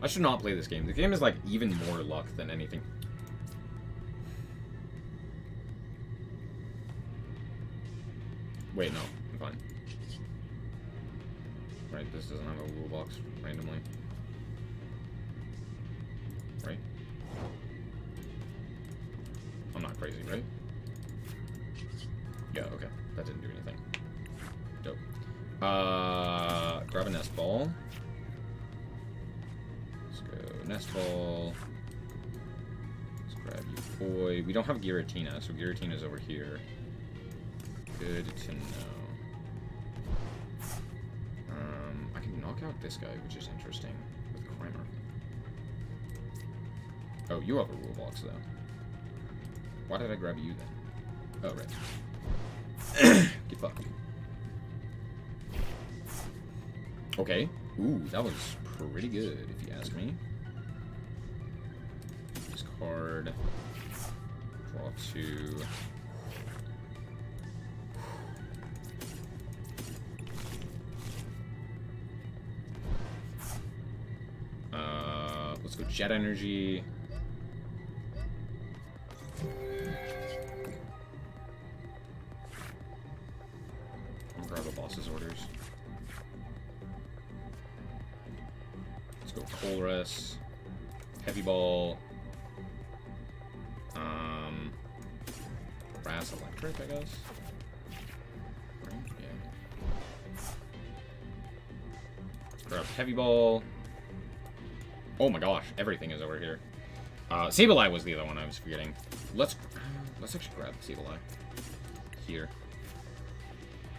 I should not play this game. The game is like even more luck than anything. Wait, no. I'm fine. Right, this doesn't have a rule box randomly. Right? I'm not crazy, right? Yeah, okay. That didn't do anything. Dope. Grab a nest ball. Nest ball. Let's grab you, boy. We don't have Giratina, so Giratina's over here. Good to know. I can knock out this guy, which is interesting, with Kramer. Oh, you have a rule box, though. Why did I grab you, then? Oh, right. Get fucked. Okay. Ooh, that was pretty good, if you ask me. Card. Draw 2. Let's go Jet Energy. I'm gonna grab the boss's orders. Let's go Colress. Heavy Ball. Brass Electric, I guess. Right? Yeah. Grab Heavy Ball. Oh my gosh, everything is over here. Sableye was the other one I was forgetting. Let's actually grab Sableye. Here.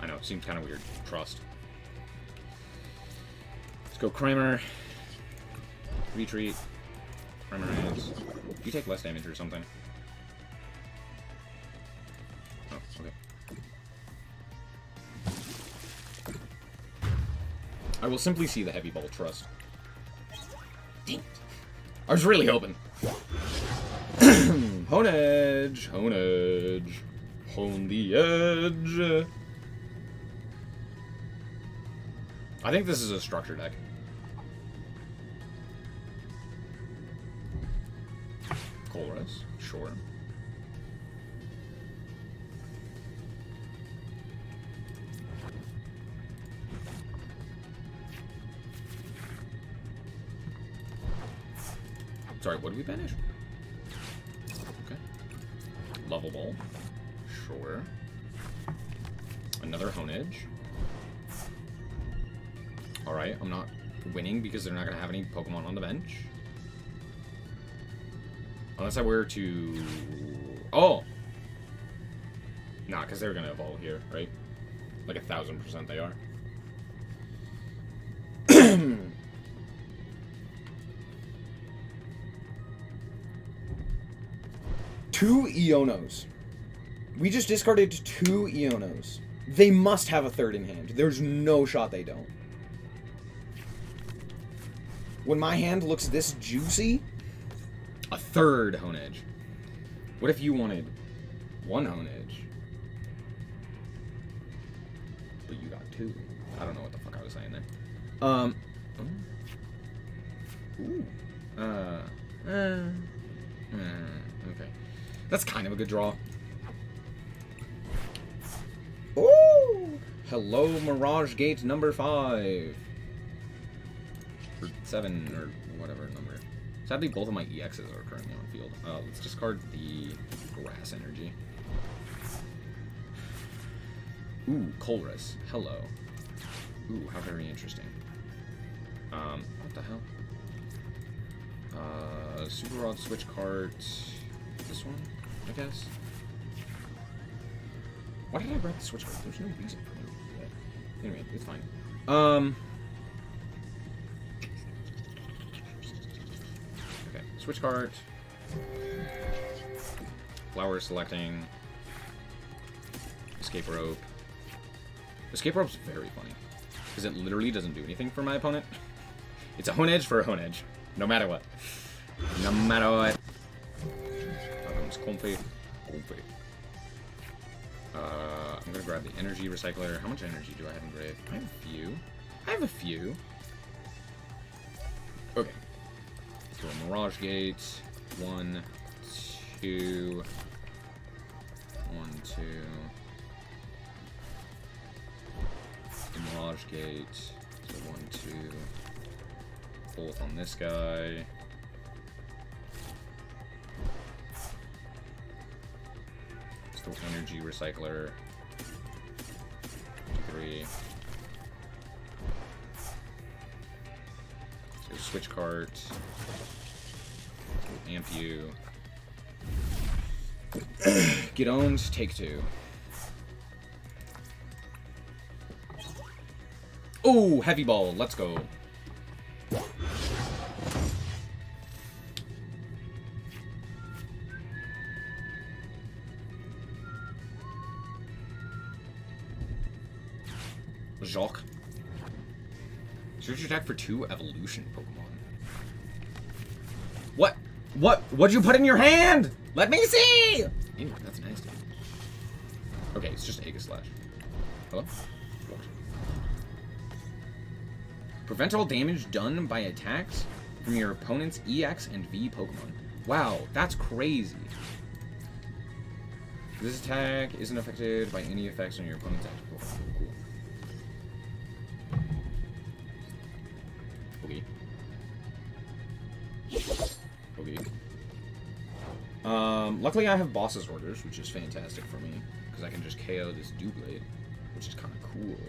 I know, it seems kind of weird. Trust. Let's go Kramer. Retreat. Kramer is. You take less damage or something. Oh, okay. I will simply see the Heavy Ball. Trust. Dang it. I was really hoping. Hone Edge. Hone Edge. Hone the Edge. I think this is a structure deck. Colress. Sure. Sorry, what did we banish? Okay. Level Ball. Sure. Another Hone Edge. Alright, I'm not winning because they're not going to have any Pokemon on the bench. Unless I were to... Oh! Nah, because they're going to evolve here, right? Like 1000% they are. Two Ionos. We just discarded 2 Ionos. They must have a third in hand. There's no shot they don't. When my hand looks this juicy, a third Hone Edge. What if you wanted 1 Hone Edge? But you got 2. I don't know what the fuck I was saying there. Okay. That's kind of a good draw. Ooh! Hello, Mirage Gate number 5. Or 7, or whatever number. Sadly, both of my EXs are currently on field. Let's discard the Grass Energy. Ooh, Colress. Hello. Ooh, how very interesting. What the hell? Super Rod Switch Cart. This one, I guess. Why did I grab the Switch Cart? There's no reason for me to do that. Anyway, it's fine. Okay, Switch Cart. Flower selecting. Escape Rope. Escape Rope's very funny. Because it literally doesn't do anything for my opponent. It's a Hone Edge for a Hone Edge. No matter what. No matter what. Comfy. I'm gonna grab the energy recycler. How much energy do I have in grave? I have a few. Okay. Let's go Mirage Gate. 1, 2. 1, 2. Mirage Gate. So 1, 2. Both on this guy. Energy recycler. 2, 3. So switch cart. Amp you. Get owned. Take 2. Oh, Heavy Ball. Let's go. Jacques. Search attack for 2 evolution Pokemon. What? What'd you put in your hand? Let me see! Ew, that's nasty. Okay, it's just Aegis Slash. Hello? What? Prevent all damage done by attacks from your opponent's EX and V Pokemon. Wow, that's crazy. This attack isn't affected by any effects on your opponent's active Pokemon. Cool. Okay. Luckily I have boss's orders, which is fantastic for me, because I can just KO this Doublade, which is kind of cool.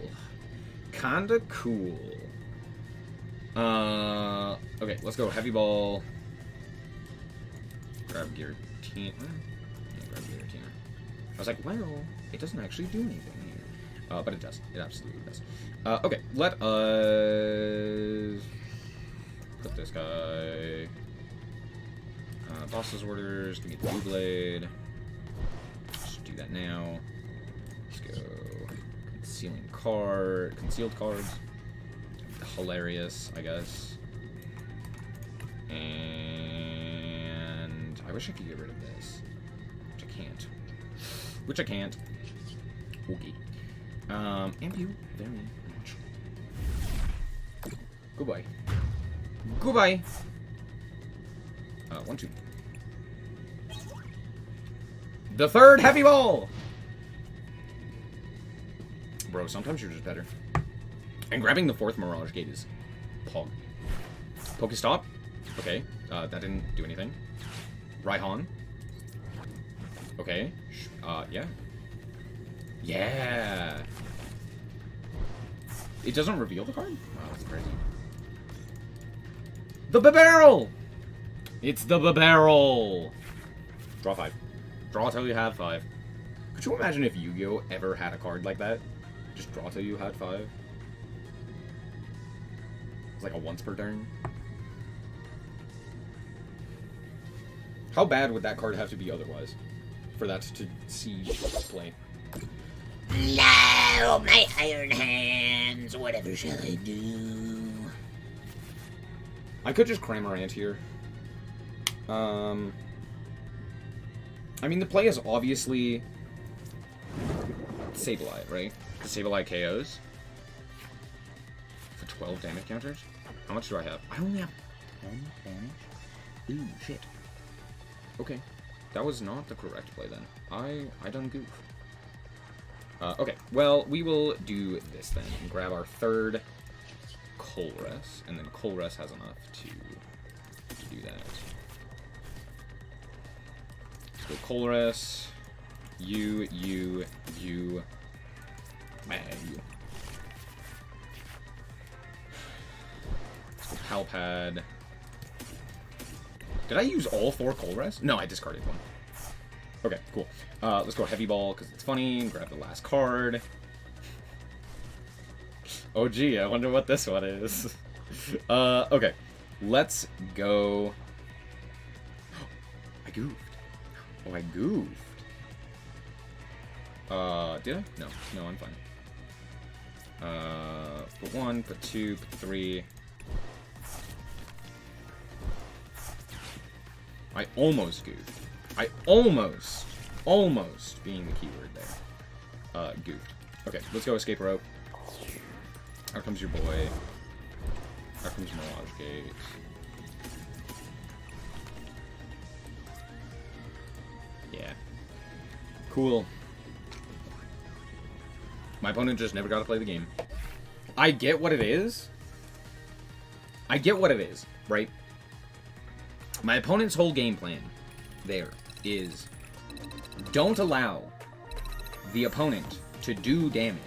Kinda cool. Okay, let's go Heavy Ball. Grab Giratina. Yeah, grab Giratina. I was like, well, it doesn't actually do anything here. But it does. It absolutely does. Okay, let us put this guy. Boss's orders. Give me the Doublade. Just do that now. Let's go. Concealed cards. Hilarious, I guess. And I wish I could get rid of this, which I can't. Okay. And you very much. Goodbye. Goodbye. 1, 2. The third Heavy Ball. Bro, sometimes you're just better. And grabbing the fourth Mirage Gate is pog. Pokestop. Okay, that didn't do anything. Raihan. Okay. Yeah. Yeah. It doesn't reveal the card? Wow, that's crazy. The Barrel! It's the Barrel! Draw 5. Draw till you have 5. Could you imagine if Yu-Gi-Oh! Ever had a card like that? Just draw till you had 5? It's like a once per turn. How bad would that card have to be otherwise for that to see play? No, my iron hands. Whatever shall I do? I could just Cramorant here. I mean, the play is obviously Sableye, right? The Sableye KOs for 12 damage counters. How much do I have? I only have 10 damage. Ooh, shit. Okay, that was not the correct play then. I done goof. Okay, well, we will do this then and grab our third Colress, and then Colress has enough to do that. Let's go Colress, you, man, you. Let's go Palpad. Did I use all 4 Colress? No, I discarded one. Okay, cool. Let's go Heavy Ball, because it's funny, and grab the last card. Oh, gee, I wonder what this one is. Okay. Let's go... I goofed. Oh, I goofed. Did I? No. No, I'm fine. Put 1, put 2, put 3... I almost goofed. I almost being the keyword there. Goofed. Okay, let's go Escape Rope. Here comes your boy. Here comes Mirage Gate. Yeah. Cool. My opponent just never got to play the game. I get what it is. I get what it is, right? My opponent's whole game plan there is don't allow the opponent to do damage.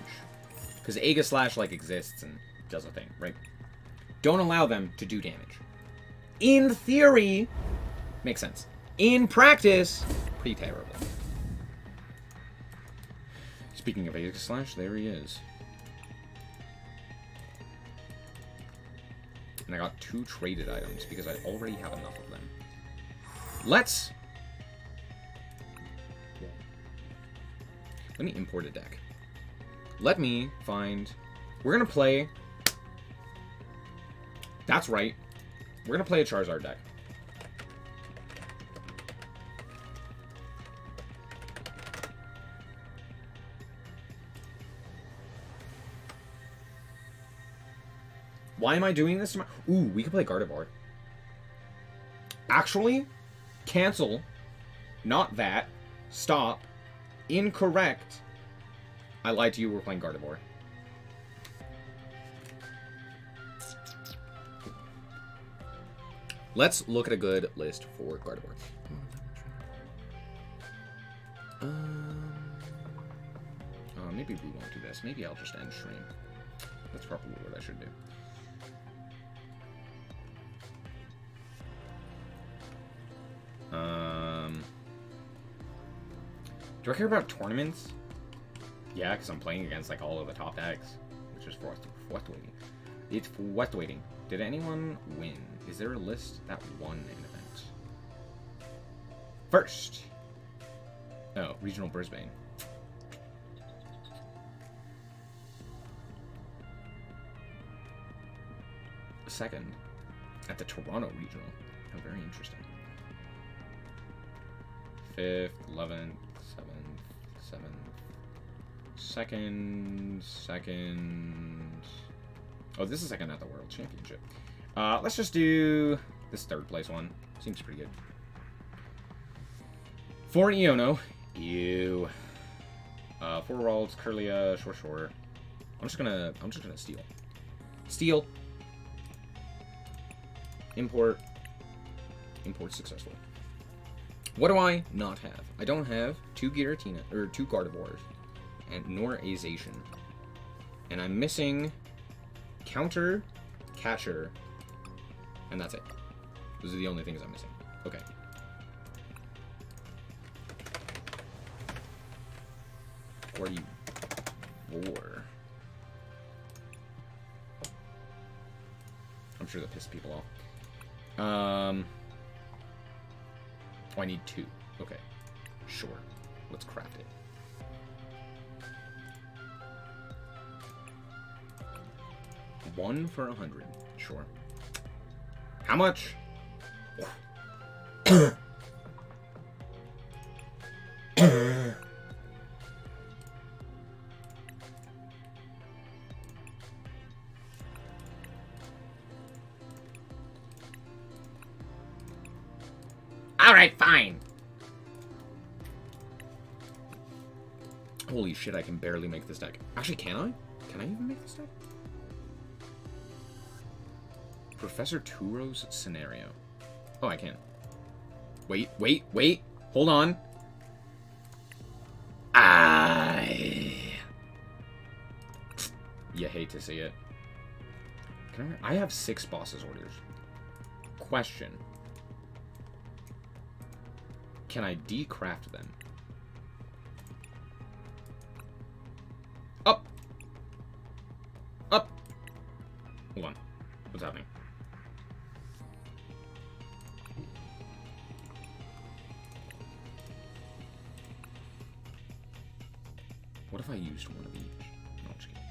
Because Aegis Slash, like, exists and does a thing, right? Don't allow them to do damage. In theory, makes sense. In practice, pretty terrible. Speaking of Aegis Slash, there he is. And I got 2 traded items because I already have enough of them. Let me import a deck. Let me find... We're gonna play... That's right. We're gonna play a Charizard deck. Why am I doing this to my... Ooh, we can play Gardevoir. Actually, cancel. Not that. Stop. Incorrect. I lied to you, we're playing Gardevoir. Let's look at a good list for Gardevoir. Maybe we won't do this. Maybe I'll just end stream. That's probably what I should do. Do I care about tournaments? Yeah, because I'm playing against like all of the top decks, which is frustrating. It's frustrating. Did anyone win? Is there a list that won an event? First. Oh, Regional Brisbane. Second, at the Toronto Regional. Oh, very interesting. 5th, 11th, 7th, 7th. Second. Oh, this is second at the World Championship. Let's just do this third place one. Seems pretty good. For Iono. Ew. 4 Ralds, Curlia, Shore. I'm just gonna steal. Steal. Import successful. What do I not have? I don't have 2 Giratina, or 2 Gardevoirs, and nor a Zacian. And I'm missing Counter, Catcher, and that's it. Those are the only things I'm missing. Okay. What are you for? I'm sure that pissed people off. Oh, I need 2. Okay. Sure. Let's craft it. One for 100. Sure. How much? Alright, fine. Holy shit, I can barely make this deck. Actually, can I? Can I even make this deck? Professor Turo's scenario. Oh, I can. Wait. Hold on. You hate to see it. Can I have 6 bosses orders. Question. Can I decraft them? Up! Up! Hold on. What's happening? What if I used one of each? No, I'm just kidding.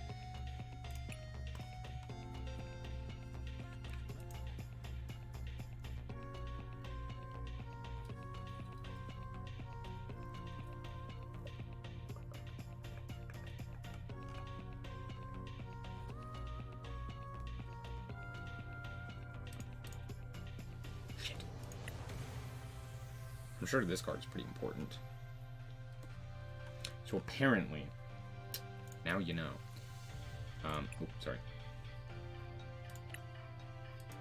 I'm sure this card's pretty important. So apparently, now you know. Sorry.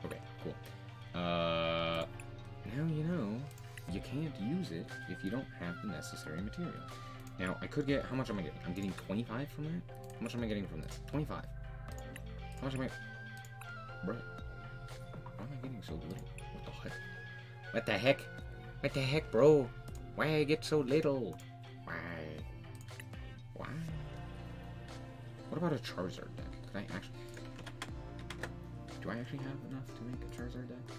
Okay, cool. Now you know you can't use it if you don't have the necessary material. Now, I could get, how much am I getting? I'm getting 25 from that? How much am I getting from this? 25. How much am I... Bro. Why am I getting so little? What the heck? What the heck? What the heck, bro? Why I get so little? Why? What about a Charizard deck? Could I actually... Do I actually have enough to make a Charizard deck?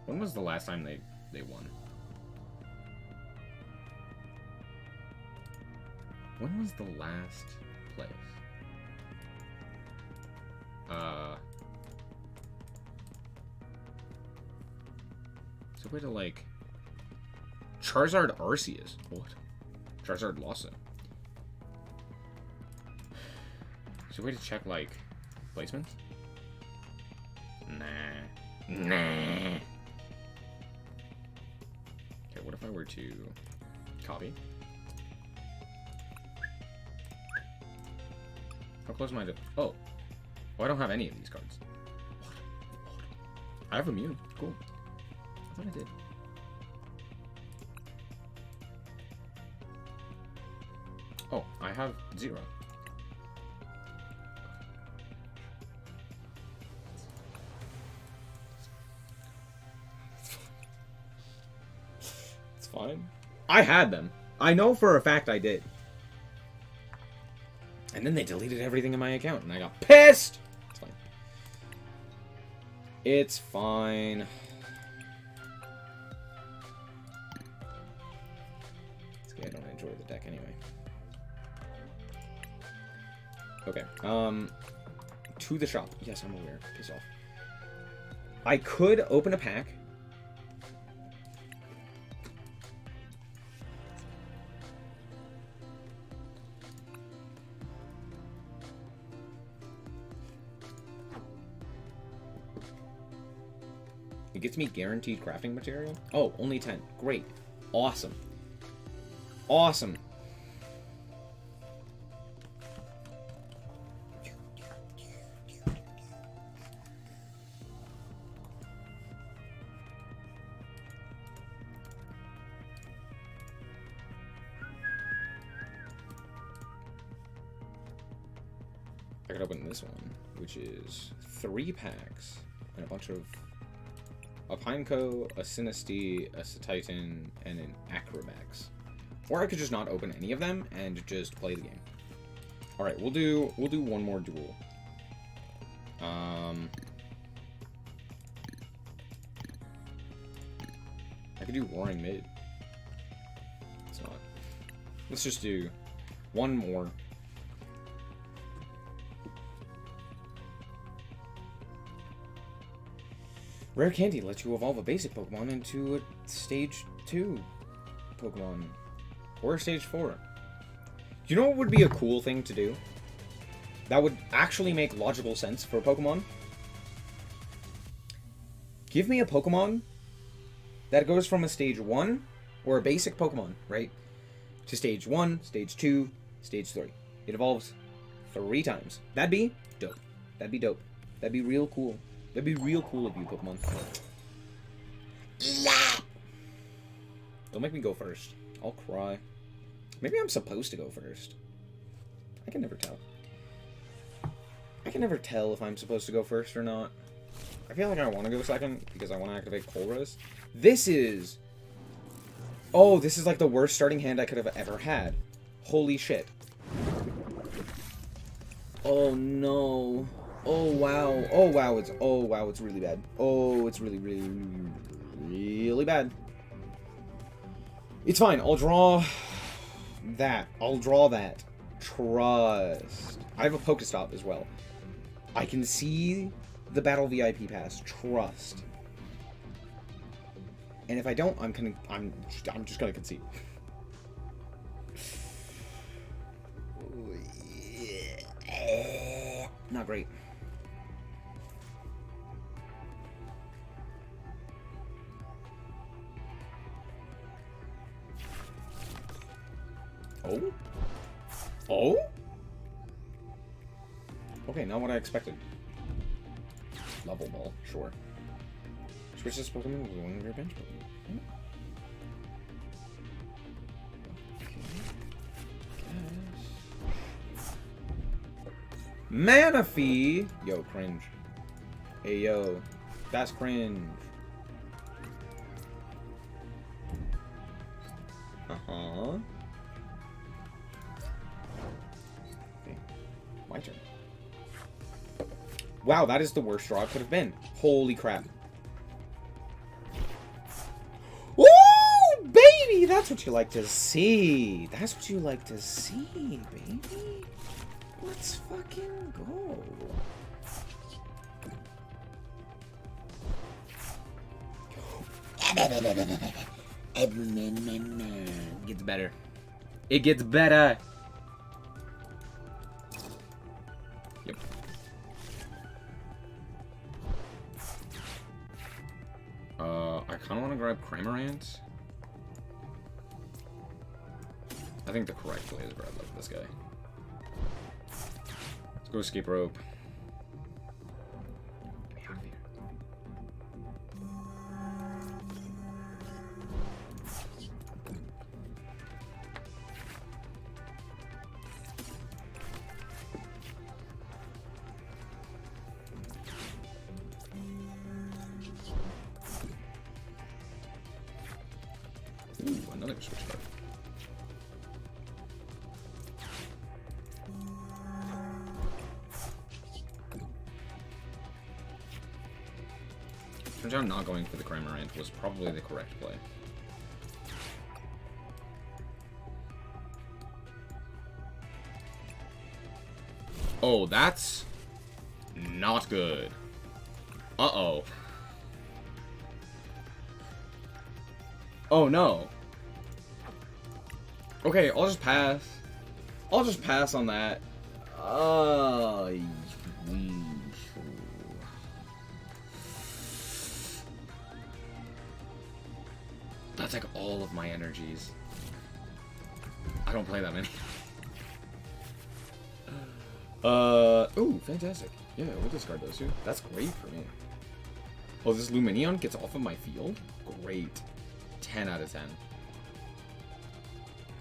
When was the last time they won? When was the last place? there a way to, like... Charizard Arceus. What? Charizard lost it. Is there a way to check, like, placements? Nah. Nah. Okay, what if I were to copy? How close am I to... Oh. Oh, I don't have any of these cards. I have Immune. Cool. I thought I did. Oh, I have 0. It's fine. I had them. I know for a fact I did. And then they deleted everything in my account, and I got pissed! It's fine. It's fine. It's okay, I don't enjoy the deck anyway. Okay, to the shop. Yes, I'm aware. Piss off. I could open a pack. It gets me guaranteed crafting material. Oh, only 10. Great. Awesome. Awesome. I could open this one, which is 3 packs and a bunch of a Pineco, a Sinistea, a Cetitan, and an Acrobax. Or I could just not open any of them and just play the game. All right, we'll do one more duel. I could do Roaring Mid. It's not. Let's just do one more. Rare Candy lets you evolve a basic Pokemon into a Stage 2 Pokemon. Or a Stage 4. You know what would be a cool thing to do? That would actually make logical sense for Pokemon? Give me a Pokemon that goes from a Stage 1, or a basic Pokemon, right? To Stage 1, Stage 2, Stage 3. It evolves 3 times. That'd be dope. That'd be dope. That'd be real cool. That'd be real cool of you, Pokemon. Don't make me go first. I'll cry. Maybe I'm supposed to go first. I can never tell. I can never tell if I'm supposed to go first or not. I feel like I want to go second because I want to activate Colress. This is... Oh, this is like the worst starting hand I could have ever had. Holy shit. Oh no. Oh wow. Oh wow, it's really bad. Oh, it's really, really, really bad. It's fine. I'll draw that. I'll draw that. Trust. I have a Pokestop as well. I can see the Battle VIP Pass. Trust. And if I don't, I'm just gonna concede. Not great. Oh? Oh? Okay, not what I expected. Level Ball, sure. Switch this Pokemon with one of your bench Pokemon. Okay. Manaphy! Yo, cringe. Hey, yo. That's cringe. Uh-huh. My turn. Wow, that is the worst draw it could have been. Holy crap. Ooh, baby! That's what you like to see. That's what you like to see, baby. Let's fucking go. Gets better. It gets better. Yep. I kind of want to grab Cramorant. I think the correct play is grab like this guy. Let's go escape rope. Get me out of here. Ooh, another switch card. Turns out not going for the Cramorant was probably the correct play. Oh, that's not good. Uh-oh. Oh, no. Okay, I'll just pass. I'll just pass on that. That's like all of my energies. I don't play that many. Ooh, fantastic. Yeah, we'll discard those two. That's great for me. Oh, this Lumineon gets off of my field? Great. 10 out of 10.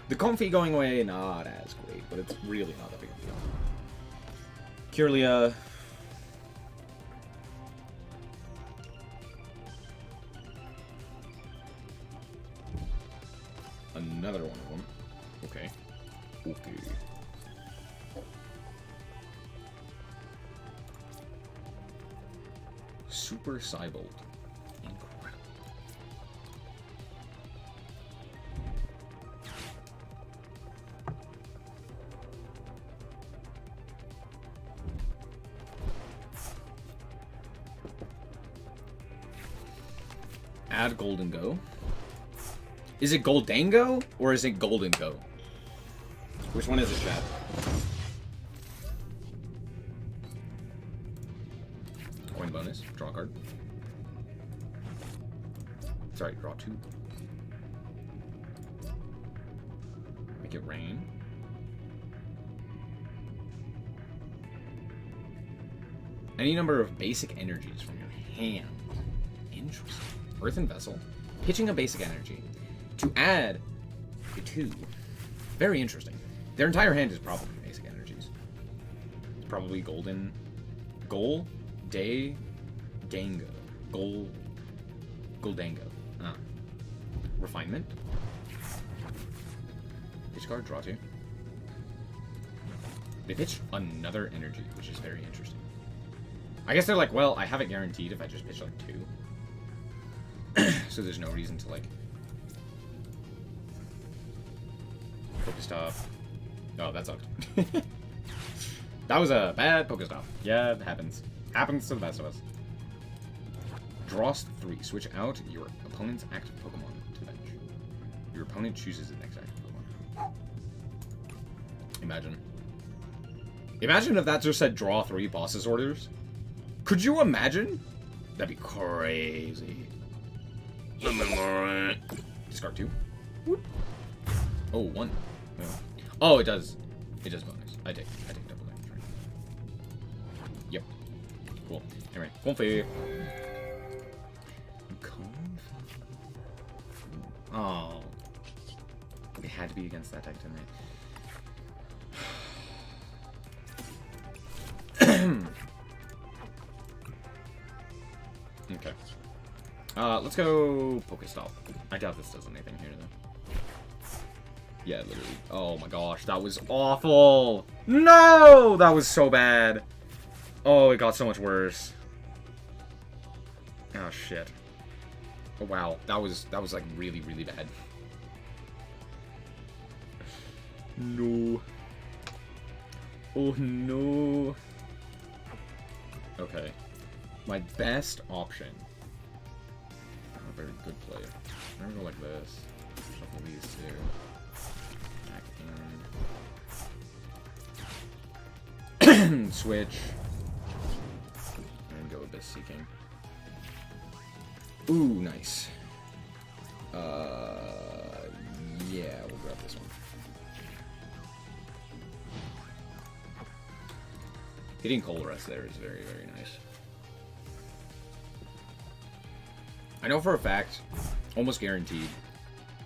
The Comfy going away, not as great, but it's really not that big of a deal. Kirlia. Another one of them. Okay. Okay. Super Cybolt. Incredible. Add Golden Go. Is it Goldango or is it Golden Go? Which one is it, chat? Coin bonus. Draw a card. Sorry, draw 2. Make it rain. Any number of basic energies from your hand. Interesting. Earthen Vessel. Pitching a basic energy. To add a 2. Very interesting. Their entire hand is probably basic energies. It's probably Golden... Dango. Goldango. Ah. Refinement. Pitch card, draw 2. They pitch another energy, which is very interesting. I guess they're like, well, I have it guaranteed if I just pitch like 2. So there's no reason to like... Pokestop. Oh, that sucked. That was a bad Pokestop. Yeah, it happens. Happens to the best of us. Draw 3. Switch out your opponent's active Pokemon to bench. Your opponent chooses the next active Pokemon. Imagine. Imagine if that just said draw 3 boss's orders. Could you imagine? That'd be crazy. Discard 2. Whoop. Oh, 1. No. Oh, it does. It does bonus. I take double damage. Right? Yep. Cool. Anyway, Comfy. Oh. It had to be against that deck, didn't it? Okay. Let's go Pokestop. I doubt this does anything here, though. Yeah, literally. Oh my gosh, that was awful! No! That was so bad. Oh, it got so much worse. Oh, shit. Oh, wow. That was like really, really bad. No. Oh, no. Okay. My best option. very good play. I'm gonna go like this. Shuffle these two. Back in. Switch. And go Abyss Seeking. Ooh, nice. Yeah, we'll grab this one. Hitting Colress there is very, very nice. I know for a fact, almost guaranteed,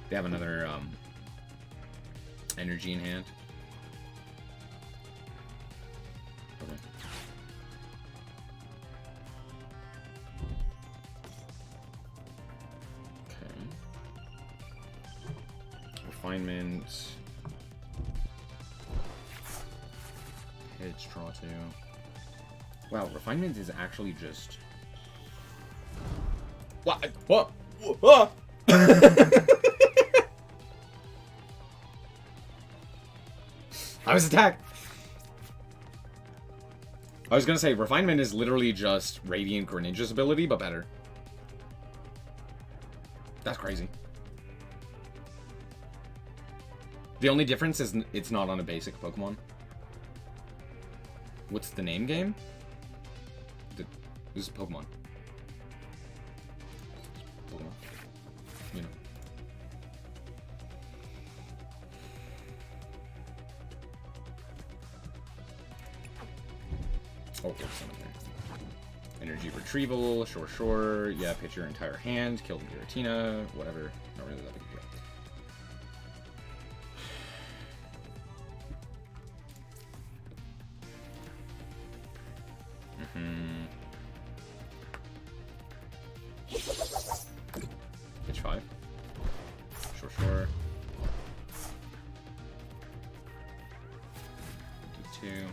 they have another energy in hand. Okay. Refinement. Hits, draw two. Wow, refinement is actually just. What? What? What? I was attacked. I was gonna say refinement is literally just Radiant Greninja's ability, but better. That's crazy. The only difference is it's not on a basic Pokemon. What's the name game? This is Pokemon. Pokemon. You know. Oh, okay, someone here. Energy retrieval, sure. Yeah, pitch your entire hand, kill the Giratina, whatever. Not really that big a deal. Pitch 5. Sure. D2.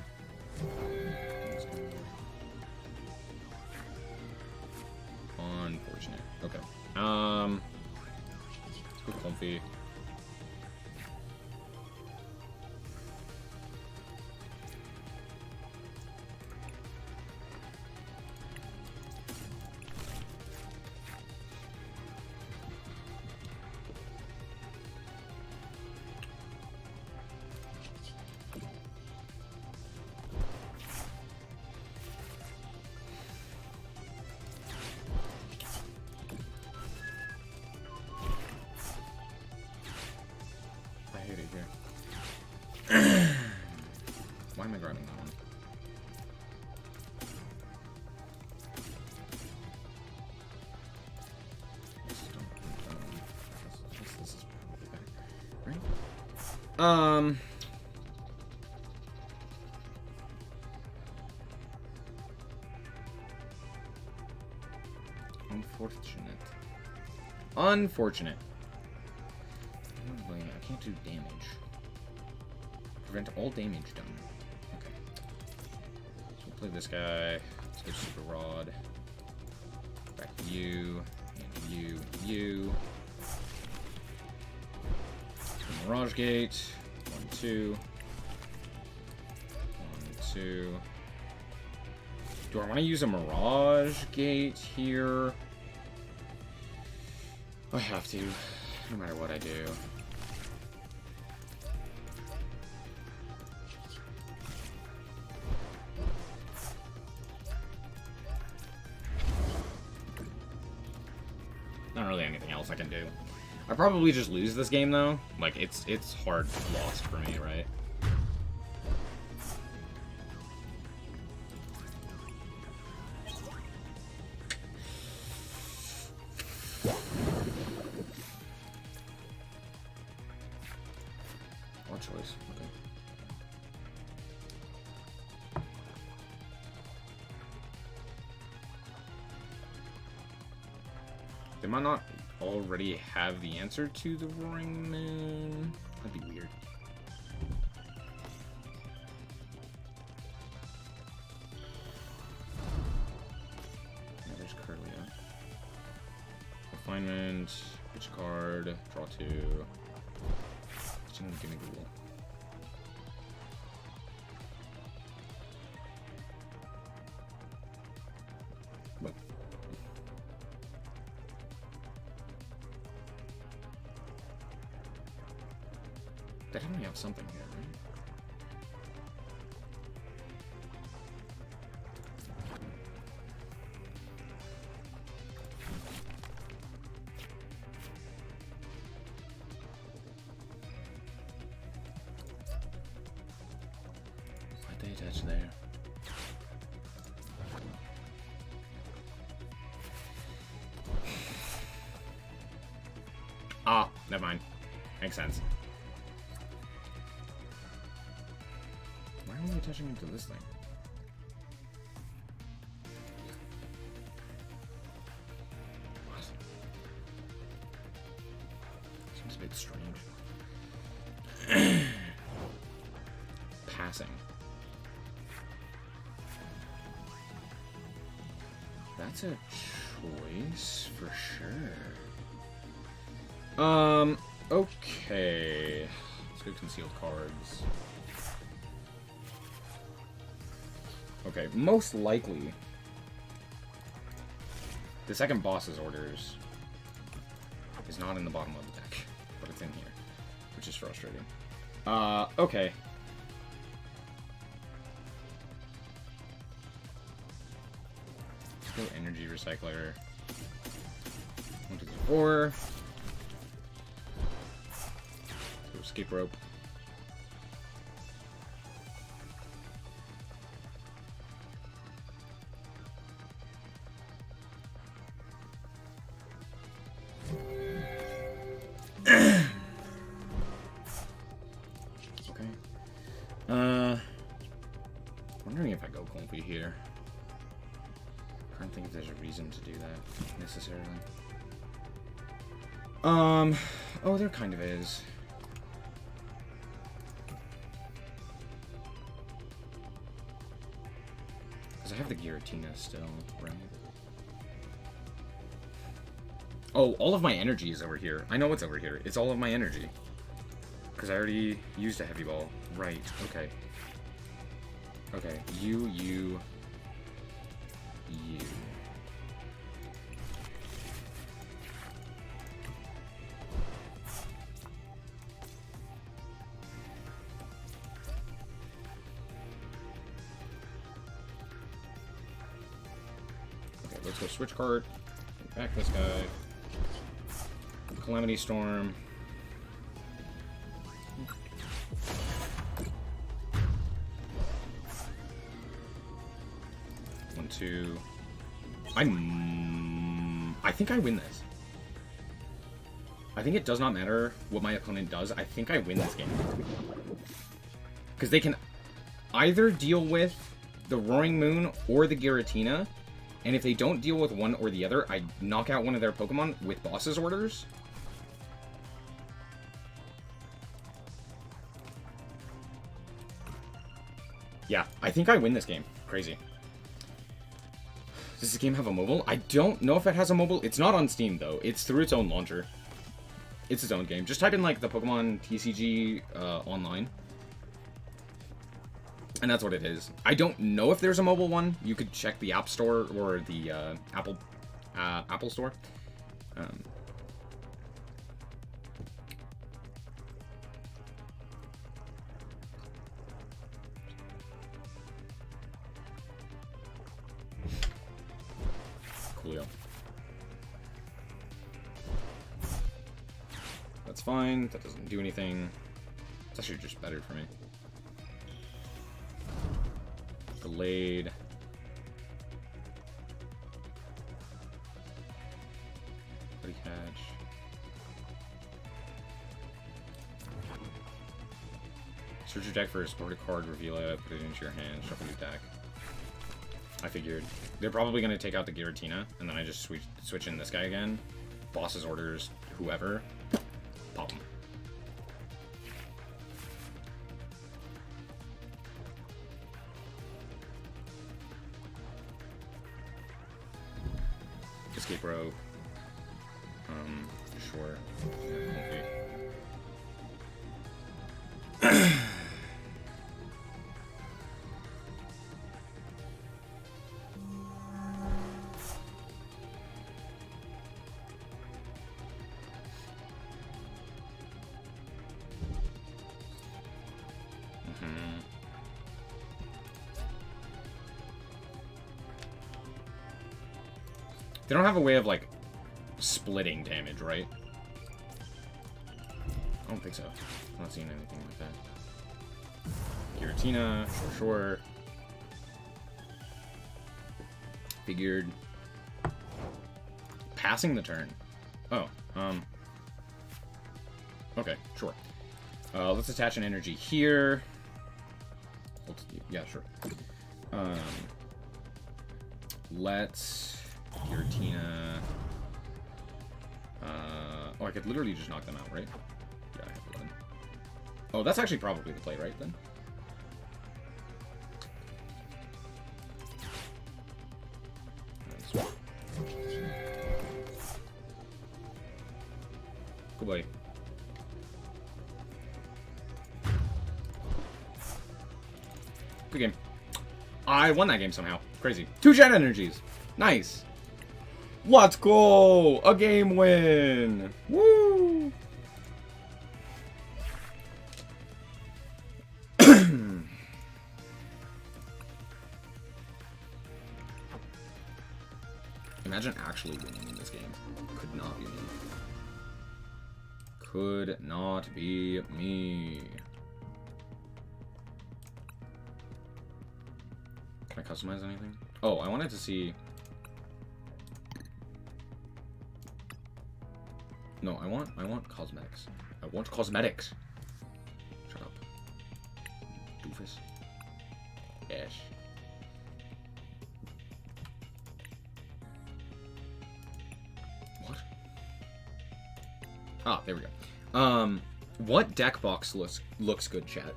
Unfortunate. Okay. Let's go Comfy. Why am I grabbing that one? This is probably better, right? Unfortunate. I can't do damage. Prevent all damage done. Okay. So we'll play this guy. Let's go Super Rod. Back to you. And you. And you. Mirage Gate. 1, 2. 1, 2. Do I want to use a Mirage Gate here? I have to, no matter what I do. Not really anything else I can do. I probably just lose this game though. Like it's hard lost for me, right? Odd choice. Okay. They might not already have the answer to the Roaring Moon. That'd be weird. Yeah, there's Curlia. Refinement, pitch card, draw 2. Give me Google. What? They definitely have something here, right? Why'd they attach there? Ah, never mind. Makes sense. Why are we attaching it to this thing? What? Seems a bit strange. Passing. That's a choice for sure. Okay. Let's go concealed cards. Okay, most likely the second boss's orders is not in the bottom of the deck, but it's in here, which is frustrating. Okay. Let's go energy recycler. 1, 2, 3, 4. Escape rope. Okay. Wondering if I go Comfy here. I don't think if there's a reason to do that necessarily. Oh, there kind of is. I have the Giratina still, right? Oh, all of my energy is over here. I know what's over here. It's all of my energy. Because I already used a heavy ball. Right, okay. Okay, you. Let's go switch card. Back this guy. Calamity Storm. One, two. I think I win this. I think it does not matter what my opponent does. I think I win this game. Because they can either deal with the Roaring Moon or the Giratina. And if they don't deal with one or the other, I knock out one of their Pokemon with boss's orders. Yeah, I think I win this game. Crazy. Does this game have a mobile? I don't know if it has a mobile. It's not on Steam, though. It's through its own launcher. It's its own game. Just type in, like, the Pokemon TCG online. And that's what it is. I don't know if there's a mobile one. You could check the App Store or the Apple Store. Coolio. That's fine. That doesn't do anything. It's actually just better for me. Delayed. Pretty catch. Search your deck for a sported card, reveal it, put it into your hand, shuffle your deck. I figured. They're probably going to take out the Giratina, and then I just switch in this guy again. Boss's orders, whoever. Pop them. Escape rope. Sure. Yeah, They don't have a way of, like, splitting damage, right? I don't think so. I'm not seeing anything like that. Giratina, for sure. Figured. Passing the turn. Oh, okay, sure. Let's attach an energy here. Yeah, sure. Let's Giratina. Oh, I could literally just knock them out, right? Yeah, I have 11. Oh, that's actually probably the play, right, then? Good boy. Good game. I won that game somehow. Crazy. 2 jet energies. Nice. Let's go! A game win! Woo! Imagine actually winning in this game. Could not be me. Could not be me. Can I customize anything? Oh, I wanted to see... No, I want cosmetics. I want cosmetics. Shut up. Doofus. Yes. What? Ah, there we go. What deck box looks good, chat?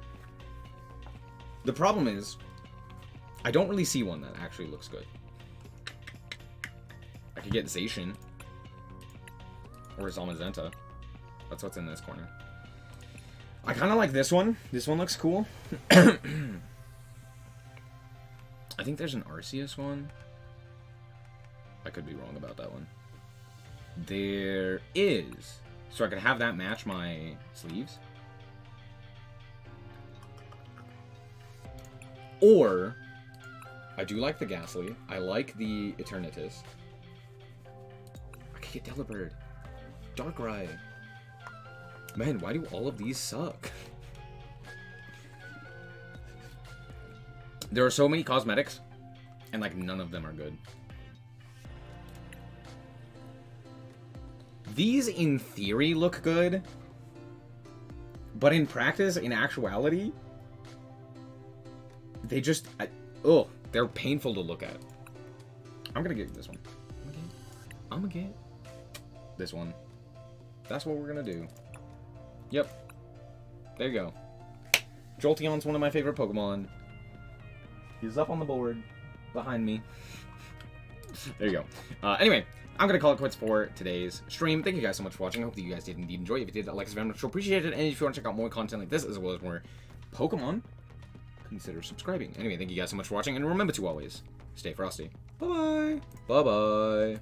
The problem is, I don't really see one that actually looks good. I could get Zacian. Or Zamazenta. That's what's in this corner. I kind of like this one. This one looks cool. I think there's an Arceus one. I could be wrong about that one. There is. So I could have that match my sleeves. Or, I do like the Ghastly. I like the Eternatus. I could get Delibird. Darkrai. Man, why do all of these suck? There are so many cosmetics, and like none of them are good. These in theory look good, but in practice, in actuality, they just, oh, they're painful to look at. I'm gonna get this one. I'm gonna get this one. That's what we're gonna do. Yep. There you go. Jolteon's one of my favorite Pokemon. He's up on the board behind me. There you go. Anyway, I'm gonna call it quits for today's stream. Thank you guys so much for watching. I hope that you guys did indeed enjoy. If you did, that like is very much appreciated. And if you want to check out more content like this, as well as more Pokemon, consider subscribing. Anyway, thank you guys so much for watching. And remember to always stay frosty. Bye-bye. Bye-bye.